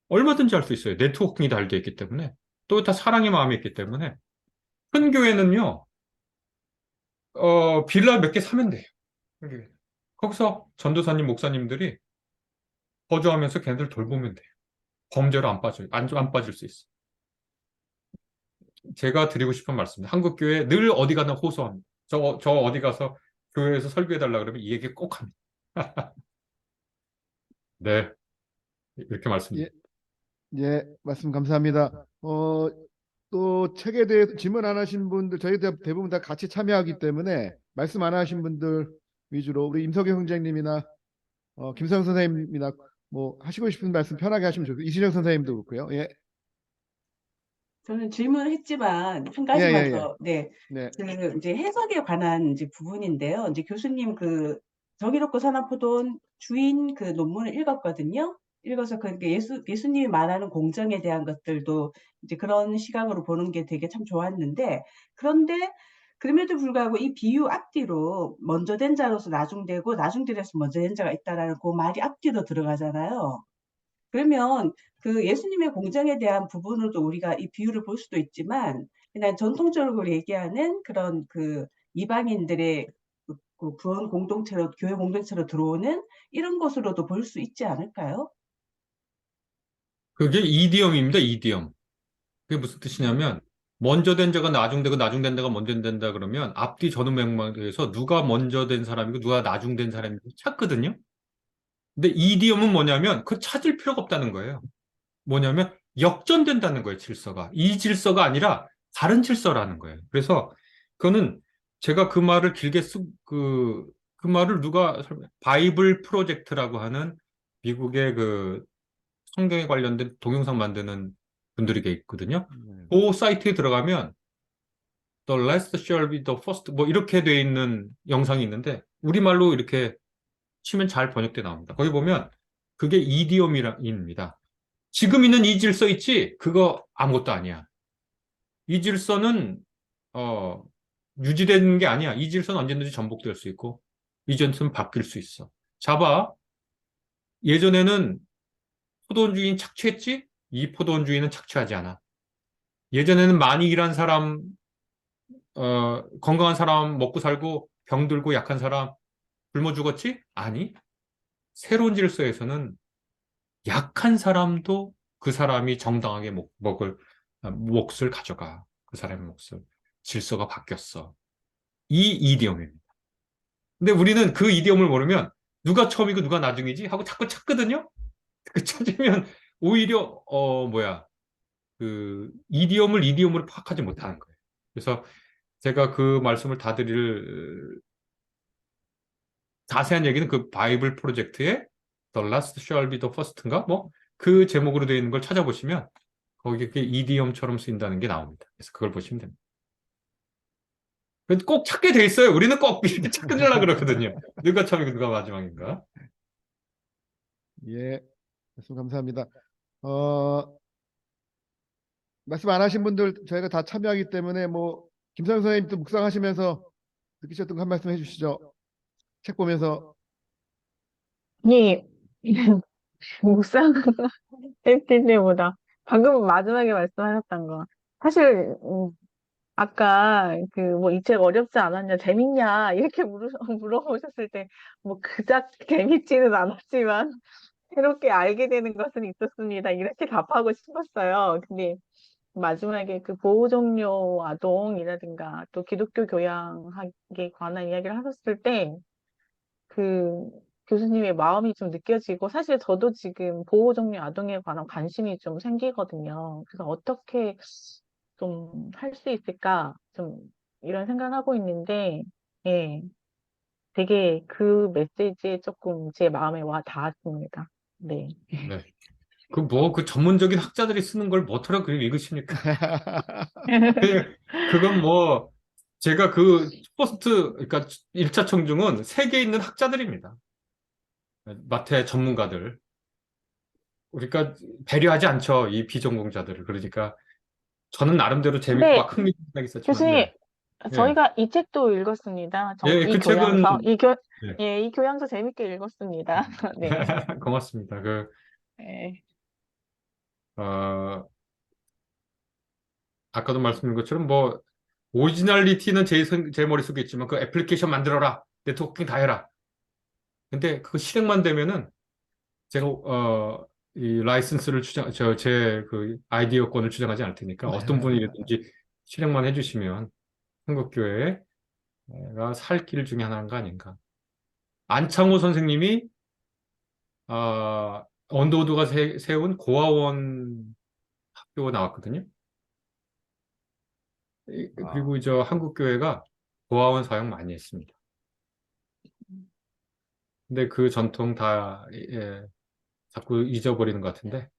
얼마든지 할 수 있어요. 네트워킹이 다 돼 있기 때문에. 또 다 사랑의 마음이 있기 때문에. 큰 교회는요, 빌라 몇 개 사면 돼요. 거기서 전도사님, 목사님들이 거주하면서 걔네들 돌보면 돼요. 범죄로 안 빠져요. 안 빠질 수 있어요. 제가 드리고 싶은 말씀입니다. 한국교회 늘 어디 가나 호소합니다. 저 어디 가서 교회에서 설교해달라 그러면 이 얘기 꼭 합니다. 네. 이렇게 말씀드립니다. 예, 말씀 감사합니다. 또 책에 대해서 질문 안 하신 분들, 저희 대부분 다 같이 참여하기 때문에 말씀 안 하신 분들 위주로 우리 임석영 선생님이나 김성 선생님이나 뭐 하시고 싶은 말씀 편하게 하시면 좋겠어요. 이신영 선생님도 그렇고요. 예, 저는 질문했지만 한 예, 가지만 예, 예. 더, 네, 네, 그 이제 해석에 관한 이제 부분인데요. 이제 교수님 그 정의롭고 선한 포도원 주인 그 논문을 읽었거든요. 읽어서 그 예수님이 말하는 공정에 대한 것들도 이제 그런 시각으로 보는 게 되게 참 좋았는데, 그런데 그럼에도 불구하고 이 비유 앞뒤로 먼저 된 자로서 나중되고 나중되어서 먼저 된 자가 있다라는 그 말이 앞뒤로 들어가잖아요. 그러면 그 예수님의 공정에 대한 부분으로도 우리가 이 비유를 볼 수도 있지만, 그냥 전통적으로 얘기하는 그런 그 이방인들의 그 구원 공동체로, 교회 공동체로 들어오는 이런 것으로도 볼 수 있지 않을까요? 그게 이디엄입니다. 이디엄. 그게 무슨 뜻이냐면 먼저 된 자가 나중되고 나중된 자가 먼저 된다 그러면 앞뒤 전후명망에서 누가 먼저 된 사람이고 누가 나중된 사람이고 찾거든요. 근데 이디엄은 뭐냐면 그 찾을 필요가 없다는 거예요. 뭐냐면 역전된다는 거예요, 질서가. 이 질서가 아니라 다른 질서라는 거예요. 그래서 그거는 제가 그 말을 길게 그 말을 누가 바이블 프로젝트라고 하는 미국의 그 성경에 관련된 동영상 만드는 분들이 있거든요. 그 사이트에 들어가면 The last shall be the first 뭐 이렇게 돼 있는 영상이 있는데 우리말로 이렇게 치면 잘 번역돼 나옵니다. 거기 보면 그게 이디엄입니다. 지금 있는 이 질서 있지? 그거 아무것도 아니야. 이 질서는 유지되는 게 아니야. 이 질서는 언제든지 전복될 수 있고 이 질서는 바뀔 수 있어. 자봐. 예전에는 포도원 주인 착취했지? 이 포도원 주인은 착취하지 않아. 예전에는 많이 일한 사람, 건강한 사람 먹고 살고 병들고 약한 사람 굶어 죽었지? 아니. 새로운 질서에서는 약한 사람도 그 사람이 정당하게 먹을 몫을 가져가. 그 사람의 몫을. 질서가 바뀌었어. 이 이디엄입니다. 근데 우리는 그 이디엄을 모르면 누가 처음이고 누가 나중이지 하고 자꾸 찾거든요. 그 찾으면 오히려 그 이디엄으로 파악하지 못하는 거예요. 그래서 제가 그 말씀을 다 드릴 자세한 얘기는 그 바이블 프로젝트의 The Last Shall Be the First인가? 뭐 그 제목으로 되어 있는 걸 찾아보시면 거기에 이디엄처럼 쓰인다는 게 나옵니다. 그래서 그걸 보시면 됩니다. 꼭 찾게 돼 있어요. 우리는 꼭 이렇게 찾으려고 그러거든요. 누가 처음이고 누가 마지막인가? 예, 말씀 감사합니다. 말씀 안 하신 분들 저희가 다 참여하기 때문에 뭐 김성 선생님도 묵상하시면서 느끼셨던 거 한 말씀 해주시죠. 책 보면서. 아니, 묵상할 때보다 방금 마지막에 말씀하셨던 거. 사실, 아까 그 뭐 이 책 어렵지 않았냐, 재밌냐, 이렇게 물어보셨을 때, 뭐 그닥 재밌지는 않았지만, 새롭게 알게 되는 것은 있었습니다. 이렇게 답하고 싶었어요. 근데 마지막에 그 보호종료 아동이라든가 또 기독교 교양학에 관한 이야기를 하셨을 때, 그 교수님의 마음이 좀 느껴지고, 사실 저도 지금 보호종료 아동에 관한 관심이 좀 생기거든요. 그래서 어떻게 좀 할 수 있을까? 좀 이런 생각을 하고 있는데, 예, 되게 그 메시지에 조금 제 마음에 와 닿았습니다. 네. 네. 그 전문적인 학자들이 쓰는 걸 뭐더러 그걸 읽으십니까? 그건 뭐, 제가 그러니까 1차 청중은 세계에 있는 학자들입니다. 마태 전문가들. 우리가 배려하지 않죠. 이 비전공자들을. 그러니까 저는 나름대로 재밌고 근데 막 흥미있는 생각이 있었지만, 교수님, 네. 예. 저희가 이 책도 읽었습니다. 예, 이 그 책은, 교양서, 네. 예, 이 교양서 재밌게 읽었습니다. 네. 고맙습니다. 예. 어, 아까도 말씀드린 것처럼 뭐, 오리지널리티는 제 머릿속에 있지만 그 애플리케이션 만들어라. 네트워킹 다 해라. 근데 그 실행만 되면은 제가, 이 라이선스를 제 그 아이디어권을 주장하지 않을 테니까 어떤 분이든지 실행만 해주시면 한국교회가 살 길 중에 하나가 아닌가. 안창호 선생님이, 언더우드가 세운 고아원 학교 나왔거든요. 그리고 저 한국교회가 고아원 사역 많이 했습니다. 근데 그 전통 다, 자꾸 잊어버리는 것 같은데,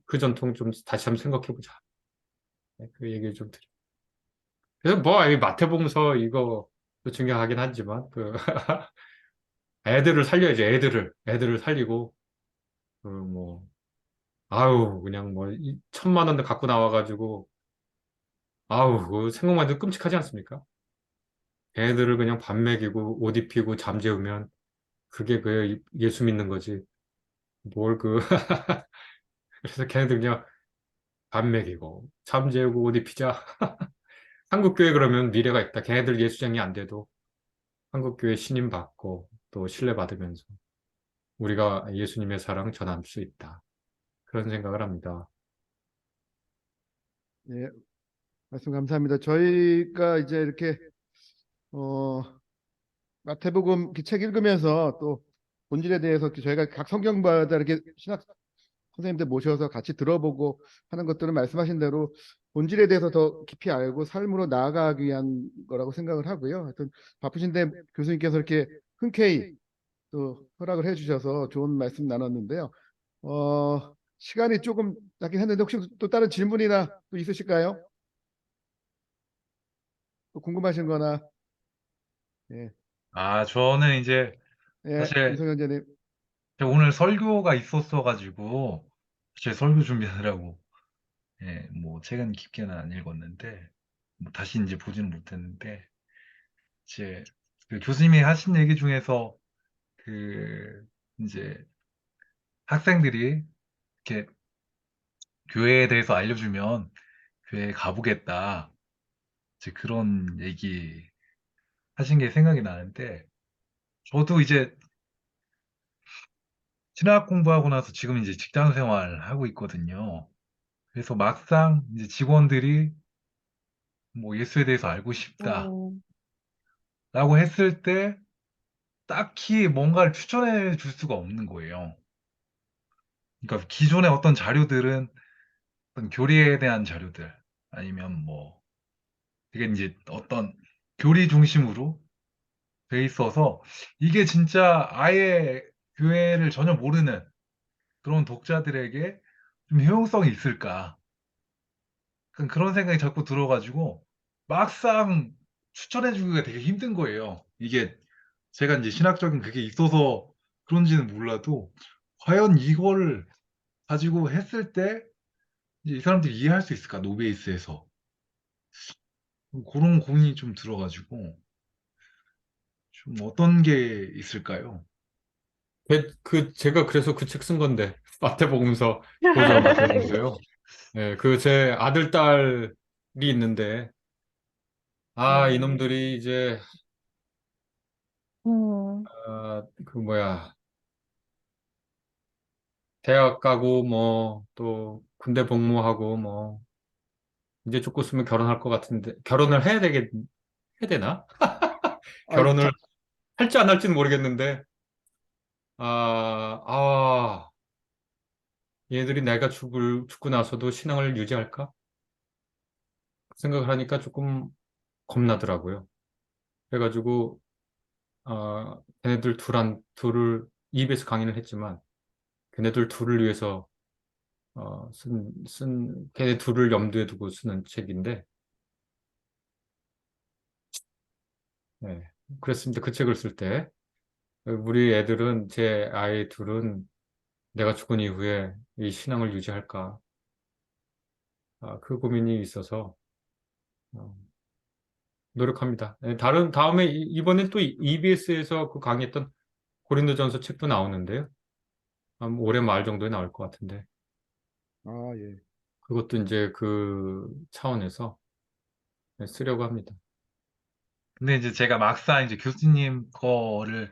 그 전통 좀 다시 한번 생각해보자. 그 얘기를 좀 드려. 그래서 뭐, 이 마태복음서 이거 중요하긴 하지만, 애들을 살려야지, 애들을 살리고, 뭐, 아우, 그냥 뭐, 1,000만 원 갖고 나와가지고, 아우, 그 생각만 해도 끔찍하지 않습니까? 애들을 그냥 밥 먹이고, 옷 입히고, 잠 재우면, 그게 그 예수 믿는 거지. 뭘 그래서 걔네들 그냥 밥 먹이고, 잠 재우고, 옷 입히자. 한국교회 그러면 미래가 있다. 걔네들 예수장이 안 돼도 한국교회 신임 받고, 또 신뢰 받으면서, 우리가 예수님의 사랑 전할 수 있다. 그런 생각을 합니다. 예, 말씀 감사합니다. 저희가 이제 이렇게 마태복음 책 읽으면서 또 본질에 대해서 저희가 각 성경마다 이렇게 신학 선생님들 모셔서 같이 들어보고 하는 것들은 말씀하신 대로 본질에 대해서 더 깊이 알고 삶으로 나아가기 위한 거라고 생각을 하고요. 하여튼 바쁘신데 교수님께서 이렇게 흔쾌히 또 허락을 해주셔서 좋은 말씀 나눴는데요. 시간이 조금 낮긴 했는데 혹시 또 다른 질문이나 또 있으실까요? 또 궁금하신 거나. 예, 저는 이제 예, 사실 윤석현 전님. 제가 오늘 설교가 있었어가지고 제 설교 준비하느라고 뭐 책은 깊게는 안 읽었는데 뭐 다시 이제 보지는 못했는데 이제 그 교수님이 하신 얘기 중에서 그 이제 학생들이 이렇게 교회에 대해서 알려주면 교회에 가보겠다 이제 그런 얘기 하신 게 생각이 나는데 저도 이제 신학 공부하고 나서 지금 이제 직장 생활 하고 있거든요. 그래서 막상 이제 직원들이 뭐 예수에 대해서 알고 싶다라고 음, 했을 때 딱히 뭔가를 추천해 줄 수가 없는 거예요. 그러니까 기존의 어떤 자료들은 어떤 교리에 대한 자료들 아니면 뭐 되게 이제 어떤 교리 중심으로 돼 있어서 이게 진짜 아예 교회를 전혀 모르는 그런 독자들에게 좀 효용성이 있을까? 그런 생각이 자꾸 들어가지고 막상 추천해주기가 되게 힘든 거예요. 이게 제가 이제 신학적인 그게 있어서 그런지는 몰라도 과연 이걸 가지고 했을 때 이제 이 사람들이 이해할 수 있을까? 노베이스에서 그런 고민이 좀 들어가지고 좀 어떤 게 있을까요? 제가 그래서 그 책 쓴 건데, 마태복음서 도저히 마태복음서요. 예, 제 아들, 딸이 있는데, 이놈들이 이제, 음, 뭐야, 대학 가고, 뭐, 또, 군대 복무하고, 뭐, 이제 죽고 있으면 결혼할 것 같은데, 결혼을 해야 되나? 아, 결혼을 자, 할지 안 할지는 모르겠는데, 아, 아, 얘들이 내가 죽고 나서도 신앙을 유지할까? 생각을 하니까 조금 겁나더라고요. 그래가지고, 걔네들 둘을 EBS 강의를 했지만, 걔네들 둘을 위해서, 걔네 둘을 염두에 두고 쓰는 책인데, 네. 그랬습니다. 그 책을 쓸 때. 우리 애들은, 제 아이 둘은 내가 죽은 이후에 이 신앙을 유지할까? 그 고민이 있어서 어, 노력합니다. 다음에 이번에 또 EBS에서 그 강의했던 고린도전서 책도 나오는데요. 올해 말 정도에 나올 것 같은데 아, 예. 그것도 이제 그 차원에서 쓰려고 합니다. 근데 이제 제가 막상 이제 교수님 거를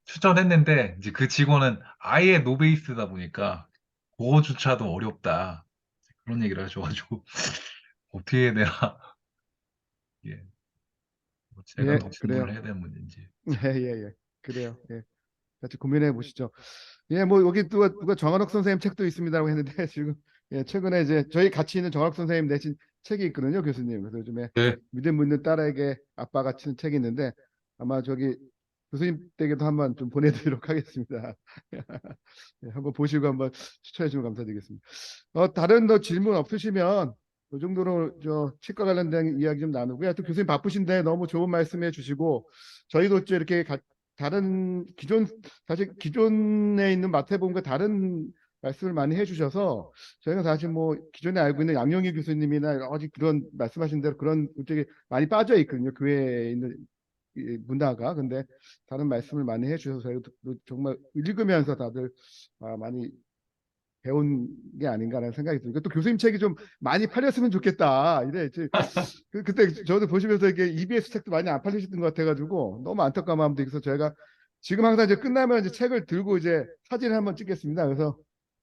추천했는데 이제 그 직원은 아예 노베이스다 보니까 그거조차도 어렵다. 그런 얘기를 하셔가지고 어떻게 해야 되나. 예. 뭐 제가 예, 더 공부를 그래요. 해야 되는 문제인지. 예, 예, 예. 그래요. 예. 같이 고민해 보시죠. 예, 뭐 여기 누가 정한옥 선생님 책도 있습니다라고 했는데 지금 예, 최근에 이제 저희 같이 있는 정한옥 선생님 내신 책이 있거든요, 교수님. 그래서 요즘에 네, 믿음 묻는 딸에게 아빠가 치는 책이 있는데 아마 저기 교수님 댁에도 한번 좀 보내드리도록 하겠습니다. 예, 한번 보시고 한번 추천해 주면 감사드리겠습니다. 다른 더 질문 없으시면 이 정도로 저 치과 관련된 이야기 좀 나누고요. 또 교수님 바쁘신데 너무 좋은 말씀해 주시고 저희도 좀 이렇게 다른 사실 기존에 있는 마태복음과 다른 말씀을 많이 해주셔서 저희가 사실 뭐 기존에 알고 있는 양영희 교수님이나 여러 가지 그런 말씀하신 대로 그런 쪽에 많이 빠져 있거든요. 교회에 있는 이 문화가. 근데 다른 말씀을 많이 해주셔서 저희도 정말 읽으면서 다들 많이 배운 게 아닌가라는 생각이 들고 또 교수님 책이 좀 많이 팔렸으면 좋겠다. 이래 그때 저도 보시면서 이게 EBS 책도 많이 안 팔리셨던 것 같아가지고 너무 안타까운 마음도 있어서 저희가 지금 항상 이제 끝나면 이제 책을 들고 이제 사진을 한번 찍겠습니다. 그래서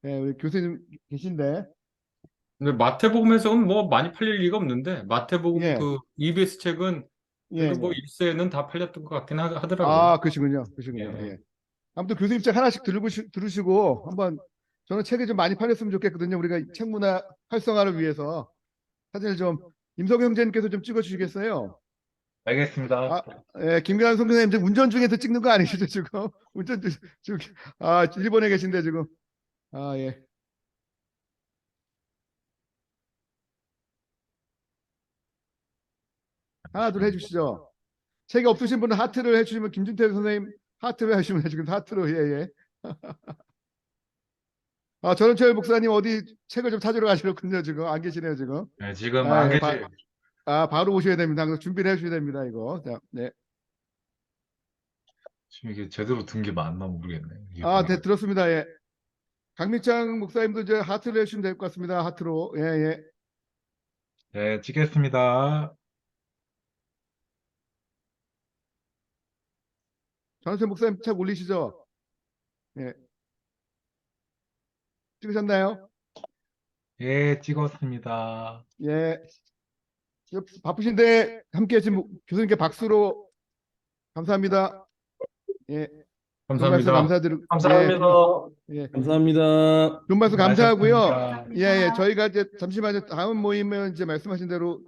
예, 우리 교수님 계신데 근데 마태복음에서는 뭐 많이 팔릴 리가 없는데 마태복음 예, 그 EBS 책은 예, 그래도 뭐 예. 일세는 다 팔렸던 것 같긴 하더라고요. 아, 그러시군요. 예. 예. 아무튼 교수님 책 하나씩 들으시고 한번 저는 책이 좀 많이 팔렸으면 좋겠거든요. 우리가 책 문화 활성화를 위해서 사진을 좀 임성 형제님께서 좀 찍어주시겠어요? 알겠습니다. 예, 김규환 선생님 지금 운전 중에서 찍는 거 아니시죠 지금? 지금 일본에 계신데 지금 예. 하나 둘 해주시죠. 책이 없으신 분은 하트를 해주시면 김준태 선생님 하트를 하시면 지금 하트로 예예. 전원철 목사님 어디 책을 좀 찾으러 가시려군요 지금 안 계시네요 지금. 네, 지금 안 예, 계세요. 바로 오셔야 됩니다. 그래서 준비를 해주셔야 됩니다 이거. 자, 네. 지금 이게 제대로 든 게 맞나 모르겠네. 이게 네, 들었습니다. 예. 강민창 목사님도 이제 하트를 해주시면 될 것 같습니다. 하트로. 예, 예. 네, 찍겠습니다. 전원철 목사님 책 올리시죠? 예. 찍으셨나요? 예, 찍었습니다. 예. 바쁘신데 함께 해주신 교수님께 박수로 감사합니다. 예. 좋은 말씀 감사합니다. 감사드리고. 감사합니다. 예. 감사합니다. 좋은 말씀 감사하고요. 수고하셨습니다. 예. 저희가 이제 잠시만요. 다음 모임은 이제 말씀하신 대로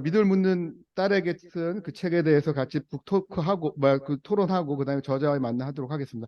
믿을 묻는 딸에게 쓴 그 책에 대해서 같이 북토크하고, 토론하고, 그 다음에 저자와 만나도록 하겠습니다.